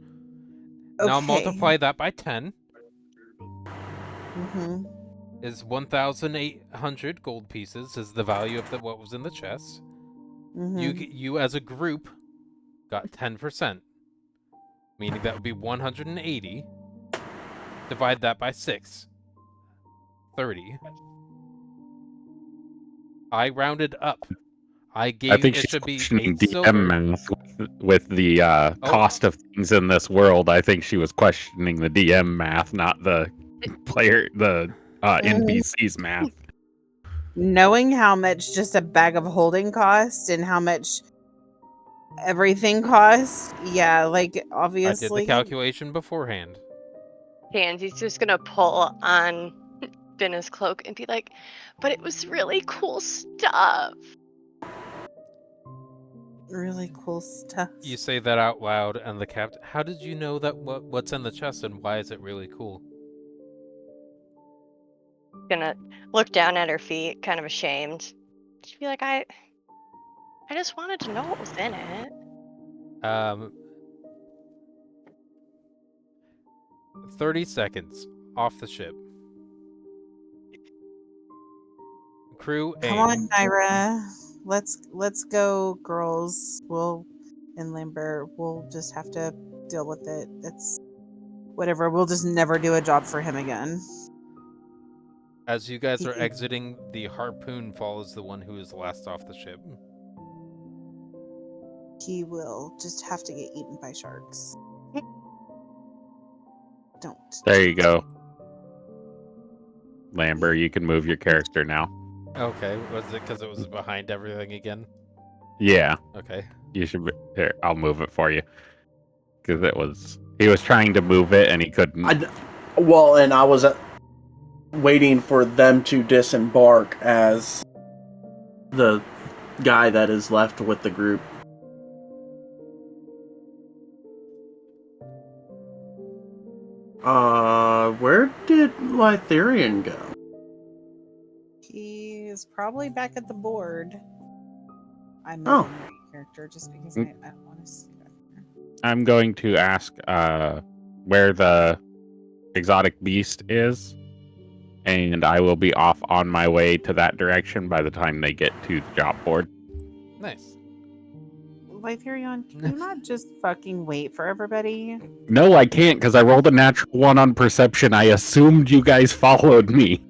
Now okay. multiply that by 10. Mm-hmm. Is 1,800 gold pieces is the value of what was in the chest. Mm-hmm. You as a group got 10%, meaning that would be 180. Divide that by 6. 30. I rounded up. I think it she's should be questioning 8 DM silver. math with the cost of things in this world. I think she was questioning the DM math, not the NPC's math. Knowing how much just a bag of holding cost and how much everything costs, yeah, like I did the obviously. calculation beforehand. Pansy's just gonna pull on Binna's cloak and be like, but it was really cool stuff. Really cool stuff. You say that out loud, and the captain. How did you know that what's in the chest, and why is it really cool? Gonna look down at her feet, kind of ashamed. She'd be like, I just wanted to know what was in it. 30 seconds off the ship. Crew Come aim. on, Naira. Let's go, girls. And Lambert, we'll just have to deal with it. It's whatever. We'll just never do a job for him again. As you guys are exiting, the harpoon follows the one who is last off the ship. He will just have to get eaten by sharks. Don't. There you go. Lambert, you can move your character now. Okay, was it because it was behind everything again? Yeah, Okay. you should be here. I'll move it for you. Because he was trying to move it and he couldn't. And I was waiting for them to disembark as the guy that is left with the group. Where did Lytherian go? He is probably back at the board. I'm Oh. moving my character just because I don't want to see that. I'm going to ask where the exotic beast is, and I will be off on my way to that direction by the time they get to the job board. Nice. Lytherion, can you not just fucking wait for everybody? No, I can't because I rolled a natural 1 on perception. I assumed you guys followed me.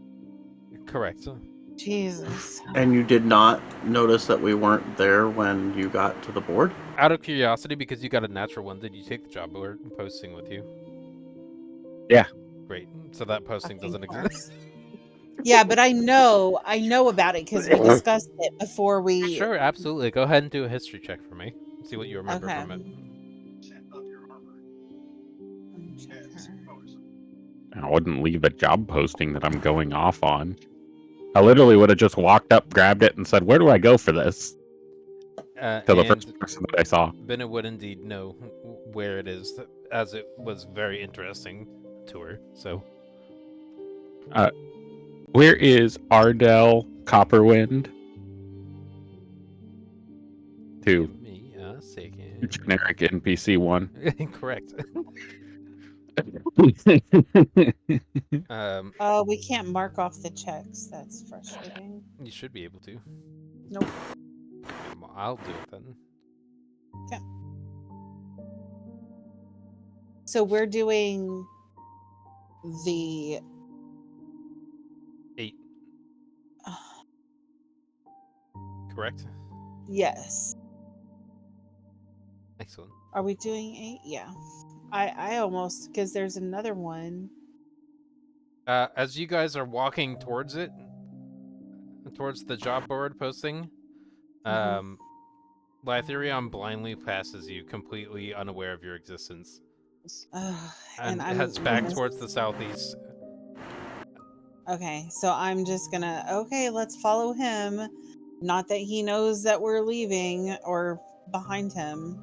Correct. Jesus. And you did not notice that we weren't there when you got to the board? Out of curiosity, because you got a natural one, did you take the job board posting with you? Yeah. Great. So that posting doesn't Fucking exist. Yeah, but I know about it because we discussed it before we. Sure, absolutely. Go ahead and do a history check for me. See what you remember Okay. from it. Of your armor. Yes, bonus. I wouldn't leave a job posting that I'm going off on. I literally would have just walked up, grabbed it, and said, "Where do I go for this?" To the first person that I saw. Binna would indeed know where it is, as it was very interesting to her. So, where is Ardell Copperwind? give me a second. Generic NPC 1. Incorrect. We can't mark off the checks. That's frustrating. You should be able to. Nope. I'll do it then. Okay. So we're doing the 8. Correct? yes. Excellent. Are we doing 8? Yeah. I almost, because there's another one. As you guys are walking towards it, towards the job board posting, Lytherion blindly passes you, completely unaware of your existence, and heads back towards the southeast. Okay, so I'm just gonna, let's follow him. Not that he knows that we're leaving or behind him.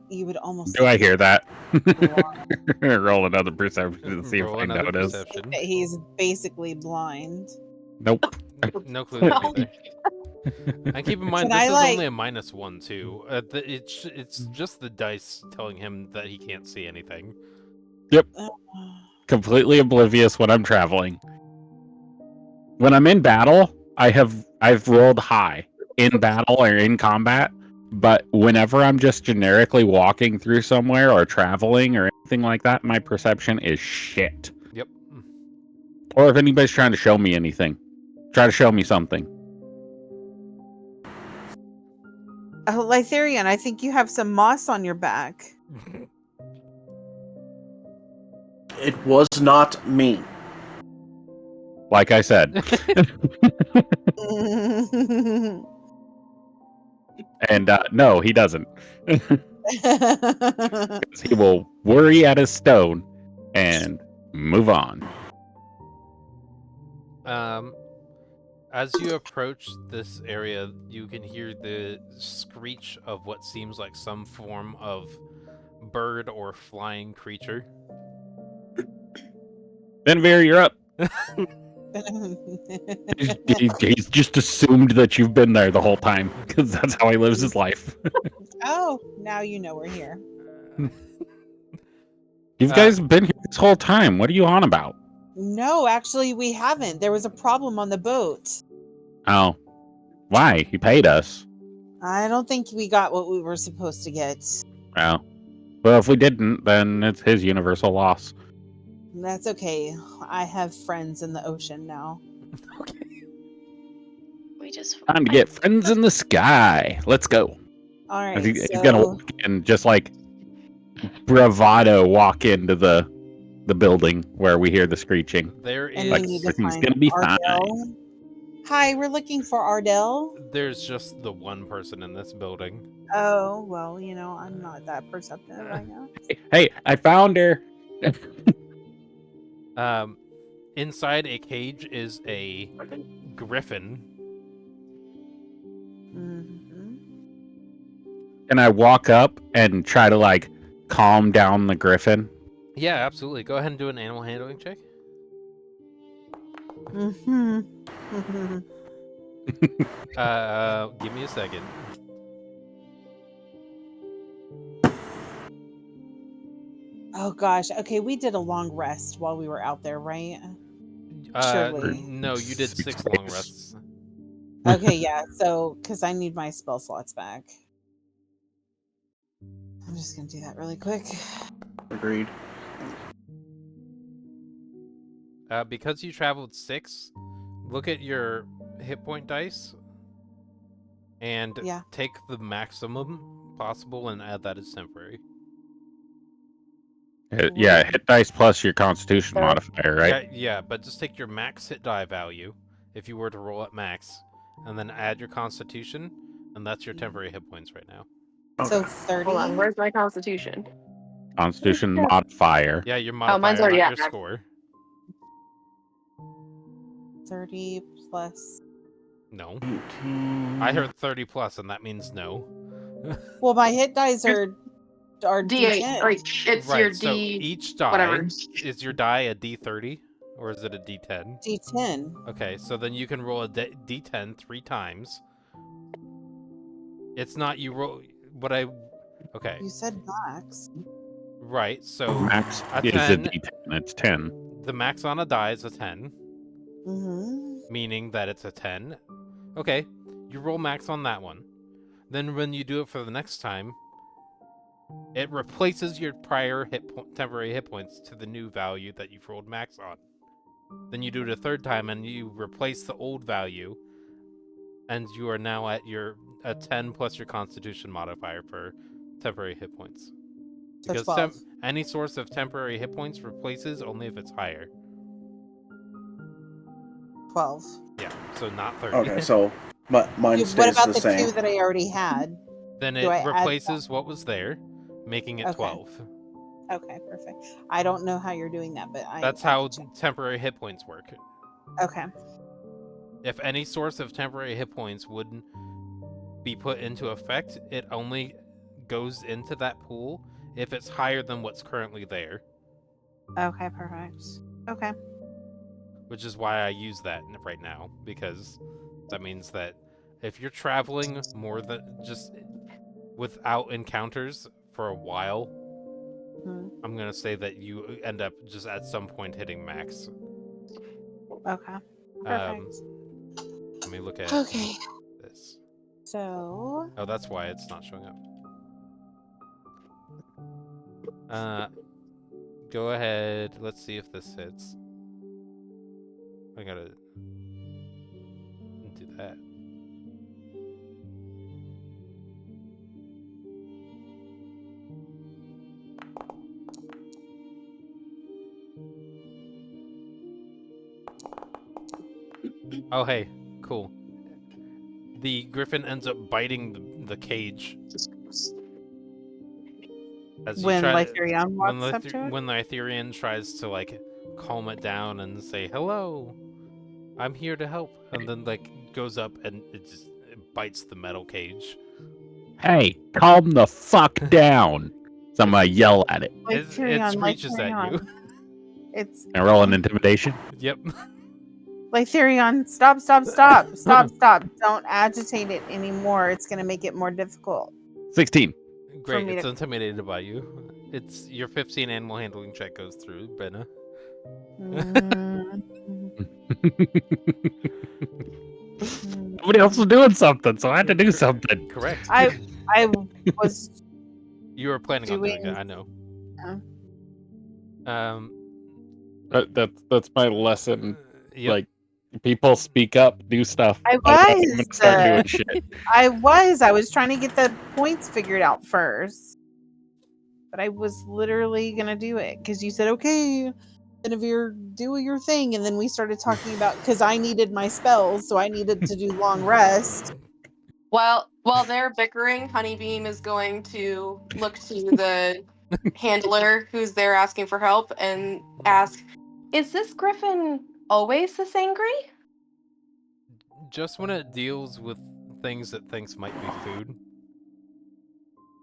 You would almost. Do I think hear that? blind. Roll another perception to see if Roll I another notice. perception. That he's basically blind. Nope. No clue there No. either. And keep in mind, Can this I, is only like- a -1 too. It's just the dice telling him that he can't see anything. Completely oblivious when I'm traveling. When I'm in battle, I've rolled high in battle or in combat, but whenever I'm just generically walking through somewhere or traveling or anything like that, my perception is shit. Yep. Or if anybody's trying to show me anything, try to show me something. Lytharian, I think you have some moss on your back. It was not me. Like I said. And no, he doesn't. He will worry at his stone and move on. As you approach this area, you can hear the screech of what seems like some form of bird or flying creature. Benveer, you're up. He's just assumed that you've been there the whole time because that's how he lives his life. Oh, now you know we're here. You guys been here this whole time. What are you on about? No, actually, we haven't. There was a problem on the boat. Oh, why? He paid us. I don't think we got what we were supposed to get. Oh, well, if we didn't, then it's his universal loss. That's okay. I have friends in the ocean now. We just Time to get friends in the sky. Let's go. All right. He's gonna walk and just like bravado walk into the building where we hear the screeching. There And is we need to everything's find gonna be fine. Ardell. Hi, we're looking for Ardell. there's just the one person in this building. Oh, well, you know, I'm not that perceptive right now. Hey, I found her. Inside a cage is a griffin. Mm-hmm. Can I walk up and try to like calm down the griffin? Yeah, absolutely. Go ahead and do an animal handling check. Mm-hmm. Give me a second. Oh gosh. Okay, we did a long rest while we were out there, right? Surely. No, you did Sweet 6 long face. rests. Okay, yeah. So, because I need my spell slots back. I'm just gonna do that really quick. Agreed. Because you traveled 6, look at your hit point dice and Yeah. take the maximum possible and add that as temporary. Yeah, hit dice plus your constitution modifier, right? Yeah, but just take your max hit die value if you were to roll at max, and then add your constitution, and that's your temporary hit points right now. So Okay. 30. Hold on, where's my constitution? Constitution modifier. Yeah, your modifier, mine's already not at your max. score. 30 plus. No. 18. I heard 30 plus, and that means no. Well, my hit dice are D8. D10. Like, it's right, your so D. each die, whatever. is your die a D30, or is it a D10? D10. Okay, so then you can roll a D10 3 times. It's not you roll what I. Okay, You said max. right. So Max A is a 10. D10. It's 10. the max on a die is a 10, Mm-hmm. meaning that it's a 10. Okay, you roll max on that one. Then when you do it for the next time, it replaces your prior temporary hit points to the new value that you've rolled max on. Then you do it a third time, and you replace the old value, and you are now at a 10 plus your Constitution modifier for temporary hit points. So Because 12. any source of temporary hit points replaces only if it's higher. 12. Yeah, so not 30. Okay, so mine What stays about the the same. 2 that I already had? Then Do it I add replaces what was there, making it Okay. 12. Okay, perfect. I don't know how you're doing that, but That's how temporary hit points work. Okay. If any source of temporary hit points would be put into effect, it only goes into that pool if it's higher than what's currently there. Okay, perfect. Okay. Which is why I use that right now, because that means that if you're traveling more than just without encounters for a while, Mhm. I'm gonna say that you end up just at some point hitting max. Okay. Perfect. Let me look at Okay. this. So Oh, that's why it's not showing up. Go ahead. Let's see if this hits. I gotta do that. Oh, hey, cool. The griffin ends up biting the cage. As you when try to, Lythirion walks up to it. when the Lythirian tries to like calm it down and say, "Hello, I'm here to help," and then like goes up and it bites the metal cage. Hey, calm the fuck down. Somebody yell at it. It Lythirion, screeches at you. It's And roll an intimidation. Yep. Lythirion, stop, stop, stop, stop, stop. Don't agitate it anymore. It's gonna make it more difficult. 16. Great, me it's to- intimidated by you. It's your 15 animal handling check goes through, Benna. Mm, Nobody else was doing something, so I had to do something. Correct. I was You were planning on doing doing- it, I know. Oh. That's my lesson. Yep. Like, people speak up, do stuff. I Otherwise I'm gonna was, start doing shit. I was trying to get the points figured out first. But I was literally gonna do it because you said, okay, Guinevere, do your thing. And then we started talking about because I needed my spells, so I needed to do long rest. While they're bickering, Honeybeam is going to look to the handler who's there asking for help and ask, "Is this griffin always this angry?" Just when it deals with things it thinks might be food.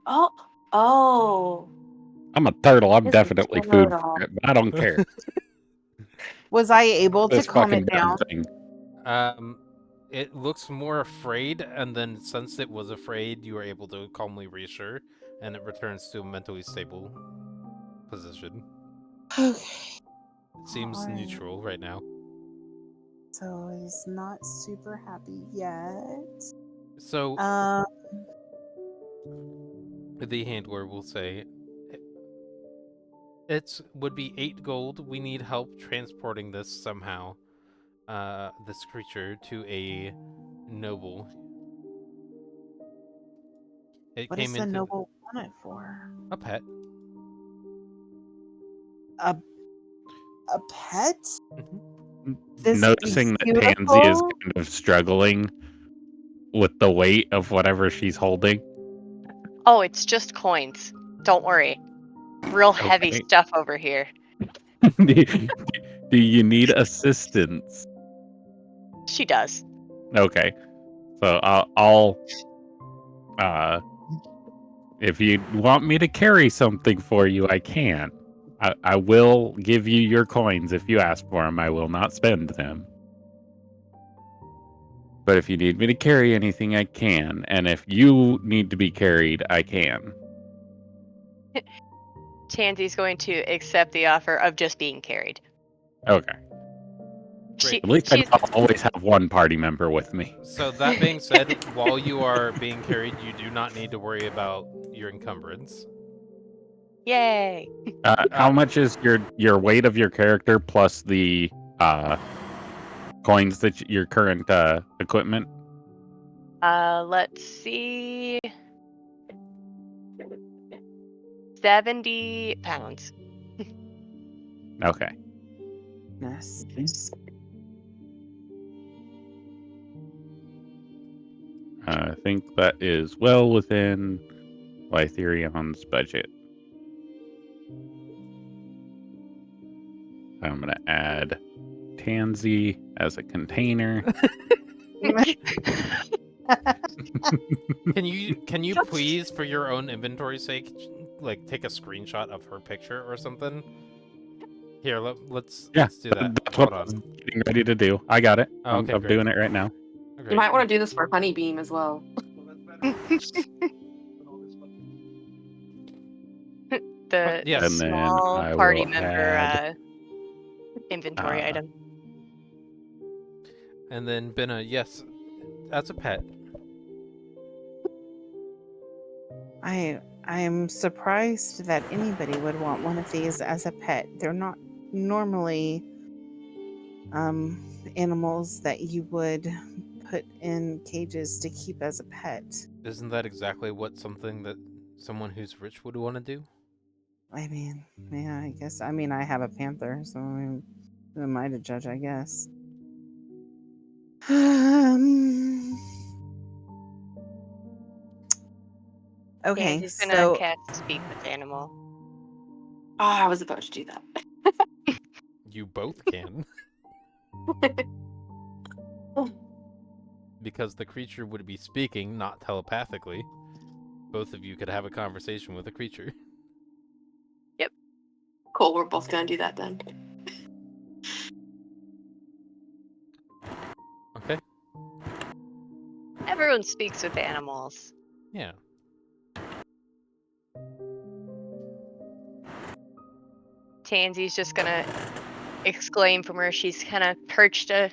Oh. I'm a turtle. I'm It's a definitely food turtle. for it, but I don't care. Was I able to This calm fucking it down? dumb thing. It looks more afraid, and then since it was afraid, you were able to calmly reassure, and it returns to a mentally stable position. Okay. It seems Alright. neutral right now. So he's not super happy yet. So Um, the handler will say, "It would be 8 gold. We need help transporting this somehow. This creature to a noble." It what came does the into noble want it for? a pet. A pet? Mhm. This Noticing that Tansy is beautiful? kind of struggling with the weight of whatever she's holding. Oh, it's just coins. Don't worry. Real heavy Okay. stuff over here. Do you need assistance? She does. Okay, so I'll if you want me to carry something for you, I can. I will give you your coins if you ask for them. I will not spend them. But if you need me to carry anything, I can. And if you need to be carried, I can. Tansy's going to accept the offer of just being carried. Okay. At least I know I'll always have one party member with me. So that being said, while you are being carried, you do not need to worry about your encumbrance. Yay! How much is your weight of your character plus the coins that your current equipment? Let's see. 70 pounds. Okay. Yes. I think that is well within Lytherion's budget. I'm going to add Tansy as a container. Can you please, for your own inventory's sake, like take a screenshot of her picture or something? Here, let's do that. That's Hold what I was on. getting ready to do. I got it. Oh, I'm okay, great. doing it right now. Okay. You might want to do this for Honeybeam as well. Well, that's better. Put all this fucking- The Yes. And then small I party will member add, inventory item. And then Benna, yes, as a pet. I'm surprised that anybody would want one of these as a pet. They're not normally animals that you would put in cages to keep as a pet. Isn't that exactly what something that someone who's rich would want to do? I mean, yeah, I guess. I mean, I have a panther, so who am I to judge? I guess. Okay, He's gonna so cast speak with animal. Oh, I was about to do that. You both can. Because the creature would be speaking, not telepathically. Both of you could have a conversation with a creature. Cool, we're both gonna do that then. Okay? Everyone speaks with animals. Yeah. Tansy's just gonna exclaim from where she's kind of perched on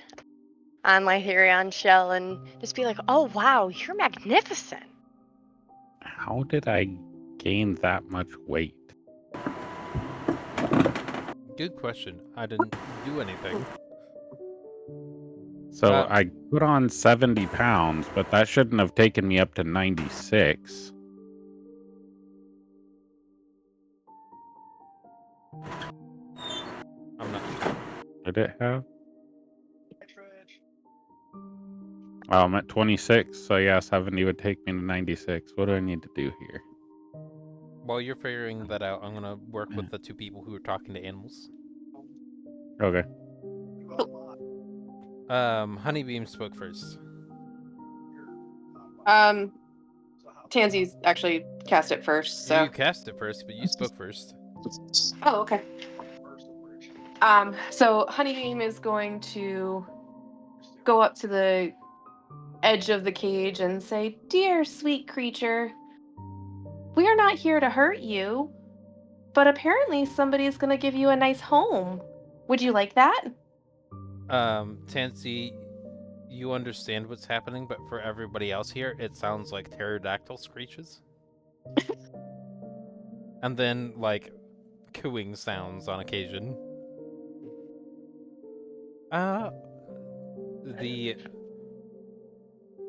Lytherion shell and just be like, "Oh wow, you're magnificent." how did I gain that much weight? Good question. I didn't do anything. So I put on 70 pounds, but that shouldn't have taken me up to 96. I'm not sure. Did it have? Extra edge. Oh, I'm at 26, so yeah, 70 would take me to 96. What do I need to do here? While you're figuring that out, I'm gonna work with the two people who are talking to animals. Okay. You got a lot. Honeybeam spoke first. You're not fine. So how- Tansy's actually cast it first, so. You cast it first, but you spoke first. Oh, okay. First of which, So Honeybeam is going to go up to the edge of the cage and say, "Dear sweet creature, we are not here to hurt you, but apparently somebody's going to give you a nice home. Would you like that?" Tansy, you understand what's happening, but for everybody else here, it sounds like pterodactyl screeches. And then, like, cooing sounds on occasion. The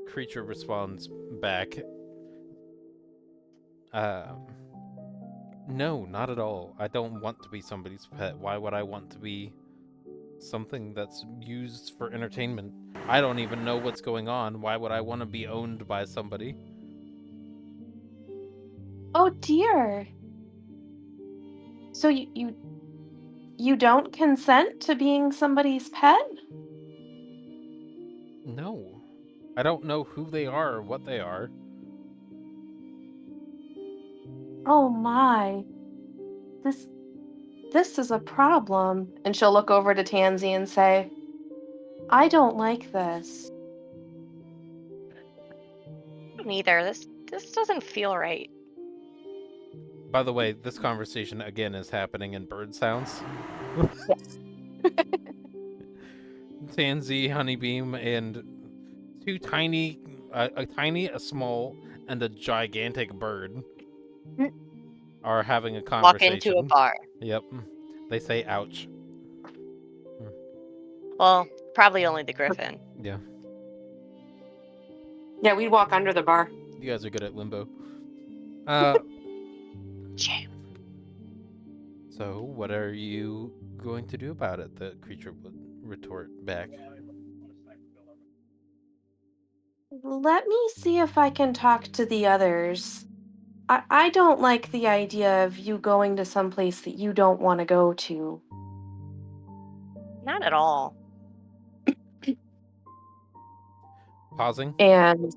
creature responds back. No, not at all. I don't want to be somebody's pet. Why would I want to be something that's used for entertainment? I don't even know what's going on. Why would I want to be owned by somebody? Oh dear. So you don't consent to being somebody's pet? No. I don't know who they are or what they are. Oh my. This is a problem. And she'll look over to Tansy and say, "I don't like this." Neither. This doesn't feel right. By the way, this conversation again is happening in bird sounds. Tansy, Honeybeam, and two tiny, a small, and a gigantic bird are having a Walk conversation. into a bar. Yep. They say ouch. Well, probably only the griffin. Yeah. Yeah, we'd walk under the bar. You guys are good at limbo. Jam. So, what are you going to do about it? The creature would retort back. Let me see if I can talk to the others. I don't like the idea of you going to some place that you don't want to go to. Not at all. Pausing. And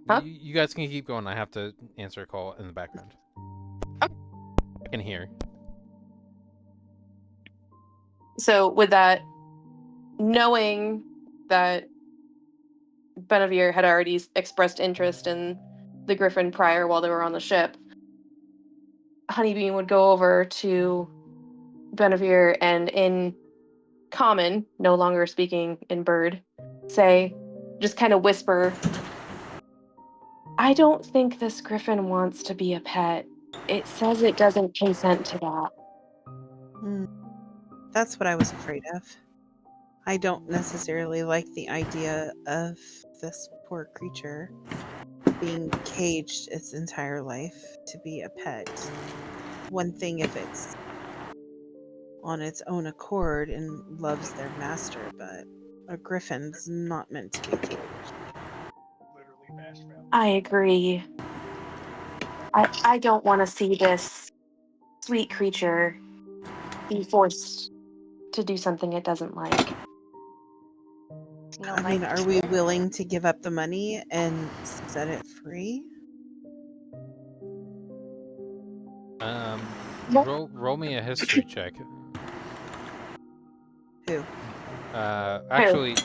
Huh? You guys can keep going. I have to answer a call in the background. I can hear. so with that, knowing that Benavir had already expressed interest in the Griffin prior while they were on the ship, Honeybeam would go over to Benavir and in common, no longer speaking in bird, say, just kind of whisper, I don't think this Griffin wants to be a pet. It says it doesn't consent to that. That's what I was afraid of. I don't necessarily like the idea of this poor creature being caged its entire life to be a pet. One thing if it's on its own accord and loves their master, but a griffin's not meant to be caged. Literally bashed family. I agree. I don't want to see this sweet creature be forced to do something it doesn't like. No, I mean, like, are we willing to give up the money and set it free? Yep. Roll me a history check. Who? Actually,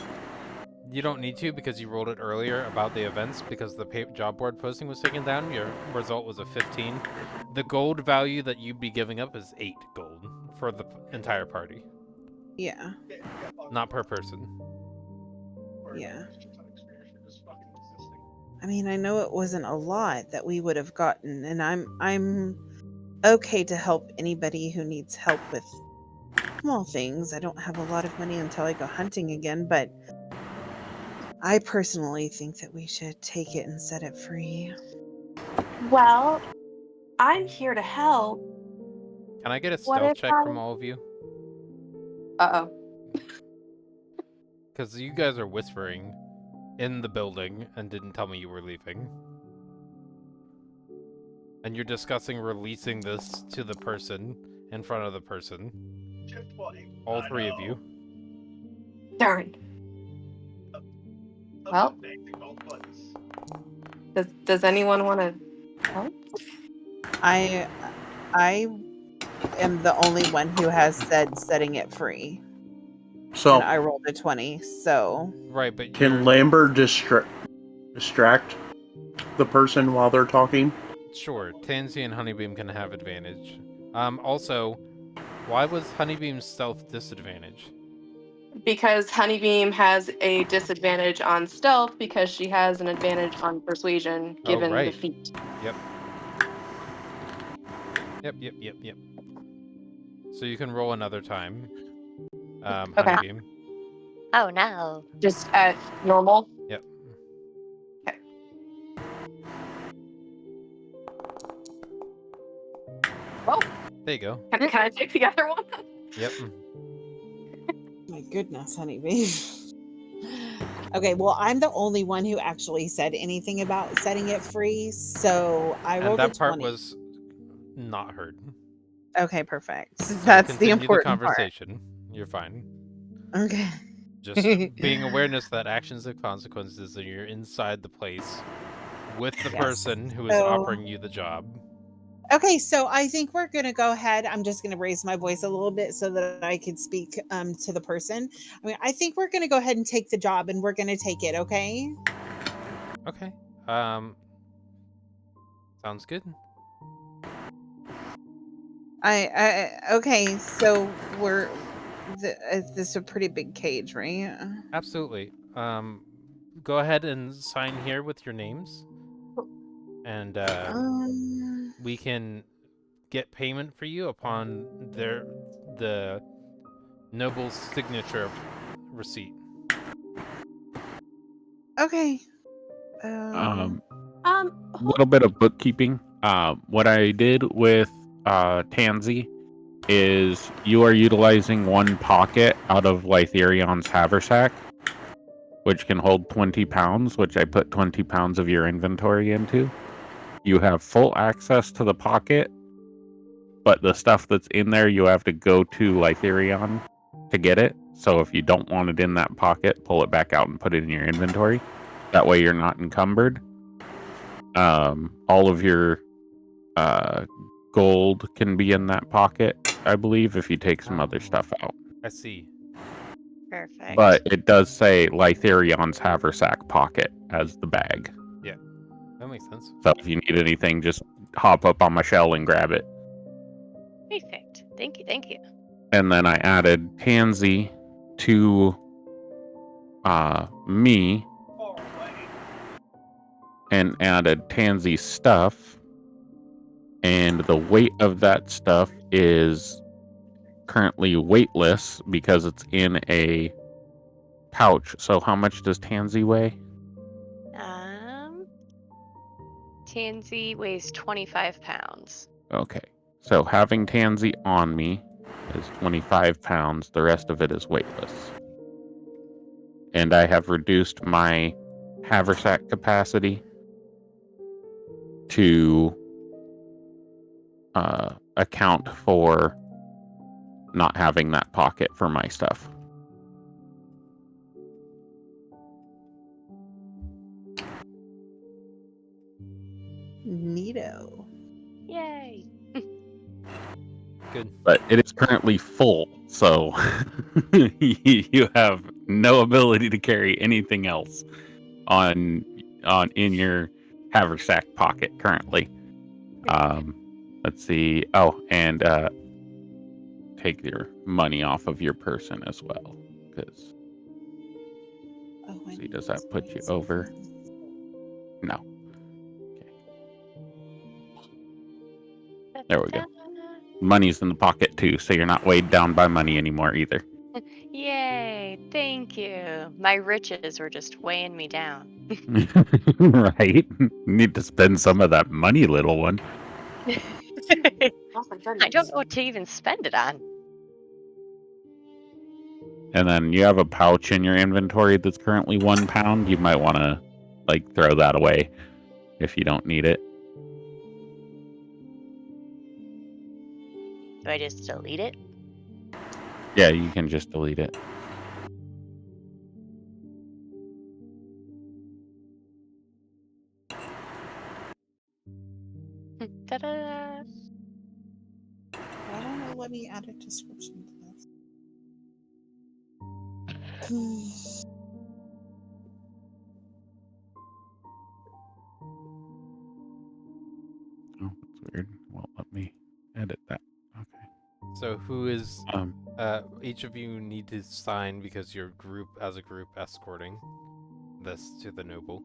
you don't need to because you rolled it earlier about the events because the job board posting was taken down. Your result was a 15. The gold value that you'd be giving up is 8 gold for the entire party, Yeah. not per person. Yeah. I mean, I know it wasn't a lot that we would have gotten, and I'm okay to help anybody who needs help with small things. I don't have a lot of money until I go hunting again, but I personally think that we should take it and set it free. Well, I'm here to help. Can I get a What stealth if check I- from all of you? Uh-oh. Because you guys are whispering in the building and didn't tell me you were leaving. And you're discussing releasing this to the person in front of the person. All three of you. Darn. Well, does anyone want to help? I am the only one who has said setting it free. So And I rolled a 20, so Right, but can Lambert distract the person while they're talking? Sure, Tansy and Honeybeam can have advantage. Also, why was Honeybeam's stealth disadvantage? Because Honeybeam has a disadvantage on stealth because she has an advantage on persuasion given the right. feat. Yep. Yep. So you can roll another time. Okay. Honeybeam. oh no. Just at normal. Yep. Okay. Oh, There you go. can I take the other one? Yep. my goodness, honeybee. Okay, well, I'm the only one who actually said anything about setting it free, so I And rolled a that part 20. was not heard. Okay, perfect. So That's the continue important part. conversation. You're fine. Okay. Just being awareness that actions have consequences and you're inside the place with the Yes. person who is So- offering you the job. Okay, so I think we're gonna go ahead. I'm just gonna raise my voice a little bit so that I can speak to the person. I mean, I think we're gonna go ahead and take the job, and we're gonna take it. Okay. Okay. Sounds good. Okay. So this is a pretty big cage, right? Absolutely. Go ahead and sign here with your names. And we can get payment for you upon the noble's signature receipt. Okay. A little bit of bookkeeping. What I did with Tansy is you are utilizing one pocket out of Lytherion's haversack, which can hold 20 pounds, which I put 20 pounds of your inventory into. You have full access to the pocket, but the stuff that's in there, you have to go to Lytherion to get it. So if you don't want it in that pocket, pull it back out and put it in your inventory. That way you're not encumbered. All of your gold can be in that pocket, I believe, if you take some other stuff out. I see. Perfect. But it does say Lytherion's haversack pocket as the bag. That makes sense. So if you need anything, just hop up on my shell and grab it. Perfect. Thank you. Thank you. And then I added Tansy to me and added Tansy's stuff. And the weight of that stuff is currently weightless because it's in a pouch. So how much does Tansy weigh? Tansy weighs 25 pounds. Okay. So having Tansy on me is 25 pounds. The rest of it is weightless. And I have reduced my haversack capacity to account for not having that pocket for my stuff. Neato. Yay. Good. But it is currently full, so you have no ability to carry anything else on in your haversack pocket currently. Let's see. Oh, and take your money off of your person as well, because see, does that put you over? No. Okay. There we go. Money's in the pocket too, so you're not weighed down by money anymore either. Yay. Thank you. My riches were just weighing me down. Right? Need to spend some of that money, little one. Oh my goodness. I don't know what to even spend it on. And then you have a pouch in your inventory that's currently 1 pound. You might want to throw that away if you don't need it. Do I just delete it? Yeah, you can just delete it. Ta-da! I don't know. Let me add a description to this. Oh, that's weird. Won't let me edit that. Okay. So who is Um, each of you need to sign because you're as a group escorting this to the noble.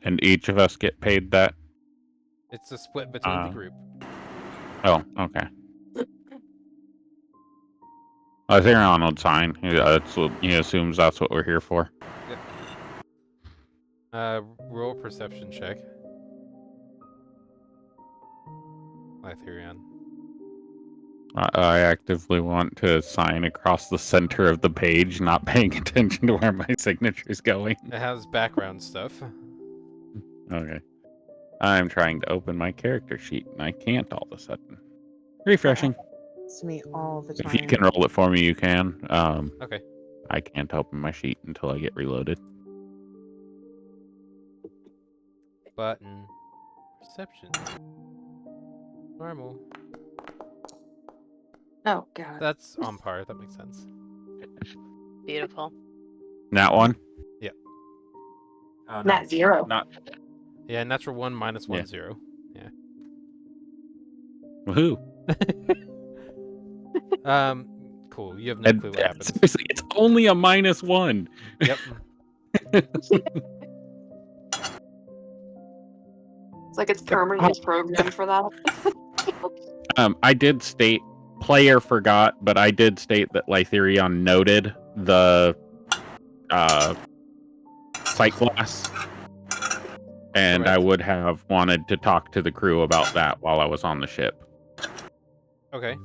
and each of us get paid that. It's a split between the group. Oh, okay. Theron would sign. He assumes that's what we're here for. Roll a perception check. Lytherion. I actively want to sign across the center of the page, not paying attention to where my signature is going. It has background stuff. Okay. I'm trying to open my character sheet, and I can't all of a sudden. Refreshing. It's me all the time. If you can roll it for me, you can. Okay. I can't open my sheet until I get reloaded. Button. Perception. Normal. Oh god. That's on par. That makes sense. Beautiful. That one? Not zero. Not. Yeah, natural 1 minus 1, Yeah. 0. Yeah. Woohoo. Cool. You have no clue what happens. Seriously, it's only a -1. Yep. It's like it's permanently programmed for that. I did state, player forgot, but I did state that Lytherion noted the sight glass. And I Correct. would have wanted to talk to the crew about that while I was on the ship. Okay.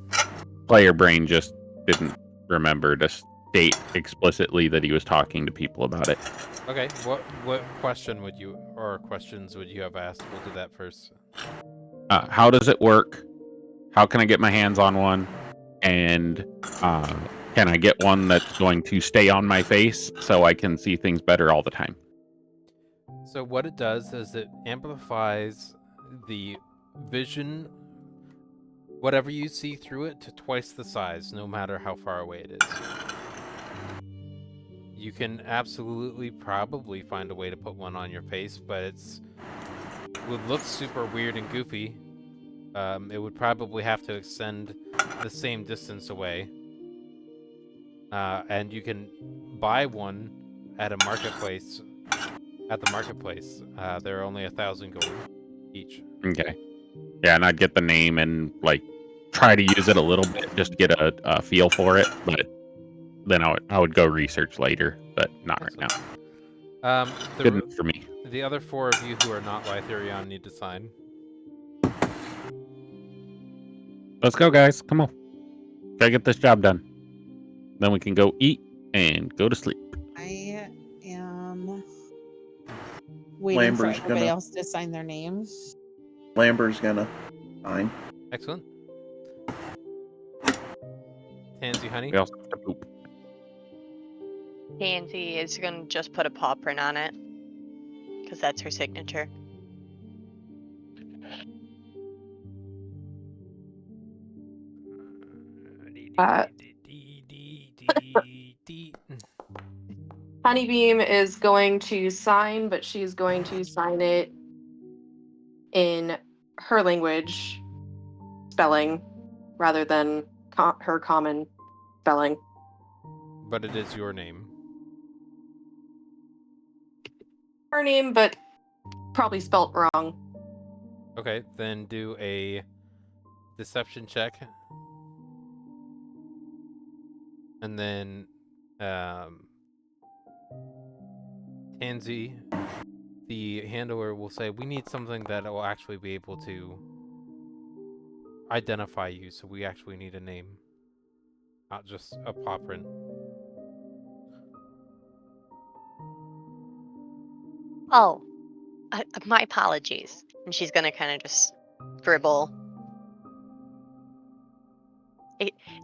Player brain just didn't remember to state explicitly that he was talking to people about it. Okay. What question would you, or questions would you have asked? We'll do that first. How does it work? How can I get my hands on one? And Can I get one that's going to stay on my face so I can see things better all the time? So what it does is it amplifies the vision, whatever you see through it, to twice the size, no matter how far away it is. You can absolutely probably find a way to put one on your face, but it would look super weird and goofy. It would probably have to extend the same distance away. And you can buy one at a marketplace. At the marketplace, they're only 1,000 gold each. Okay. Yeah, and I'd get the name and like try to use it a little bit just to get a feel for it, but then I would go research later, but not right now. Good enough for me. The other 4 of you who are not Lytherion need to sign. Let's go, guys. Come on. Gotta get this job done. Then we can go eat and go to sleep. I am waiting for everybody else to sign their names. Lambert's gonna sign. Excellent. Tansy, honey. We also have to poop. Tansy is gonna just put a paw print on it, because that's her signature. Honeybeam is going to sign, but she's going to sign it in her language spelling rather than her common spelling. But it is your name. Her name, but probably spelt wrong. Okay, then do a deception check. And then, Tansy, the handler, will say, we need something that will actually be able to identify you, so we actually need a name. Not just a paw print. Oh, my apologies. And she's gonna kind of just scribble.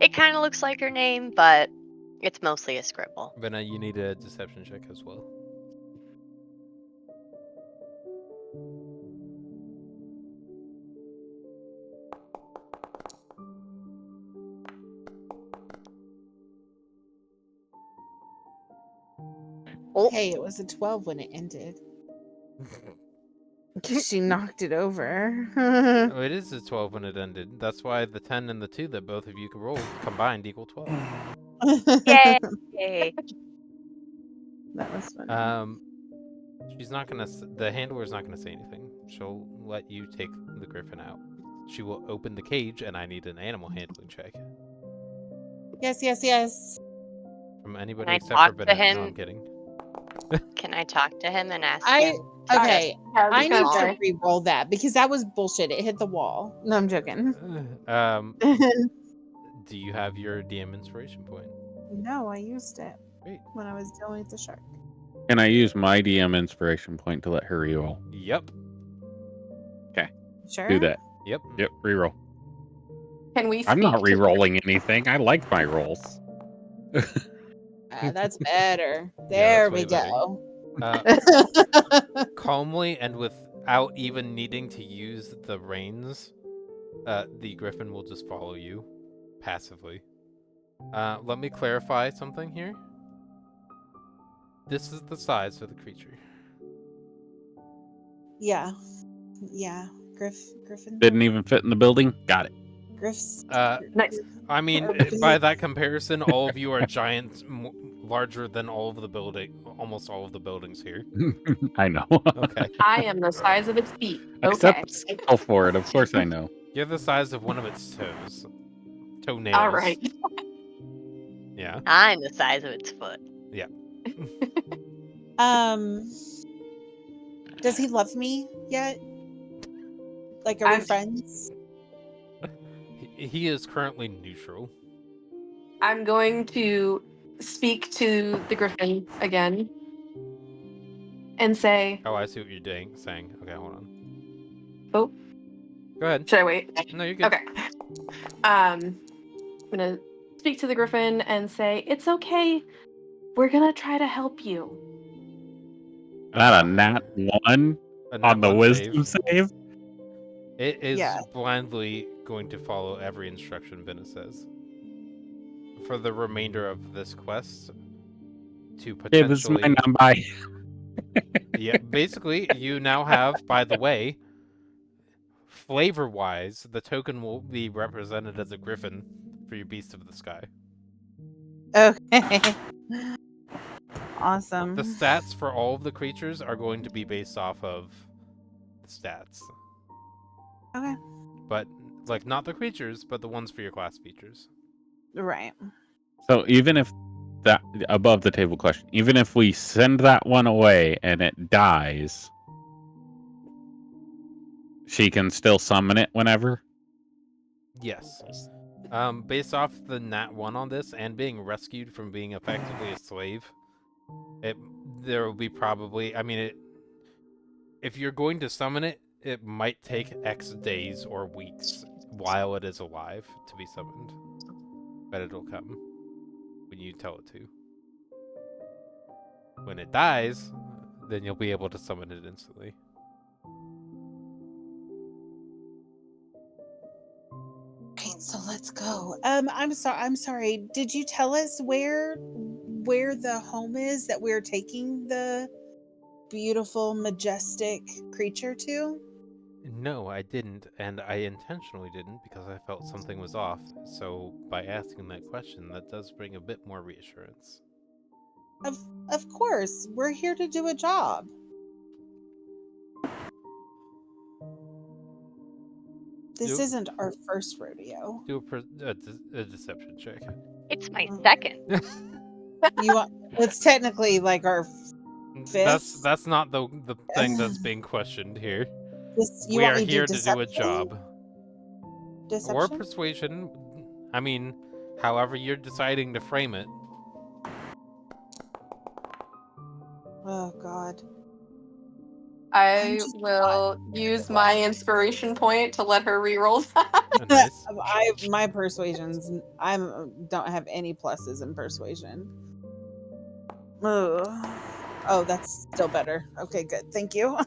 It kind of looks like her name, but it's mostly a scribble. But you need a deception check as well. Oh, Hey, it was a 12 when it ended. She knocked it over. Oh, it is a 12 when it ended. That's why the 10 and the 2 that both of you can roll combined equal 12. yay! That was funny. She's not gonna. The handler's not gonna say anything. She'll let you take the griffin out. She will open the cage, and I need an animal handling check Yes, yes, yes. from anybody Can I except talk for to Bennett. him? No, I'm kidding. Can I talk to him and ask I him? okay. I need to Okay. re-roll that because that was bullshit. It hit the wall. No, I'm joking. Do you have your DM inspiration point? No, I used it Great. when I was dealing with the shark. Can I use my DM inspiration point to let her reroll? Yep. Sure. Do that. Yep. Yep, reroll. Can we? I'm not speak to- rerolling anything. I like my rolls. That's better. There that's we way better. go. Calmly and without even needing to use the reins, the griffin will just follow you passively. Let me clarify something here. This is the size of the creature. Yeah. Yeah. Griffin. Didn't even fit in the building. Got it. Griff's. Nice. I mean, by that comparison, all of you are giants, larger than all of the almost all of the buildings here. I know. Okay. I am the size of its feet. Okay. Except the scale for it. Of course I know. You're the size of one of its toenails. All right. Yeah. I'm the size of its foot. Does he love me yet? Like, are we I'm- friends? He is currently neutral. I'm going to speak to the griffin again and say, Oh, I see what you're saying. Okay, hold on. Oh. Go ahead. should I wait? No, you're good. Okay. I'm gonna speak speak to the griffin and say, "It's okay. We're gonna try to help you." Not a nat 1 A nat on the one wisdom save. It is Yeah. blindly going to follow every instruction Bina says. For the remainder of this quest, to Yeah, this is my potentially... non-buy. Yeah, basically, you now have, by the way, flavor-wise, the token will be represented as a griffin for your Beast of the Sky. Okay. Awesome. The stats for all of the creatures are going to be based off of the stats. Okay. But, like, not the creatures, but the ones for your class features. Right. So even if that above the table question, even if we send that one away and it dies, she can still summon it whenever? Yes. Based off the nat 1 on this and being rescued from being effectively a slave, there will be probably... I mean, if you're going to summon it, it might take X days or weeks while it is alive to be summoned. But it'll come when you tell it to. When it dies, then you'll be able to summon it instantly. Okay, so let's go. I'm sorry. Did you tell us where the home is that we're taking the beautiful, majestic creature to? No, I didn't, and I intentionally didn't because I felt something was off. So by asking that question, that does bring a bit more reassurance. Of course, we're here to do a job. This isn't our first rodeo. Do a deception check. It's my second. You want? It's technically like our fifth. That's not the thing that's being questioned here. You We want are me to here to do a deception? job. Deception? Or persuasion. I mean, however you're deciding to frame it. Oh God. I will use my inspiration point to let her reroll that. Nice. My persuasions. Don't have any pluses in persuasion. Ugh. Oh, that's still better. Okay, good. Thank you.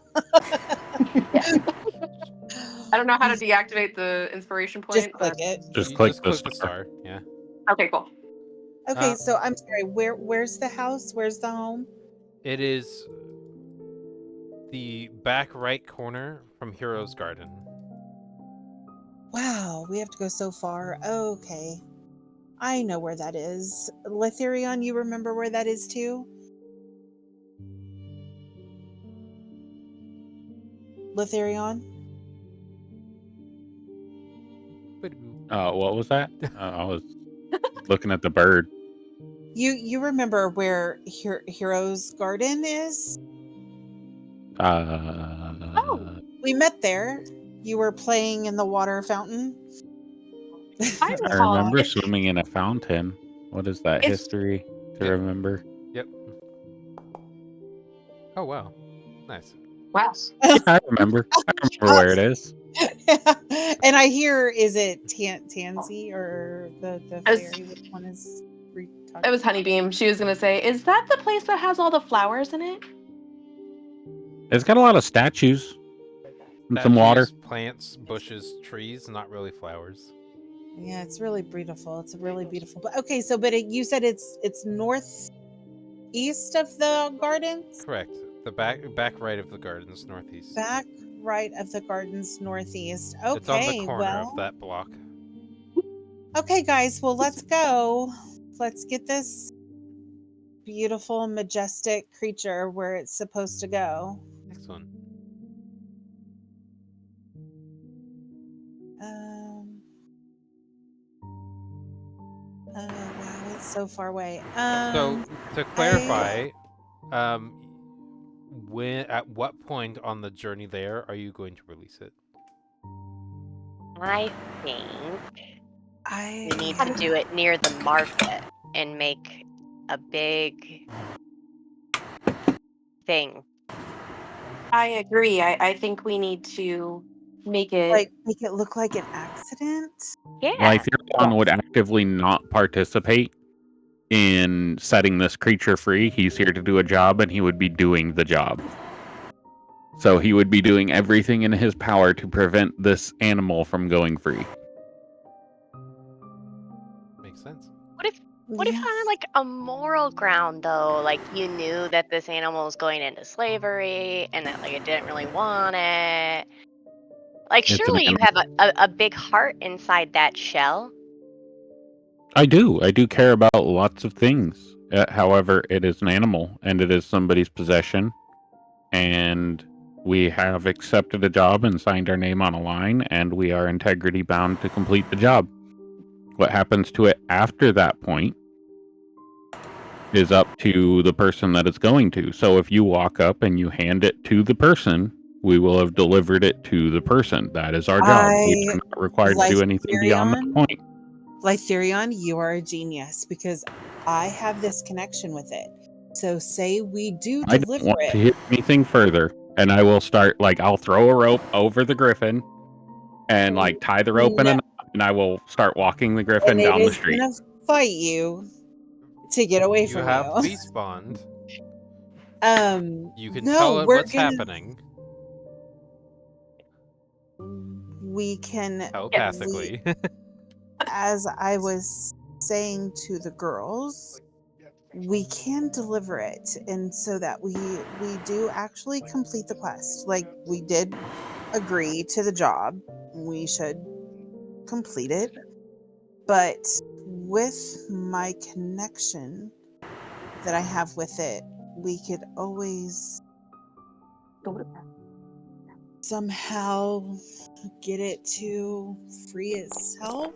I don't know how to deactivate the inspiration point. Just click it. Just You click just the click the star. star. Yeah. Okay, cool. Okay, so I'm sorry. Where's the house? Where's the home? It is the back right corner from Hero's Garden. Wow, we have to go so far. Okay. I know where that is. Litherion, you remember where that is too? Litherion? What was that? I was looking at the bird. You remember where Hero's Garden is? We met there. You were playing in the water fountain. I I remember swimming in a fountain. What is that history to remember? Yep. Oh wow, nice. Wow. Yeah, I remember. I remember where it is. And I hear, is it Tansy or the fairy? Which one is? It was Honeybeam. She was gonna say, "Is that the place that has all the flowers in it?" It's got a lot of statues and some water. Plants, bushes, trees, not really flowers. Yeah, it's really beautiful. It's really beautiful. But okay, so you said it's northeast of the gardens? Correct. The back right of the gardens, northeast. Back right of the gardens, northeast. Okay, It's on the corner well. of that block. Okay, guys, well, let's go. Let's get this beautiful, majestic creature where it's supposed to go. Excellent. Oh wow, it's so far away. So to clarify, at what point on the journey there are you going to release it? I think we need to do it near the market and make a big thing. I agree. I think we need to make it. Like make it look like an accident. Yeah. Lytherion would actively not participate in setting this creature free. He's here to do a job, and he would be doing the job. So he would be doing everything in his power to prevent this animal from going free. Makes sense. What if on like a moral ground though, like you knew that this animal was going into slavery and that like it didn't really want it? Like It's an surely you have a big heart inside that shell. I do care about lots of things. However, it is an animal, and it is somebody's possession. And we have accepted a job and signed our name on a line, and we are integrity bound to complete the job. What happens to it after that point is up to the person that it's going to. So if you walk up and you hand it to the person, we will have delivered it to the person. That is our job. We are not required to do anything beyond that point. Lytherion, you are a genius because I have this connection with it. So say we do I don't deliver want it. to hear anything further, and I will start, I'll throw a rope over the griffin and, tie the rope in a knot, and I will start walking the griffin and down it the is street. gonna fight you to get away from You have you. peace bond. You can no, tell it we're what's gonna, happening We can telepathically. as I was saying to the girls, we can deliver it, and so that we do actually complete the quest. Like we did agree to the job, we should complete it. But with my connection that I have with it, we could always somehow get it to free itself.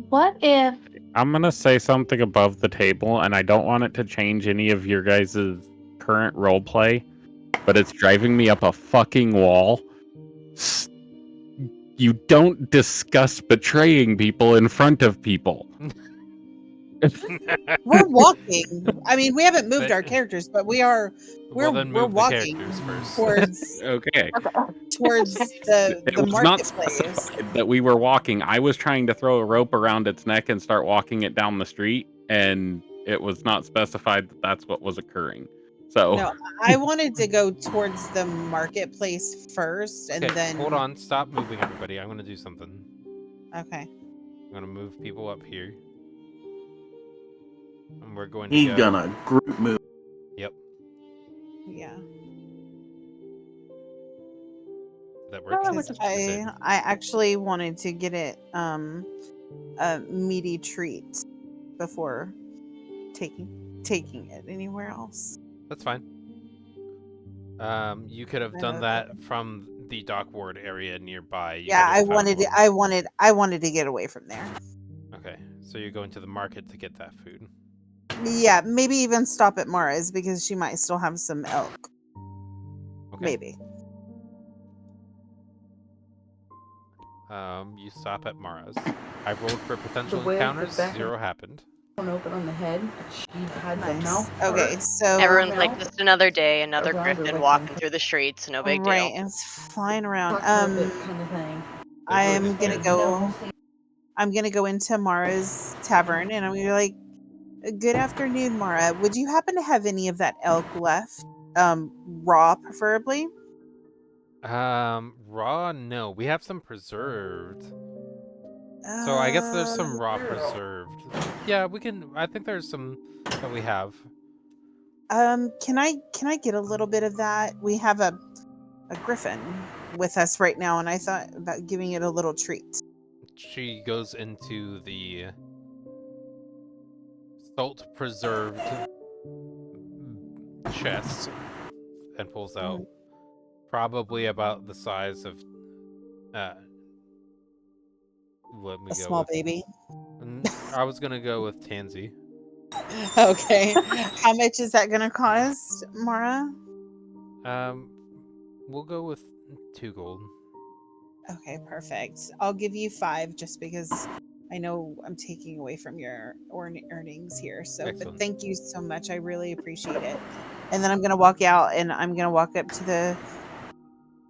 What if I'm going to say something above the table, and I don't want it to change any of your guys' current role play, but it's driving me up a fucking wall. You don't discuss betraying people in front of people. We're walking. I mean, we haven't moved our characters, but we're then we're move the walking characters first. towards Okay. towards It the was not marketplace. specified that we were walking. I was trying to throw a rope around its neck and start walking it down the street, and it was not specified that that's what was occurring. So No, I wanted to go towards the marketplace first, and Okay, then hold on. Stop moving, everybody. I'm going to do something. Okay. I'm going to move people up here. And we're going to He's go... gonna group move. Yep. Yeah. That works. Because I actually wanted to get it a meaty treat before taking it anywhere else. That's fine. You could have done that from the dock ward area nearby. Yeah, I wanted to get away from there. Okay, so you're going to the market to get that food. Yeah, maybe even stop at Mara's because she might still have some elk. Okay. Maybe. Mm-hmm. You stop at Mara's. I rolled for potential way encounters. the back 0 happened. Open on the head. She had the Nice. mouth. Okay, part. so Everyone's like, just another day, another Around her, griffin like, walking in- through the streets, no big right, deal. it's flying around. Kind of thing. I am It's gonna fine. go. I'm gonna go into Mara's tavern, and I'm gonna be like, "Good afternoon, Mara. Would you happen to have any of that elk left? Raw, preferably." Raw? No, we have some preserved. So I guess there's some raw preserved. Yeah, we can. I think there's some that we have. Can I get a little bit of that? We have a griffin with us right now, and I thought about giving it a little treat. She goes into the salt preserved chest and pulls out probably about the size of let me A go small with, baby. I was gonna go with Tansy. Okay. How much is that gonna cost, Mara? We'll go with 2 gold. Okay, perfect. I'll give you 5 just because I know I'm taking away from your earnings here. So, Excellent. but thank you so much. I really appreciate it. And then I'm gonna walk out, and I'm gonna walk up to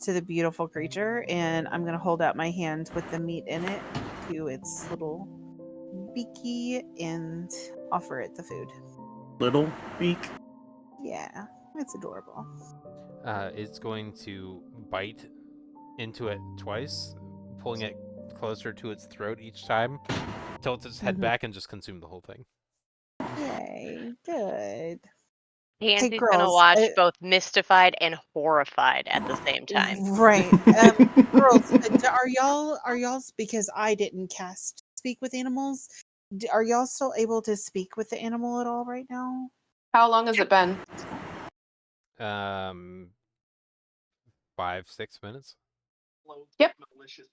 to the beautiful creature, and I'm gonna hold out my hand with the meat in it to its little beaky and offer it the food. Little beak. Yeah, it's adorable. It's going to bite into it twice, pulling it closer to its throat each time, tilts its head Mhm. back, and just consume the whole thing. Yay, good. Nancy's gonna girls, watch both mystified and horrified at the same time. Right. Girls, are y'all because I didn't cast speak with animals? Are y'all still able to speak with the animal at all right now? How long has it been? 5-6 minutes. Yep. Malicious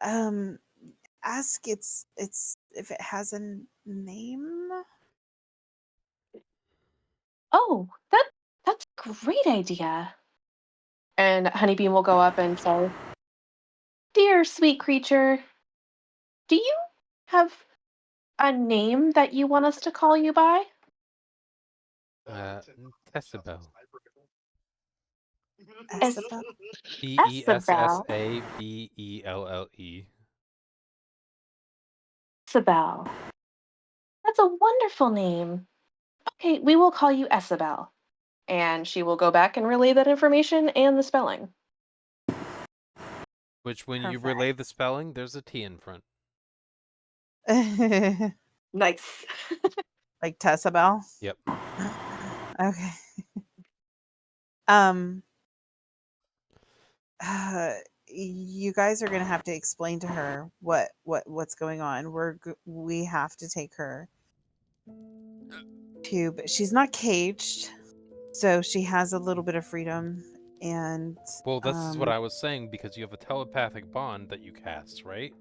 intent. Ask it's if it has a name. Oh, that's a great idea. And Honeybeam will go up and say, "Dear sweet creature, do you have a name that you want us to call you by?" Tessabel. Esabel? Tessabelle. Isabel. That's a wonderful name. Okay, we will call you Esabel. And she will go back and relay that information and the spelling. Which, when you Perfect. relay the spelling, there's a T in front. Nice. Like Tessabel? Yep. Okay. You guys are gonna have to explain to her what's going on. We have to take her to, but she's not caged, so she has a little bit of freedom. And Well, this is what I was saying, because you have a telepathic bond that you cast, right?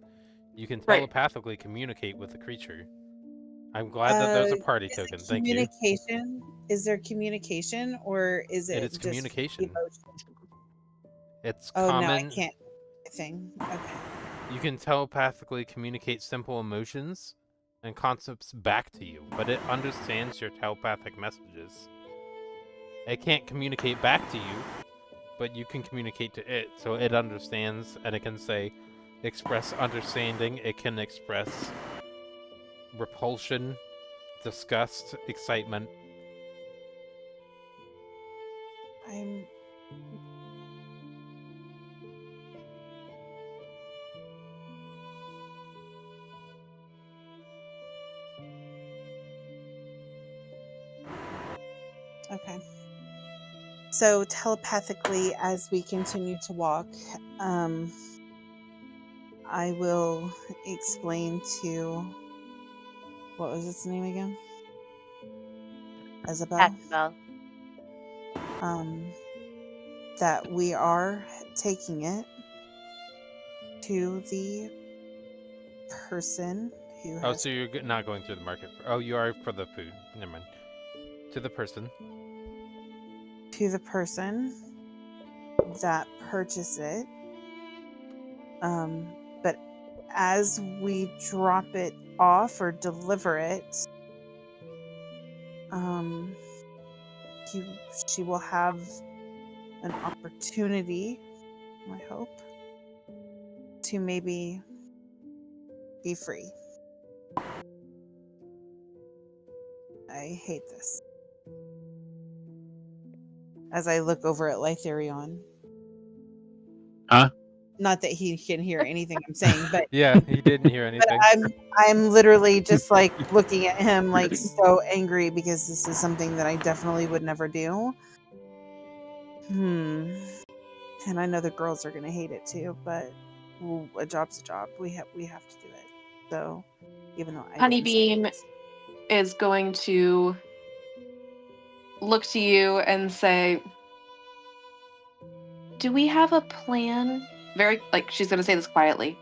You can Right. telepathically communicate with the creature. I'm glad that there's a party is it token. Thank you. communication? Is there communication, or is It it is just communication. emotion? It's Oh no, I common. can't. Thing. Okay. You can telepathically communicate simple emotions and concepts back to you, but it understands your telepathic messages. It can't communicate back to you, but you can communicate to it, so it understands, and it can express understanding, it can express repulsion, disgust, excitement. I'm. Okay. So telepathically, as we continue to walk, I will explain to, what was its name again? Isabel. Tessabel. That we are taking it to the person who Oh, has so you're not going through the market. Oh, you are for the food. Never mind. To the person. That purchased it. But as we drop it off or deliver it, she will have an opportunity, I hope, to maybe be free. I hate this. As I look over at Lytharion. Huh? Not that he can hear anything I'm saying, but Yeah, he didn't hear but anything. I'm literally just like looking at him like so angry, because this is something that I definitely would never do. And I know the girls are gonna hate it too, but a job's a job. We have to do it. So even though I didn't say Honeybeam is going to look to you and say, "Do we have a plan?" Very, like, she's going to say this quietly.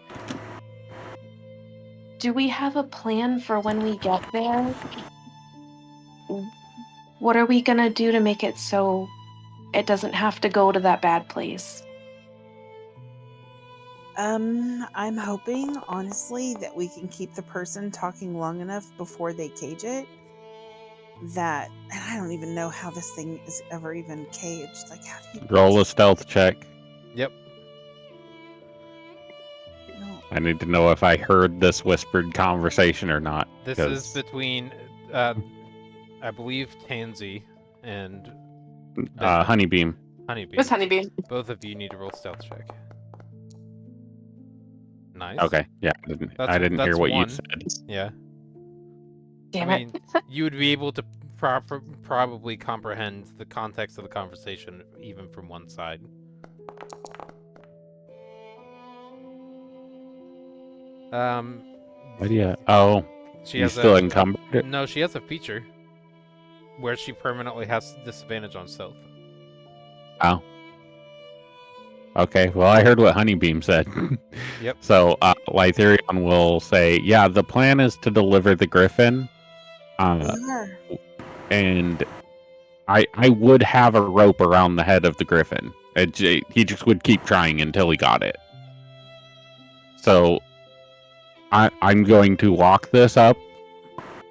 "Do we have a plan for when we get there? What are we going to do to make it so it doesn't have to go to that bad place?" I'm hoping, honestly, that we can keep the person talking long enough before they cage it. And I don't even know how this thing is ever even caged. Like, how do you Roll a stealth check. Yep. No. I need to know if I heard this whispered conversation or not. This 'cause, is between, I believe, Tansy and Honeybeam. Honeybee. What's Honeybee? Both of you need to roll stealth check. Nice. Okay, yeah, I didn't hear that's what one. you said. Yeah. Damn I it. mean, you would be able to probably comprehend the context of the conversation even from one side. What do you? Oh, She you has still encumbered? No, she has a feature where she permanently has disadvantage on stealth. Oh. Okay, well, I heard what Honeybeam said. Yep. So, Lytherion will say, yeah, the plan is to deliver the Griffin. Are. And I would have a rope around the head of the Griffin. He just would keep trying until he got it. So, I'm going to walk this up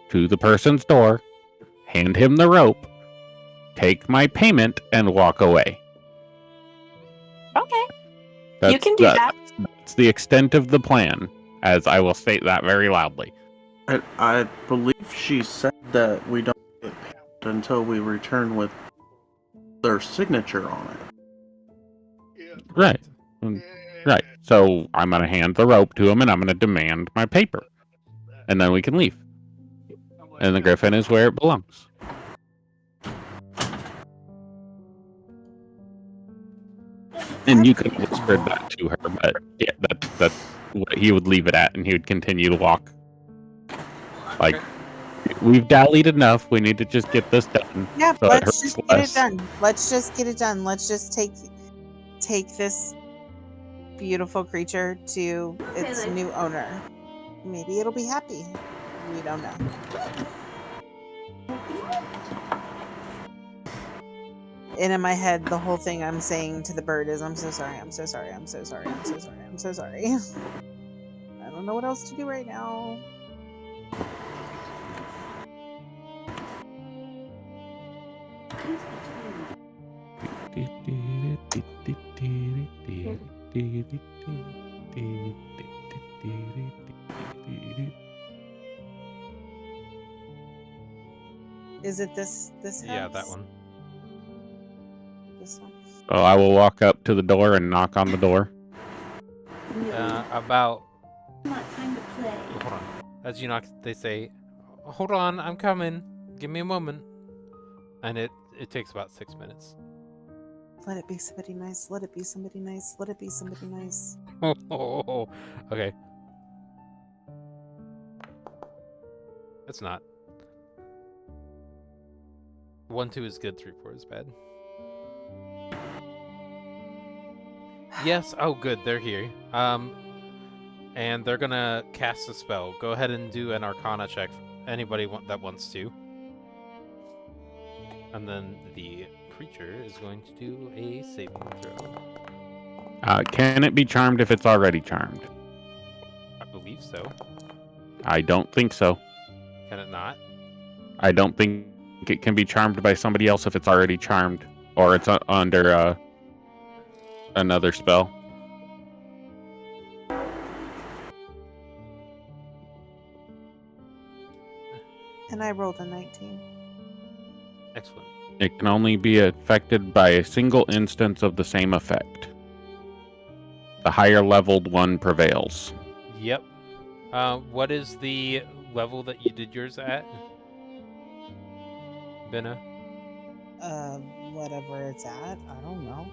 to the person's door, hand him the rope, take my payment, and walk away. Okay. You can do that. That's the extent of the plan, as I will state that very loudly. I believe she said that we don't get paid until we return with their signature on it. Yeah. Right. Yeah. Right. So I'm going to hand the rope to him and I'm going to demand my paper. And then we can leave. I'm like, And the Griffin is where it belongs. And you could have whispered that to her, but yeah, that's what he would leave it at, and he would continue to walk. Like, we've dallied enough. We need to just get this done. Yeah, So it let's hurts just get less. it done. Let's just get it done. Let's just take this beautiful creature to its new owner. Maybe it'll be happy. We don't know. And in my head, the whole thing I'm saying to the bird is, I'm so sorry, I'm so sorry, I'm so sorry, I'm so sorry, I'm so sorry. I don't know what else to do right now. Is it this house? Yeah, that one. This one? So I will walk up to the door and knock on the door. About. Not time to play. Hold on. As you knock, they say, "Hold on, I'm coming. Give me a moment." And it takes about 6 minutes. Let it be somebody nice. Let it be somebody nice. Let it be somebody nice. Okay. It's not. 1, 2 is good. 3, 4 is bad. Yes. Oh, good. They're here. And they're gonna cast a spell. Go ahead and do an Arcana check. Anybody that wants to. And then the creature is going to do a saving throw. Can it be charmed if it's already charmed? I believe so. I don't think so. Can it not? I don't think it can be charmed by somebody else if it's already charmed, or it's under another spell. And I rolled a 19. Excellent. It can only be affected by a single instance of the same effect. The higher leveled one prevails. Yep. What is the level that you did yours at? Benna? Whatever it's at. I don't know.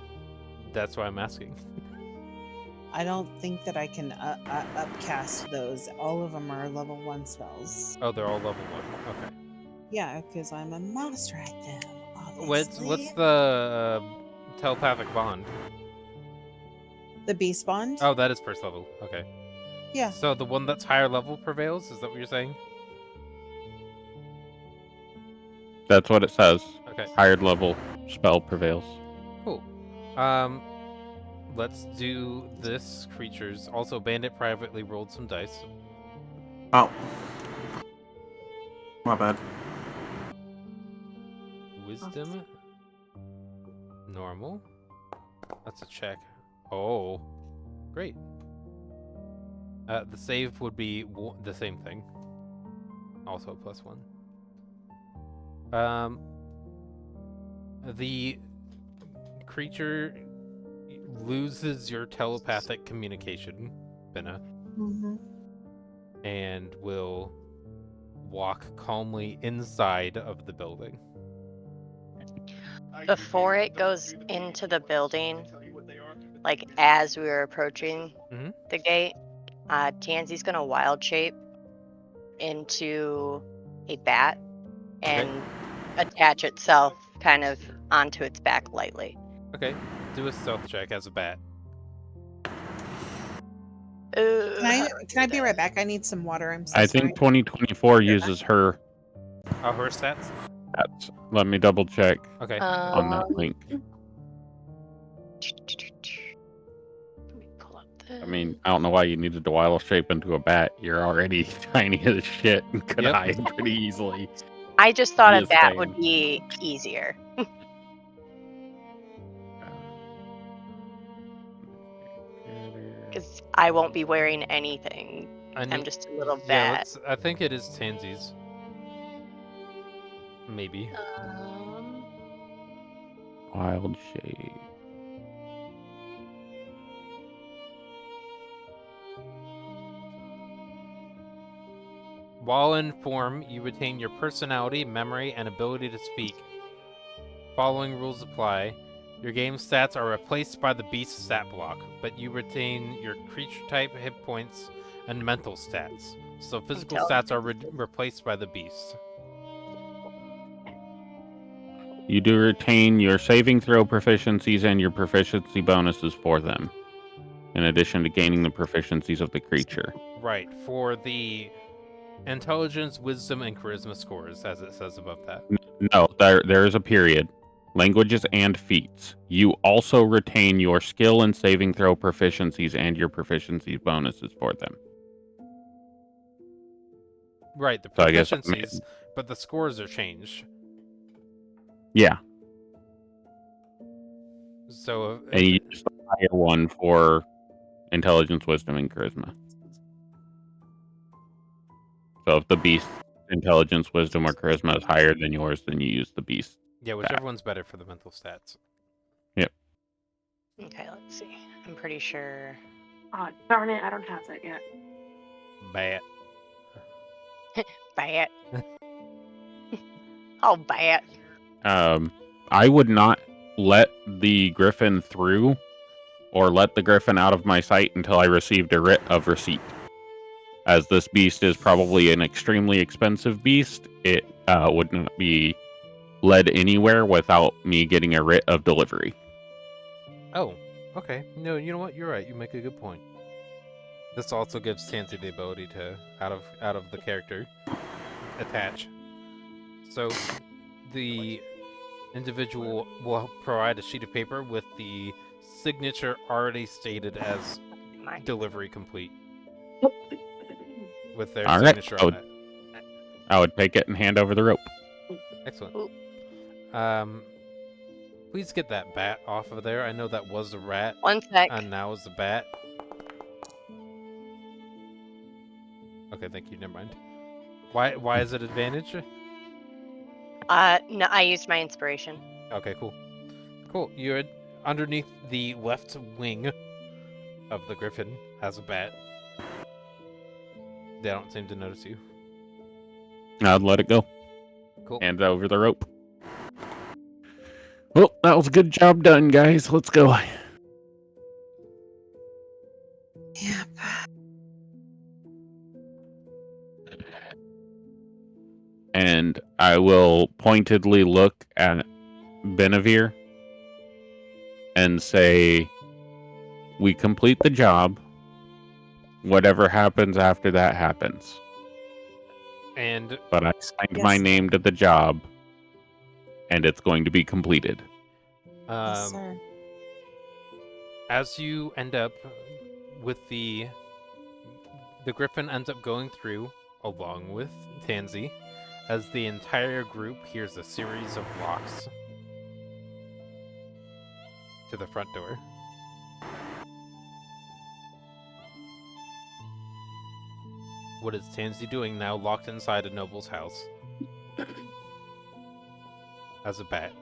That's why I'm asking. I don't think that I can upcast those. All of them are level 1 spells. Oh, they're all level 1. Okay. Yeah, because I'm a master at them. What's Obviously. the telepathic bond? The beast bond? Oh, that is first level. Okay. Yeah. So the one that's higher level prevails? Is that what you're saying? That's what it says. Okay. Higher level spell prevails. Cool. Let's do this creature's. Also, Bandit privately rolled some dice. Oh. My bad. Wisdom. Normal. That's a check. Oh, great. The save would be the same thing. Also +1. The creature loses your telepathic communication, Benna, Mm-hmm. and will walk calmly inside of the building. Before it goes into the building, like as we were approaching Mhm. the gate, Tansy's gonna wild shape into a bat and attach itself kind of onto its back lightly. Okay, do a stealth check as a bat. Can I be right back? I need some water. I'm so I sorry. think 2024 uses her. Oh, her stats? Let me double check Okay. on that link. Let me pull up I mean, I don't know why you needed to wild shape into a bat. You're already tiny as shit and could Yep. hide pretty easily. I just thought a Just bat saying. would be easier. Because I won't be wearing anything. I'm just a little Yeah, bat. I think it is Tansy's. Maybe. Wild shape. While in form, you retain your personality, memory, and ability to speak. Following rules apply. Your game stats are replaced by the beast stat block, but you retain your creature type, hit points, and mental stats. So physical stats are replaced by the beast. You do retain your saving throw proficiencies and your proficiency bonuses for them, in addition to gaining the proficiencies of the creature. Right, for the intelligence, wisdom, and charisma scores, as it says above that. No, there is a period. Languages and feats. You also retain your skill and saving throw proficiencies and your proficiency bonuses for them. Right, the So I guess proficiencies, but the scores are changed. Yeah. So, And you use the higher one for intelligence, wisdom, and charisma. So if the beast's intelligence, wisdom, or charisma is higher than yours, then you use the beast. yeah, whichever one's better for the mental stats. Yep. Okay, let's see. I'm pretty sure. Oh, darn it, I don't have that yet. Bat. Bat. Oh, bat. I would not let the griffin through or let the griffin out of my sight until I received a writ of receipt. As this beast is probably an extremely expensive beast, it would not be led anywhere without me getting a writ of delivery. Oh, okay. No, you know what? You're right. You make a good point. This also gives Tansy the ability to, out of the character, attach. So, the individual will provide a sheet of paper with the signature already stated as delivery complete. With their All right, signature on it. I would take it and hand over the rope. Excellent. Please get that bat off of there. I know that was a rat. One sec. And now is a bat. Okay, thank you. Never mind. Why is it advantage? No, I used my inspiration. Okay, cool. Cool. You're underneath the left wing of the griffin as a bat. They don't seem to notice you. I'd let it go. Cool. Hand over the rope. Well, that was a good job done, guys. Let's go. Yep. And I will pointedly look at Benavir and say, we complete the job. Whatever happens after that happens. And But I signed Yes. my name to the job, and it's going to be completed. Yes, sir. As you end up with the griffin ends up going through along with Tansy, as the entire group hears a series of locks to the front door. What is Tansy doing now, locked inside a noble's house? As a bat.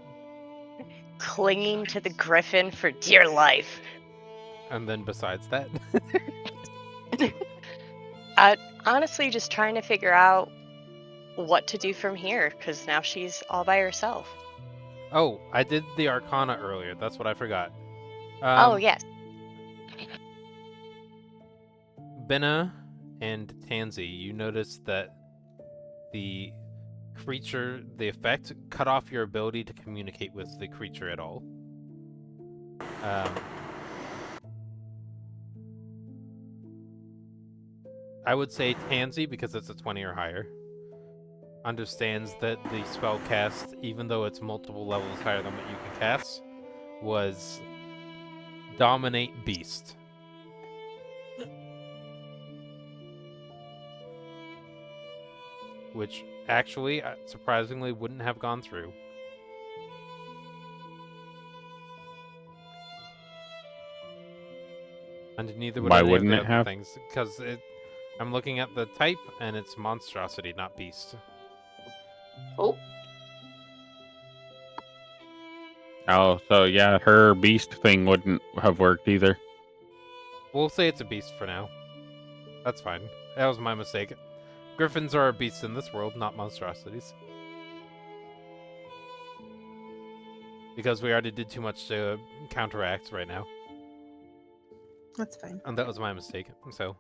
Clinging to the griffin for dear life. And then besides that... Honestly, just trying to figure out what to do from here, because now she's all by herself. Oh, I did the Arcana earlier. That's what I forgot. Oh, yes. Benna and Tansy, you noticed that the creature, the effect, cut off your ability to communicate with the creature at all. I would say Tansy, because it's a 20 or higher, understands that the spell cast, even though it's multiple levels higher than what you can cast, was Dominate Beast. Which actually, surprisingly, wouldn't have gone through. And neither would Why any of wouldn't the it other have? things, because I'm looking at the type, and it's monstrosity, not beast. Oh, Oh, so yeah, her beast thing wouldn't have worked either. We'll say it's a beast for now. That's fine. That was my mistake. Griffins are a beast in this world, not monstrosities. Because we already did too much to counteract right now. That's fine. And that was my mistake. So,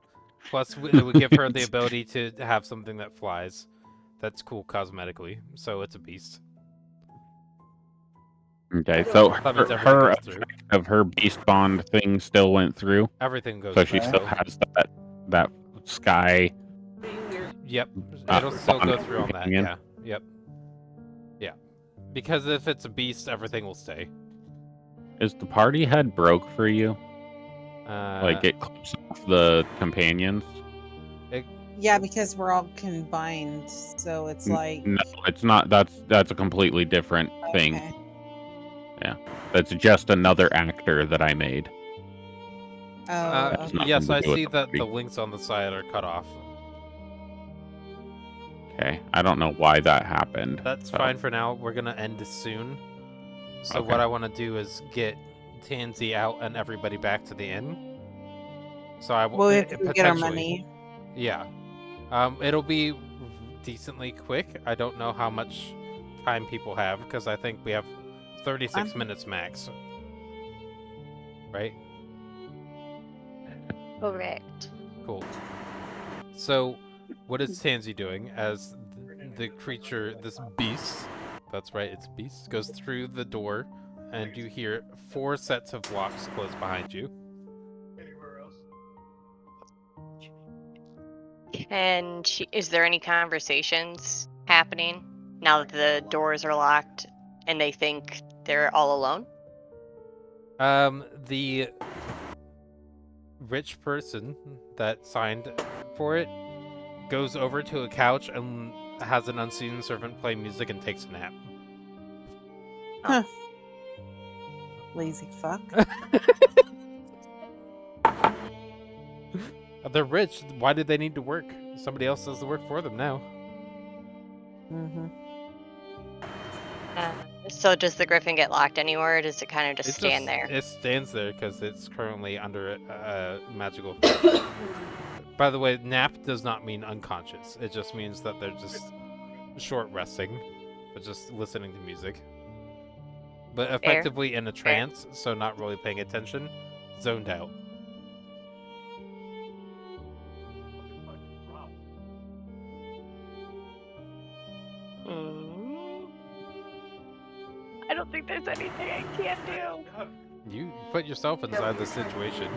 plus it would give her the ability to have something that flies. That's cool cosmetically. So it's a beast. Okay, so That means everything her goes through. effect of her beast bond thing still went through, Everything goes so through. she still has that sky. Yep. It'll still go bond through on that. companion. Yeah. Yep. Yeah. Because if it's a beast, everything will stay. Is the party head broke for you? Like it clips off the companions? Yeah, because we're all combined, so it's like No, it's not. That's a completely different thing. okay. That's just another actor that I made. Oh, Has nothing yes, to I do with see the that party. the links on the side are cut off. Okay, I don't know why that happened. That's so- fine for now. We're gonna end this soon. So Okay. what I want to do is get Tansy out and everybody back to the inn. So I well, we have to get our potentially- money. Yeah. It'll be decently quick. I don't know how much time people have because I think we have 36 minutes max. Right? Correct. Cool. So, what is Tansy doing as the creature, this beast, that's right, it's a beast, goes through the door, and you hear 4 sets of locks close behind you. Anywhere else? Is there any conversations happening now that the doors are locked and they think they're all alone? The rich person that signed for it goes over to a couch and has an unseen servant play music and takes a nap. Lazy fuck. They're rich. Why did they need to work? Somebody else does the work for them now. Mm-hmm. So does the griffin get locked anywhere, or does it kind of just stand there? It stands there because it's currently under magical. By the way, nap does not mean unconscious. It just means that they're just short resting, but just listening to music. But effectively in a trance, so not really paying attention, zoned out. I don't think there's anything I can do. You put yourself inside the situation.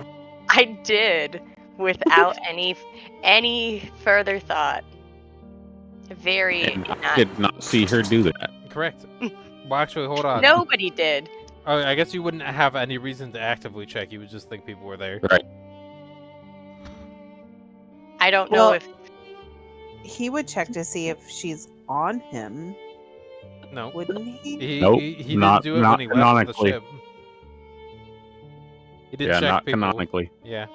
I did, without any further thought. Very And I not. did not see her do that. Correct. Well, actually, hold on. Nobody did. Oh, I guess you wouldn't have any reason to actively check. You would just think people were there. Right. I don't know Well, if He would check to see if she's on him, No. wouldn't he? He, Nope, he didn't not- do it not when he left the canonically. ship. He did Yeah, check not people. canonically. Yeah.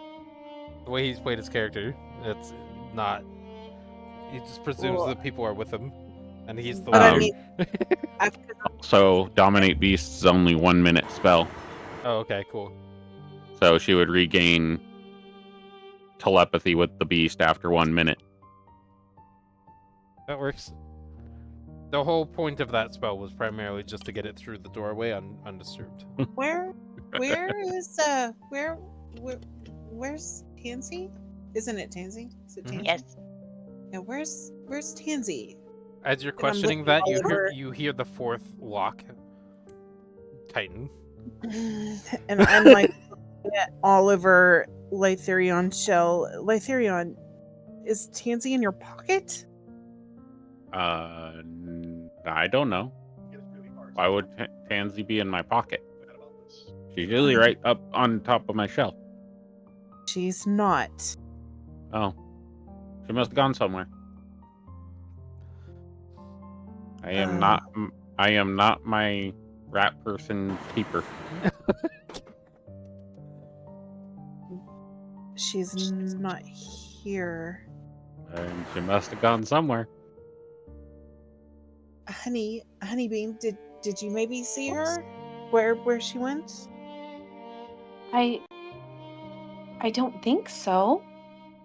The way he's played his character, it's not He just presumes Well- that people are with him, and he's the But I Um, mean, after So Dominate Beast is only 1 minute spell. Oh, okay, cool. So she would regain telepathy with the beast after 1 minute. That works. The whole point of that spell was primarily just to get it through the doorway undisturbed. where's Tansy? Isn't it Tansy? Is it Tansy? Yes. Yeah, where's Tansy? As you're I'm questioning looking that, all you hear over. you hear the fourth lock tighten. And I'm like looking at all over Lytherion shell. Lytherion, is Tansy in your pocket? I don't know. It's really hard. Why would Tansy be in my pocket? Forgot about this. She's usually right up on top of my shelf. She's not. Oh, she must have gone somewhere. I am not. I am not my rat person keeper. She's not here. And she must have gone somewhere. Honeybeam, did you maybe see her? Where she went? I don't think so.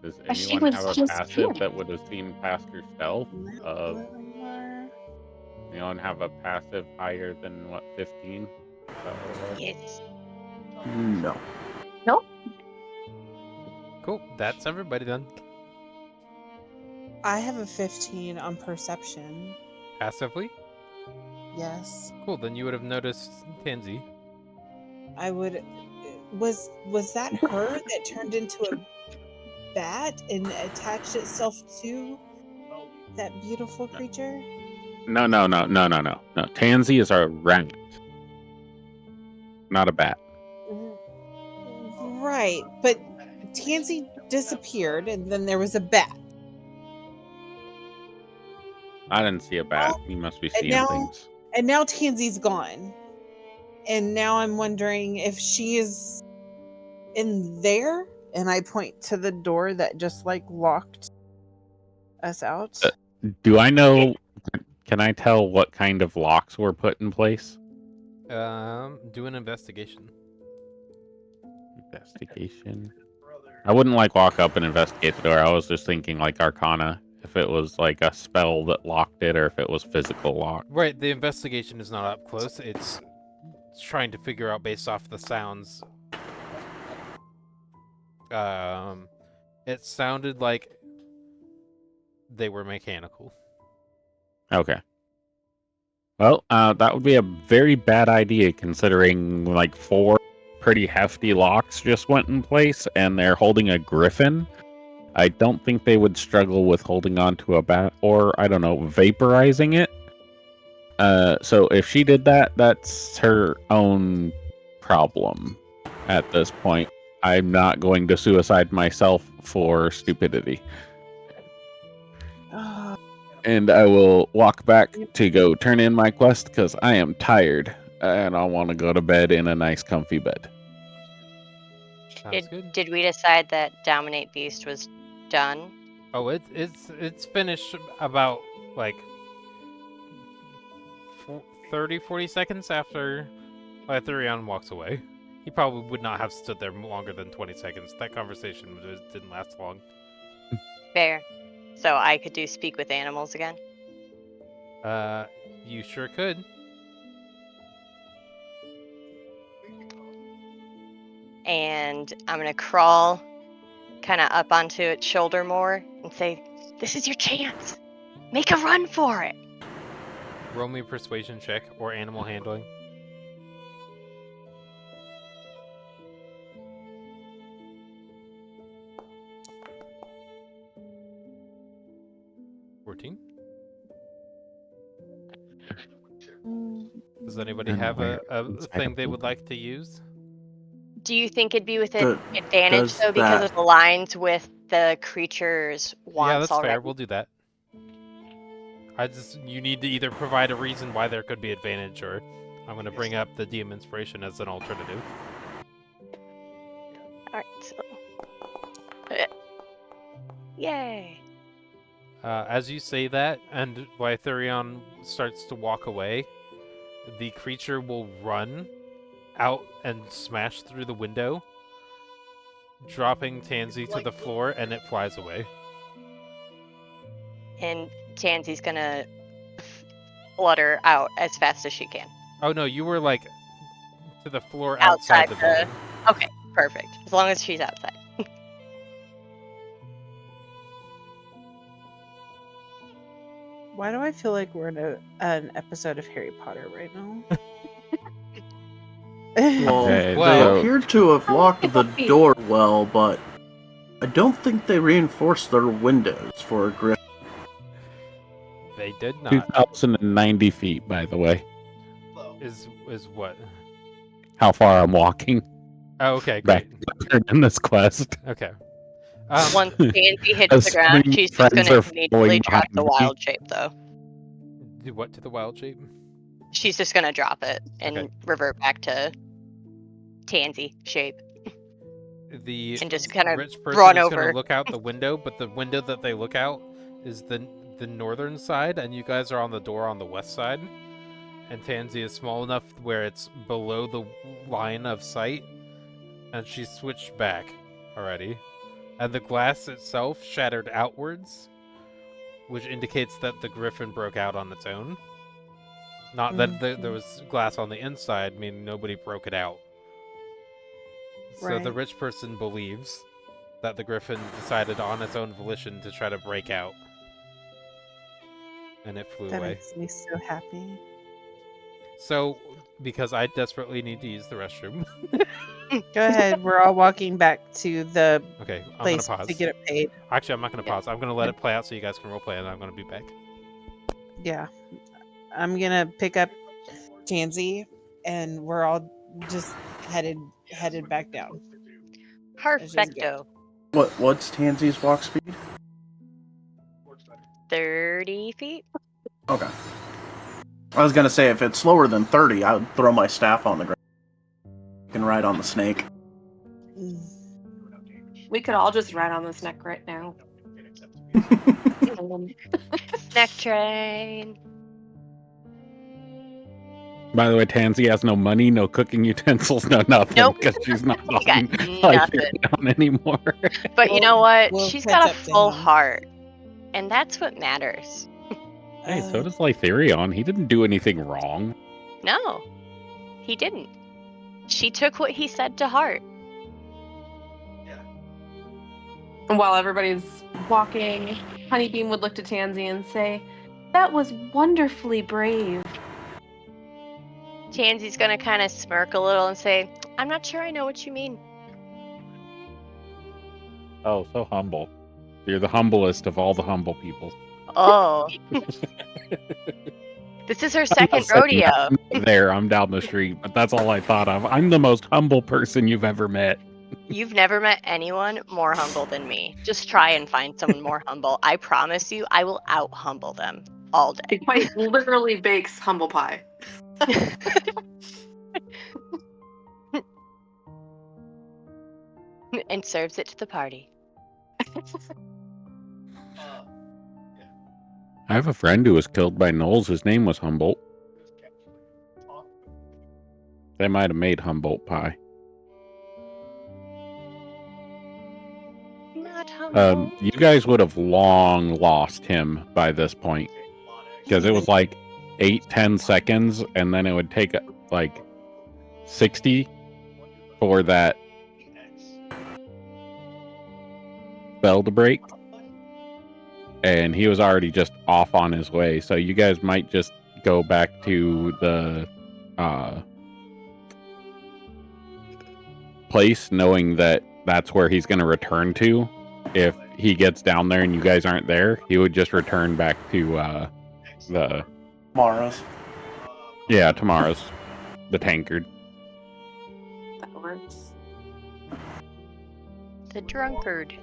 Does She anyone was have a just passive here. that would have seen past her stealth? Anyone have a passive higher than what, 15? Yes. No. Cool. That's everybody then. I have a 15 on perception. Passively. Yes. Cool. Then you would have noticed Tansy. I would. Was that her that turned into a bat and attached itself to that beautiful creature? No. Tansy is a rat, not a bat. Right, but Tansy disappeared, and then there was a bat. I didn't see a bat. You must be seeing now- things. And now Tansy's gone. And now I'm wondering if she is in there. And I point to the door that just like locked us out. Do I know? Can I tell what kind of locks were put in place? Do an investigation. Investigation. Brother. I wouldn't like walk up and investigate the door. I was just thinking like Arcana, if it was like a spell that locked it, or if it was physical lock. Right. The investigation is not up close. It's trying to figure out based off the sounds. It sounded like they were mechanical. Okay. Well, that would be a very bad idea considering like 4 pretty hefty locks just went in place and they're holding a griffin. I don't think they would struggle with holding on to a bat or, I don't know, vaporizing it. So if she did that, that's her own problem at this point. I'm not going to suicide myself for stupidity. And I will walk back to go turn in my quest because I am tired and I want to go to bed in a nice comfy bed. Sounds good. Did we decide that Dominate Beast was done? Oh, it's finished about like 30-40 seconds after Lytherion walks away. He probably would not have stood there longer than 20 seconds. That conversation didn't last long. Fair. So I could do speak with animals again? You sure could. And I'm going to crawl kind of up onto its shoulder more and say, "This is your chance. Make a run for it." Roll me a persuasion check or animal handling. Does anybody And have where a inside thing of they the- would like to use? Do you think it'd be with an advantage, does though, because that- it aligns with the creature's wants Yeah, that's already? fair. We'll do that. You need to either provide a reason why there could be advantage, or I'm going to bring up the DM Inspiration as an alternative. Alright, so... Yay! As you say that, and Vytherion starts to walk away, the creature will run out and smash through the window, dropping Tansy to the floor, and it flies away. And Tansy's gonna flutter out as fast as she can. Oh no, you were like to the floor outside the building. Okay, perfect. As long as she's outside. Why do I feel like we're in an episode of Harry Potter right now? Well, Okay, Well- they appear to have locked the door well, but I don't think they reinforced their windows for a griffin. They did not. 2,090 feet, by the way. Low. Is what? How far I'm walking Oh, okay, back great. in this quest. Okay. Once Tansy hits the ground, Assuming she's just friends gonna are immediately following drop the behind me. wild shape, though. Do what to the wild shape? She's just gonna drop it and Okay. revert back to Tansy shape. The And just kind of rich person run is over. going to look out the window, but the window that they look out is the northern side, and you guys are on the door on the west side. And Tansy is small enough where it's below the line of sight, and she's switched back already. And the glass itself shattered outwards, which indicates that the griffin broke out on its own. Not that there was glass on the inside, meaning nobody broke it out. So the Right. rich person believes that the griffin decided on its own volition to try to break out. And it flew That away. makes me so happy. So, because I desperately need to use the restroom. Go ahead. We're all walking back to the Okay, I'm going place to pause. to get it paid. Actually, I'm not going to pause. I'm going to let it play out so you guys can roleplay, and I'm going to be back. Yeah. I'm gonna pick up Tansy, and we're all just headed back down. Perfecto. What's Tansy's walk speed? 30 feet? Okay. I was gonna say if it's slower than 30, I would throw my staff on the ground. You can ride on the snake. We could all just ride on this neck right now. Neck train. By the way, Tansy has no money, no cooking utensils, no nothing, Nope. because she's not She got on nothing. down anymore. But you know what? We'll She's catch got a up to full him. heart. And that's what matters. Hey, so does Lytherion. He didn't do anything wrong. No, he didn't. She took what he said to heart. And while everybody's walking, Honeybeam would look to Tansy and say, "That was wonderfully brave." Tansy's gonna kind of smirk a little and say, "I'm not sure I know what you mean." Oh, so humble. You're the humblest of all the humble people. Oh. This is her second rodeo. There, I'm down the street, but that's all I thought of. I'm the most humble person you've ever met. You've never met anyone more humble than me. Just try and find someone more humble. I promise you, I will out humble them all He day. quite literally bakes humble pie. And serves it to the party. I have a friend who was killed by Knowles. His name was Humboldt. They might have made Humboldt pie. Not humble. You guys would have long lost him by this point. Because it was like 8-10 seconds, and then it would take like 60 for that spell to break. And he was already just off on his way. So you guys might just go back to the place knowing that that's where he's going to return to. If he gets down there and you guys aren't there, he would just return back to the Mara's. tomorrow's the tankard. That works. The drunkard.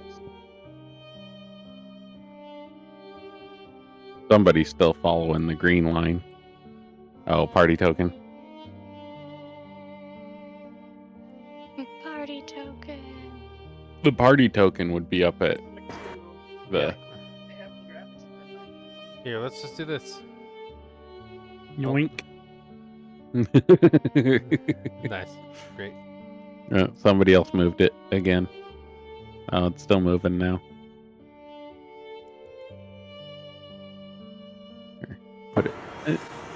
Somebody's still following the green line. Oh, party token. Party token. The party token would be up at the Here, let's just do this. Yoink. Nice. Great. Somebody else moved it again. Oh, it's still moving now. Here, put it.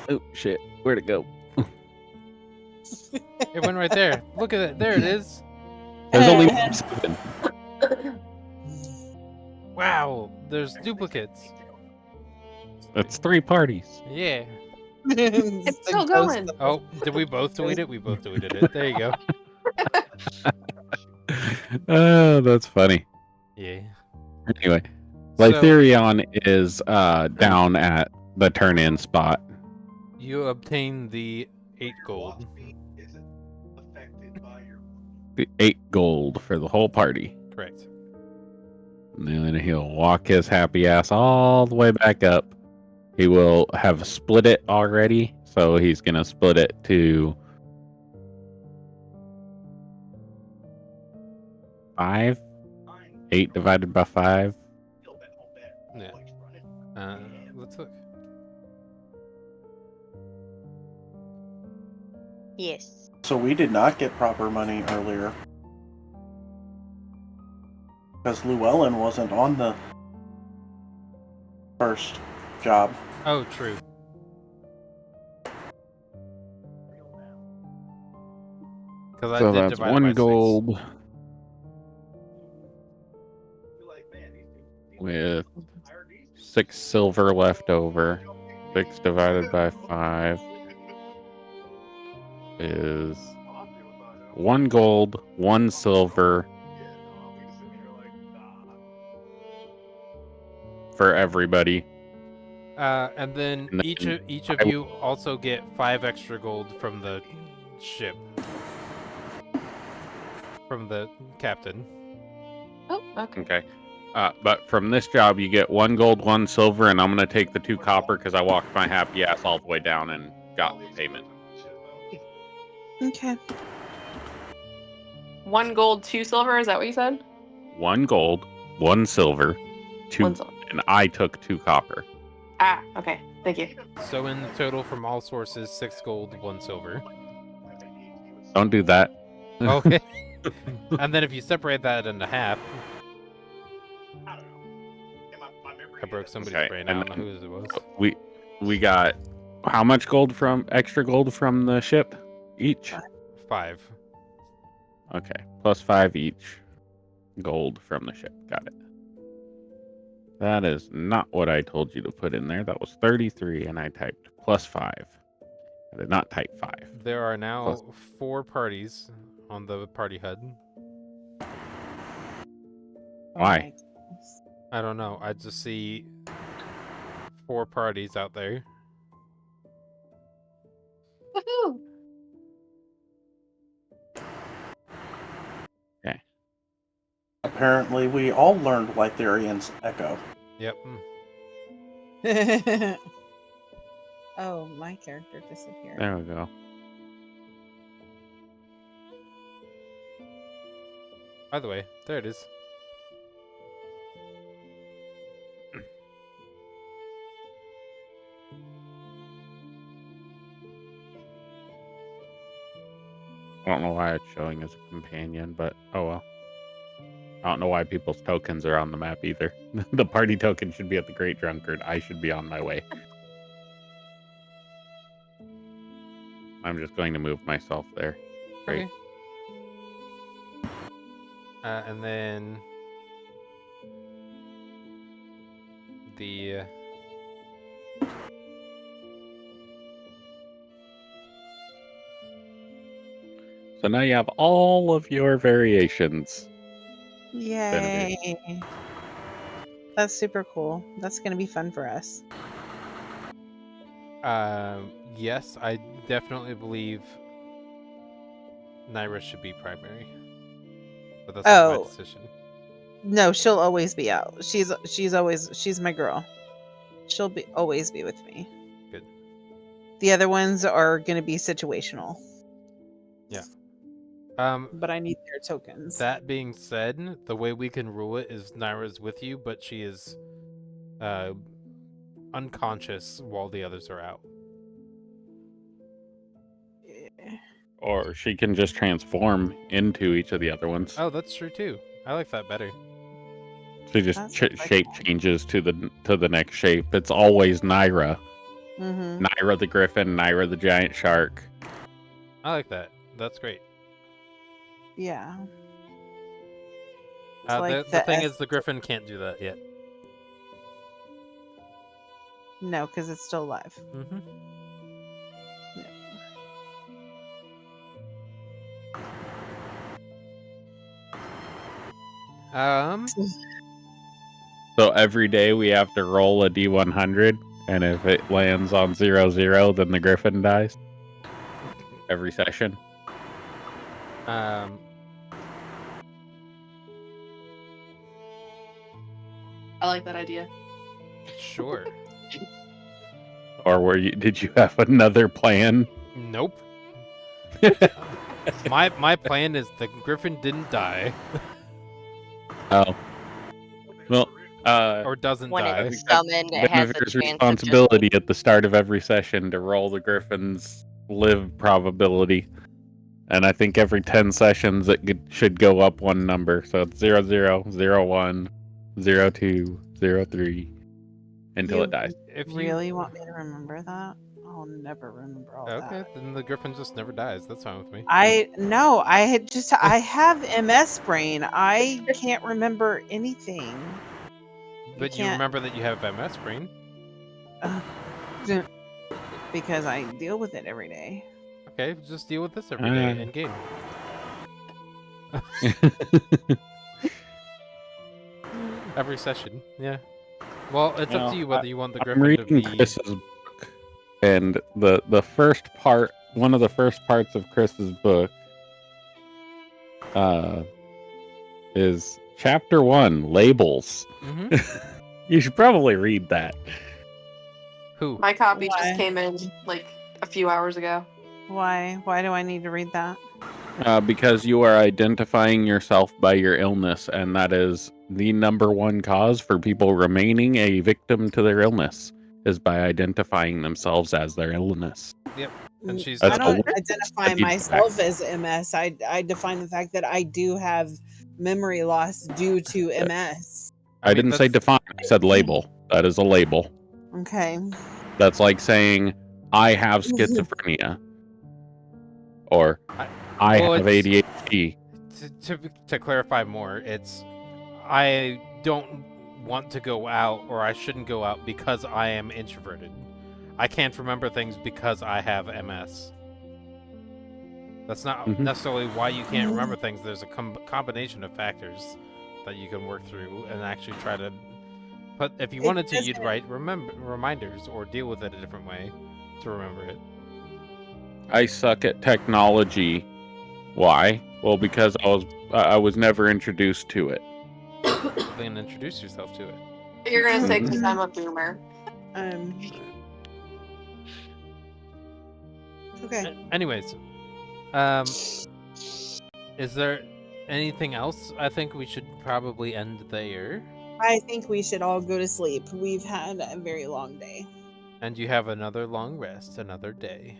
Oh shit! Where'd it go? It went right there. Look at it. There it is. There's only 7. Wow. There's duplicates. That's 3 parties. Yeah. It's still going. Oh, did we both delete it? We both deleted it. There you go. Oh, that's funny. Yeah. Anyway, So, Lytherion is down at the turn-in spot. you obtain the 8 gold. Philosophy isn't affected by your. The 8 gold for the whole party. Correct. And then he'll walk his happy ass all the way back up. He will have split it already, so he's gonna split it to 5. 8 divided by 5. Yeah. Let's look. Yes. So we did not get proper money earlier. Because Llewellyn wasn't on the first job. Oh, true. Because I So did that's divide it by 1 6. gold with 6 silver left over. 6 divided by 5 is 1 gold, 1 silver for everybody. And then And each then of I- you also get 5 extra gold from the ship. From the captain. Oh, okay. Okay. But from this job, you get 1 gold, 1 silver, and I'm going to take the 2 copper because I walked my happy ass all the way down and got the payment. Okay. 1 gold, 2 silver. Is that what you said? 1 gold, 1 silver, 2, 1 silver. and I took 2 copper. Ah, okay. Thank you. So in total from all sources, 6 gold, 1 silver. Don't do that. Okay. And then if you separate that into half, I broke somebody's Okay, brain. I and don't know whose it was. We got how much extra gold from the ship each? 5. Okay, plus 5 each gold from the ship. Got it. That is not what I told you to put in there. That was 33, and I typed plus 5. I did not type 5. There are now Plus- 4 parties on the party HUD. Why? I don't know. I just see 4 parties out there. Woohoo! Apparently, we all learned Lytherian's Echo. Yep. Oh, my character disappeared. There we go. By the way, there it is. I don't know why it's showing as a companion, but oh well. I don't know why people's tokens are on the map either. The party token should be at the Great Drunkard. I should be on my way. I'm just going to move myself there. Great. Okay. And then the So now you have all of your variations. Yay. That's super cool. That's going to be fun for us. yes, I definitely believe Naira should be primary. But that's not my Oh. decision. No, she'll always be out. She's my girl. She'll always be with me. Good. The other ones are going to be situational, Um, but I need their tokens. that being said, the way we can rule it is Naira's with you, but she is unconscious while the others are out. Or she can just transform into each of the other ones. Oh, that's true too. I like that better. She just That's pretty shape cool. changes to the next shape. It's always Naira. Mm-hmm. Naira the griffin, Naira the giant shark. I like that. That's great. Yeah. It's The like thing S- is, the griffin can't do that yet. No, because it's still alive. Mm-hmm. So every day we have to roll a D100, and if it lands on 0-0, then the griffin dies. Every session. I like that idea. Sure. Or did you have another plan? Nope. My plan is the griffin didn't die Oh. Well, or doesn't When die. it's summoned, it has a Benevir's chance of responsibility at the start of every session to roll the griffin's live probability. And I think every 10 sessions should go up one number. So it's 0-0, 0-1, 0-2, 0-3 until You it dies. If you really want me to remember that? I'll never remember all okay, that. then the griffin just never dies. That's fine with me. I have MS brain. I can't remember anything. But you can't- remember that you have MS brain. Because I deal with it every day. Okay, just deal with this every day in game. Every session, yeah. Well, it's up to you whether you want the I'm griffin to reading be. Chris's book, and the first part, one of the first parts of Chris's book, is chapter 1, labels. Mhm. You should probably read that. Who? My copy Why? just came in like a few hours ago. Why? Why do I need to read that? Because you are identifying yourself by your illness, and that is the number one cause for people remaining a victim to their illness, is by identifying themselves as their illness. Yep. And she's. That's I don't a- identify a deep myself as MS. I define the fact that I do have memory loss due to MS. I didn't say that's- define, I said label. That is a label. Okay. That's like saying, I have schizophrenia. Or, I well, have it's- ADHD. To clarify more, it's I don't want to go out, or I shouldn't go out because I am introverted. I can't remember things because I have MS. That's not Mhm. necessarily why you can't remember things. There's a combination of factors that you can work through and actually try to. But if you It wanted to, you'd doesn't- write reminders or deal with it a different way to remember it. I suck at technology. Why? Well, because I was never introduced to it. Then introduce yourself to it. You're gonna say Mhm. because I'm a boomer. Okay. Anyways, is there anything else? I think we should probably end there. I think we should all go to sleep. We've had a very long day. And you have another long rest, another day.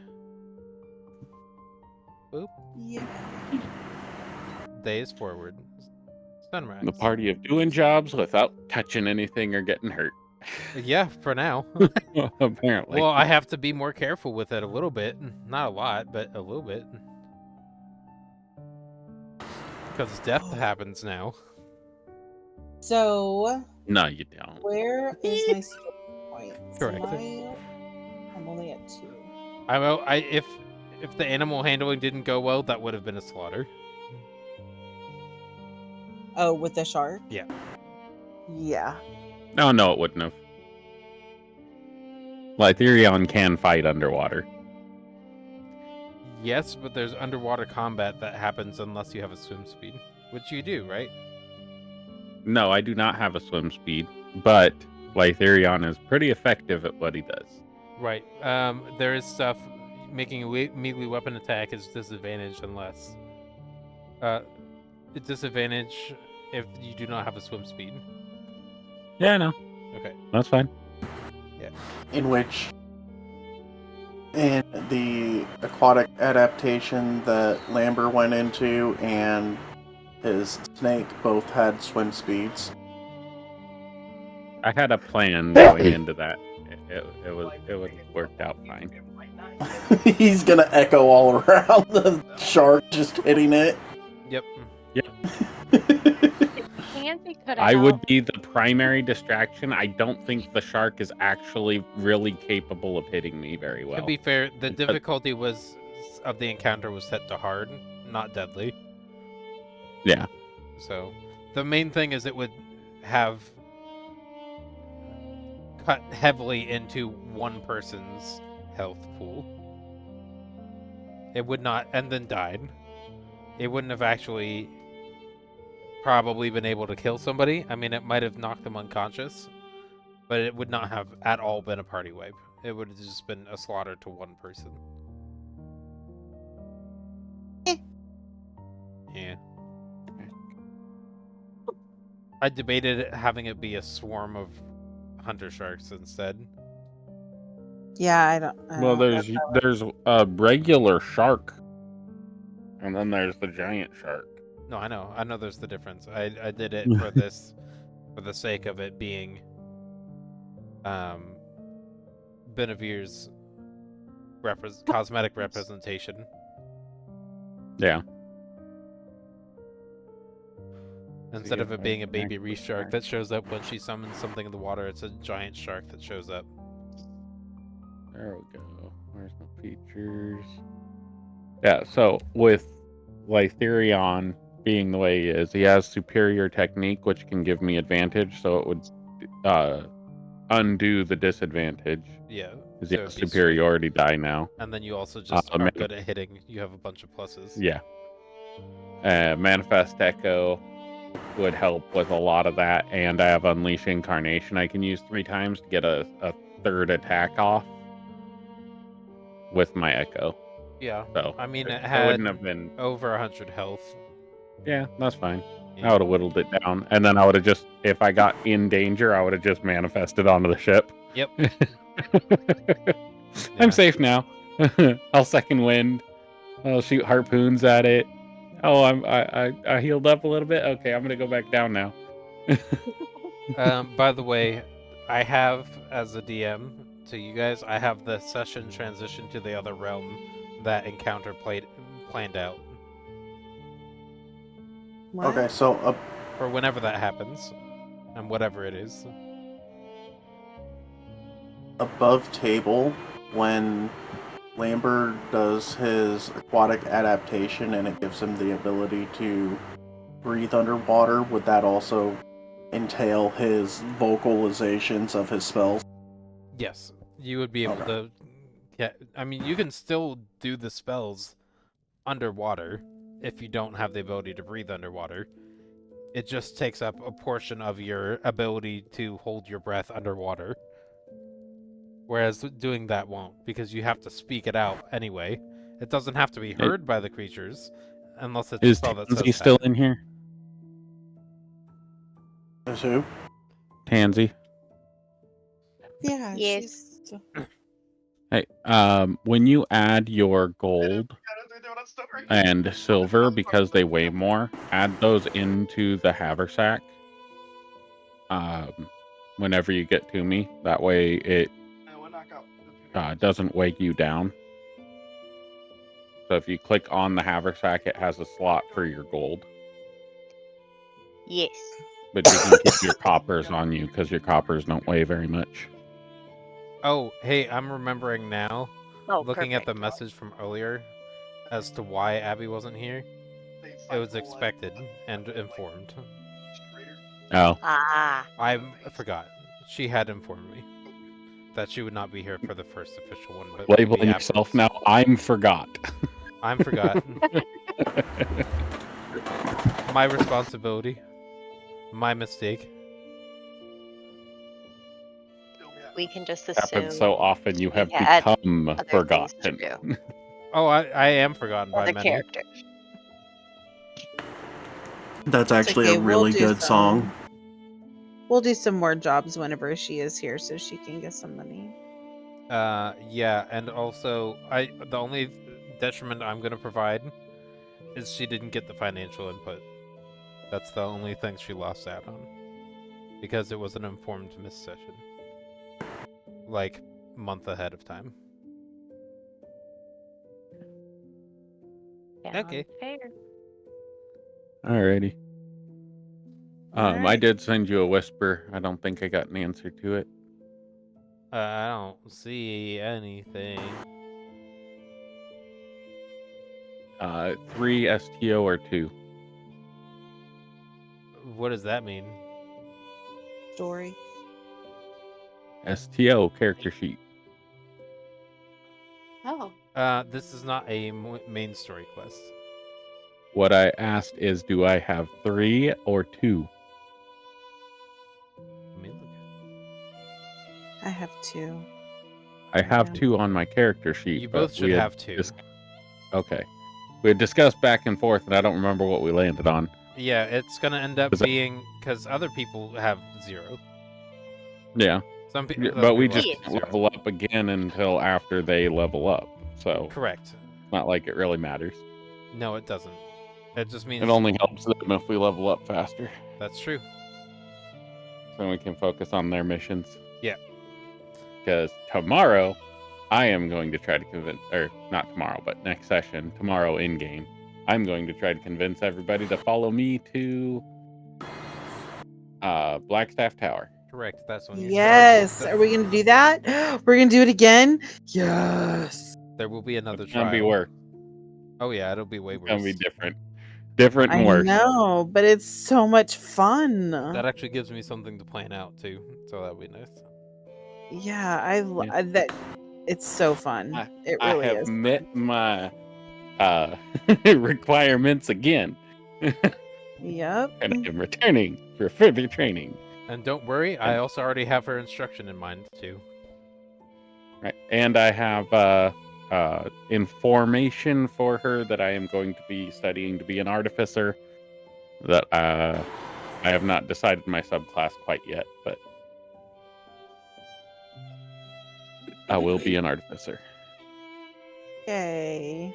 Boop. Yeah. Days forward. Sunrise. The party of doing jobs without touching anything or getting hurt. Yeah, for now. Apparently. Well, I have to be more careful with it a little bit. Not a lot, but a little bit. Because death happens now. So, No, you don't. where is my story points? Correct. I'm only at 2. If the animal handling didn't go well, that would have been a slaughter. Oh, with the shark? Yeah. Yeah. No, it wouldn't have. Lytherion can fight underwater. Yes, but there's underwater combat that happens unless you have a swim speed. Which you do, right? No, I do not have a swim speed, but Lytherion is pretty effective at what he does. Right. There is stuff making a melee weapon attack is disadvantaged unless disadvantage if you do not have a swim speed. Yeah, no. Okay. That's fine. Yeah. in which, in the aquatic adaptation that Lambert went into and his snake both had swim speeds. I had a plan going into that. It would worked out fine. He's gonna echo all around the shark, just hitting it. Yep. Tansy could have I would helped. be the primary distraction. I don't think the shark is actually really capable of hitting me very well. To be fair, the But- difficulty of the encounter was set to hard, not deadly. Yeah. So the main thing is it would have cut heavily into one person's health pool. It would not, and then died. It wouldn't have actually probably been able to kill somebody. I mean, it might have knocked them unconscious, but it would not have at all been a party wipe. It would have just been a slaughter to one person. Yeah. I debated having it be a swarm of hunter sharks instead. Yeah, I don't. Well, there's a regular shark, and then there's the giant shark. No, I know. I know there's the difference. I did it for this, for the sake of it being Benevir's cosmetic representation. Yeah. Instead of it being a baby reef shark shark. that shows up when she summons something in the water, it's a giant shark that shows up. There we go. Where's my features? Yeah, so with Lytherion being the way he is, he has superior technique, which can give me advantage, so it would undo the disadvantage. Yeah. Because so he has if he's- superiority die now. And then you also just are man- good at hitting. You have a bunch of pluses. Yeah. Manifest Echo would help with a lot of that, and I have Unleash Incarnation I can use 3 times to get a third attack off with my Echo. Yeah. So I mean, it I wouldn't had have been. over 100 health. Yeah, that's fine. Yeah. I would have whittled it down, and then I would have just, if I got in danger, I would have just manifested onto the ship. Yep. I'm Yeah. safe now. I'll second wind. I'll shoot harpoons at it. Oh, I healed up a little bit. Okay, I'm gonna go back down now. By the way, I have, as a DM to you guys, I have the session transition to the other realm that encounter planned out What? Okay, so for whenever that happens, and whatever it is. above table, when Lambert does his aquatic adaptation and it gives him the ability to breathe underwater, would that also entail his vocalizations of his spells? Yes, you would be able to. Yeah, I mean, you can still do the spells underwater if you don't have the ability to breathe underwater. It just takes up a portion of your ability to hold your breath underwater. Whereas doing that won't, because you have to speak it out anyway. It doesn't have to be heard by the creatures, unless it's a Is spell that Tansy says still that. in here? Is who? Tansy. Yeah. Yes. she's still- Hey, when you add your gold and silver, because they weigh more, add those into the haversack. Whenever you get to me, that way it doesn't weigh you down. So if you click on the haversack, it has a slot for your gold, Yes. but you can keep your coppers on you because your coppers don't weigh very much. Oh, hey, I'm remembering now, Oh, looking at the perfect. message from earlier, as to why Abby wasn't here. It was expected and informed. Oh, Ah. I forgot. She had informed me that she would not be here for the first official one. But would be labeling yourself afterwards. now. I'm forgot. I'm forgot. My responsibility. My mistake. We can just assume. Happens so often. You have had become other things to forgotten. do. Oh, I am forgotten by Other many. characters. That's actually okay, a we'll really do good some- song. We'll do some more jobs whenever she is here so she can get some money. Yeah, and also, the only detriment I'm gonna provide is she didn't get the financial input. That's the only thing she lost out on. Because it was an informed miss session. Like, month ahead of time. Okay. Fair. Alrighty. I Alright. did send you a whisper. I don't think I got an answer to it. I don't see anything. 3 STO or 2. What does that mean? Story. STO character sheet. Oh. This is not a main story quest. What I asked is, do I have 3 or 2? Let me look. I have 2. I have Yeah. 2 on my character sheet. You but both should we had have 2. Okay. We had discussed back and forth, and I don't remember what we landed on. Yeah, it's gonna end up Was that- being because other people have 0. Yeah. Some people, But we other just people have can't 0. level up again until after they level up. So Correct. it's not like it really matters. No, it doesn't. It just means It only helps them if we level up faster. that's true. So we can focus on their missions. Yeah. Because tomorrow, I am going to try to convince, or not tomorrow, but next session, tomorrow in game, I'm going to try to convince everybody to follow me to Blackstaff Tower. Correct. That's when you Yes. start. Are we gonna do that? We're gonna do it again? Yes. There will be another It's gonna trial. be worse. Oh yeah, it'll be way It's worse. gonna be different. Different and I worse. know, but it's so much fun. That actually gives me something to plan out too, so that'd be nice. Yeah, Yeah. that. It's so fun. It I really have is. met my requirements again. Yep. And I am returning for further training. And don't worry, I also already have her instruction in mind too. Right. And I have information for her that I am going to be studying to be an artificer. That I have not decided my subclass quite yet, but I will be an artificer. Okay.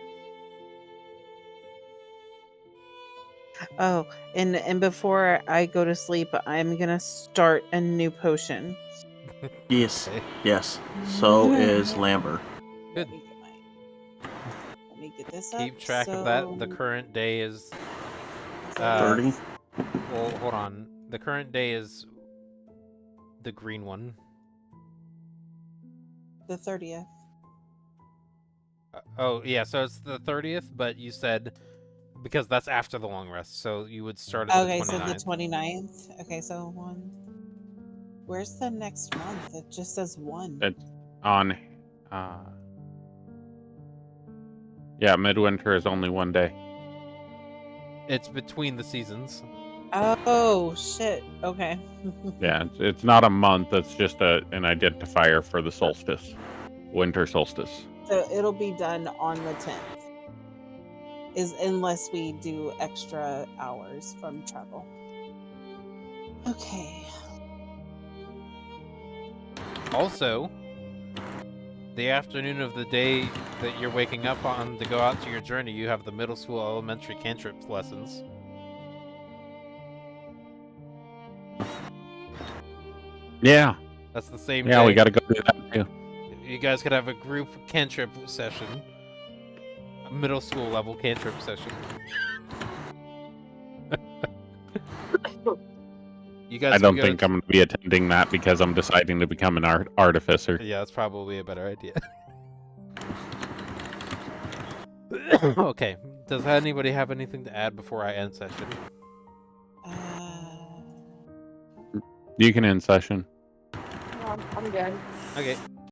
Oh, and before I go to sleep, I'm gonna start a new potion. Yes, Okay. yes. So is Lambert. Good. Let me get this up. Keep track of that. The So- current day is 30. well, hold on. The current day is the green one. the 30th. Oh yeah, so it's the 30th, but you said because that's after the long rest, so you would start at Okay, the so 29th. the 29th. Okay, so 1. Where's the next month? It just says 1. On yeah, midwinter is only 1 day. It's between the seasons. Oh shit. Okay. Yeah, it's not a month, it's just an identifier for the solstice. Winter solstice. So it'll be done on the 10th. Unless we do extra hours from travel. Okay. Also, the afternoon of the day that you're waking up on to go out to your journey, you have the middle school elementary cantrips lessons. Yeah. That's the same Yeah, day. we gotta go do that too. You guys could have a group cantrip session. A middle school level cantrip session. You guys I can don't go think to- I'm going to be attending that because I'm deciding to become an artificer. Yeah, that's probably a better idea. Okay. Does anybody have anything to add before I end session? You can end session. I'm good. Okay.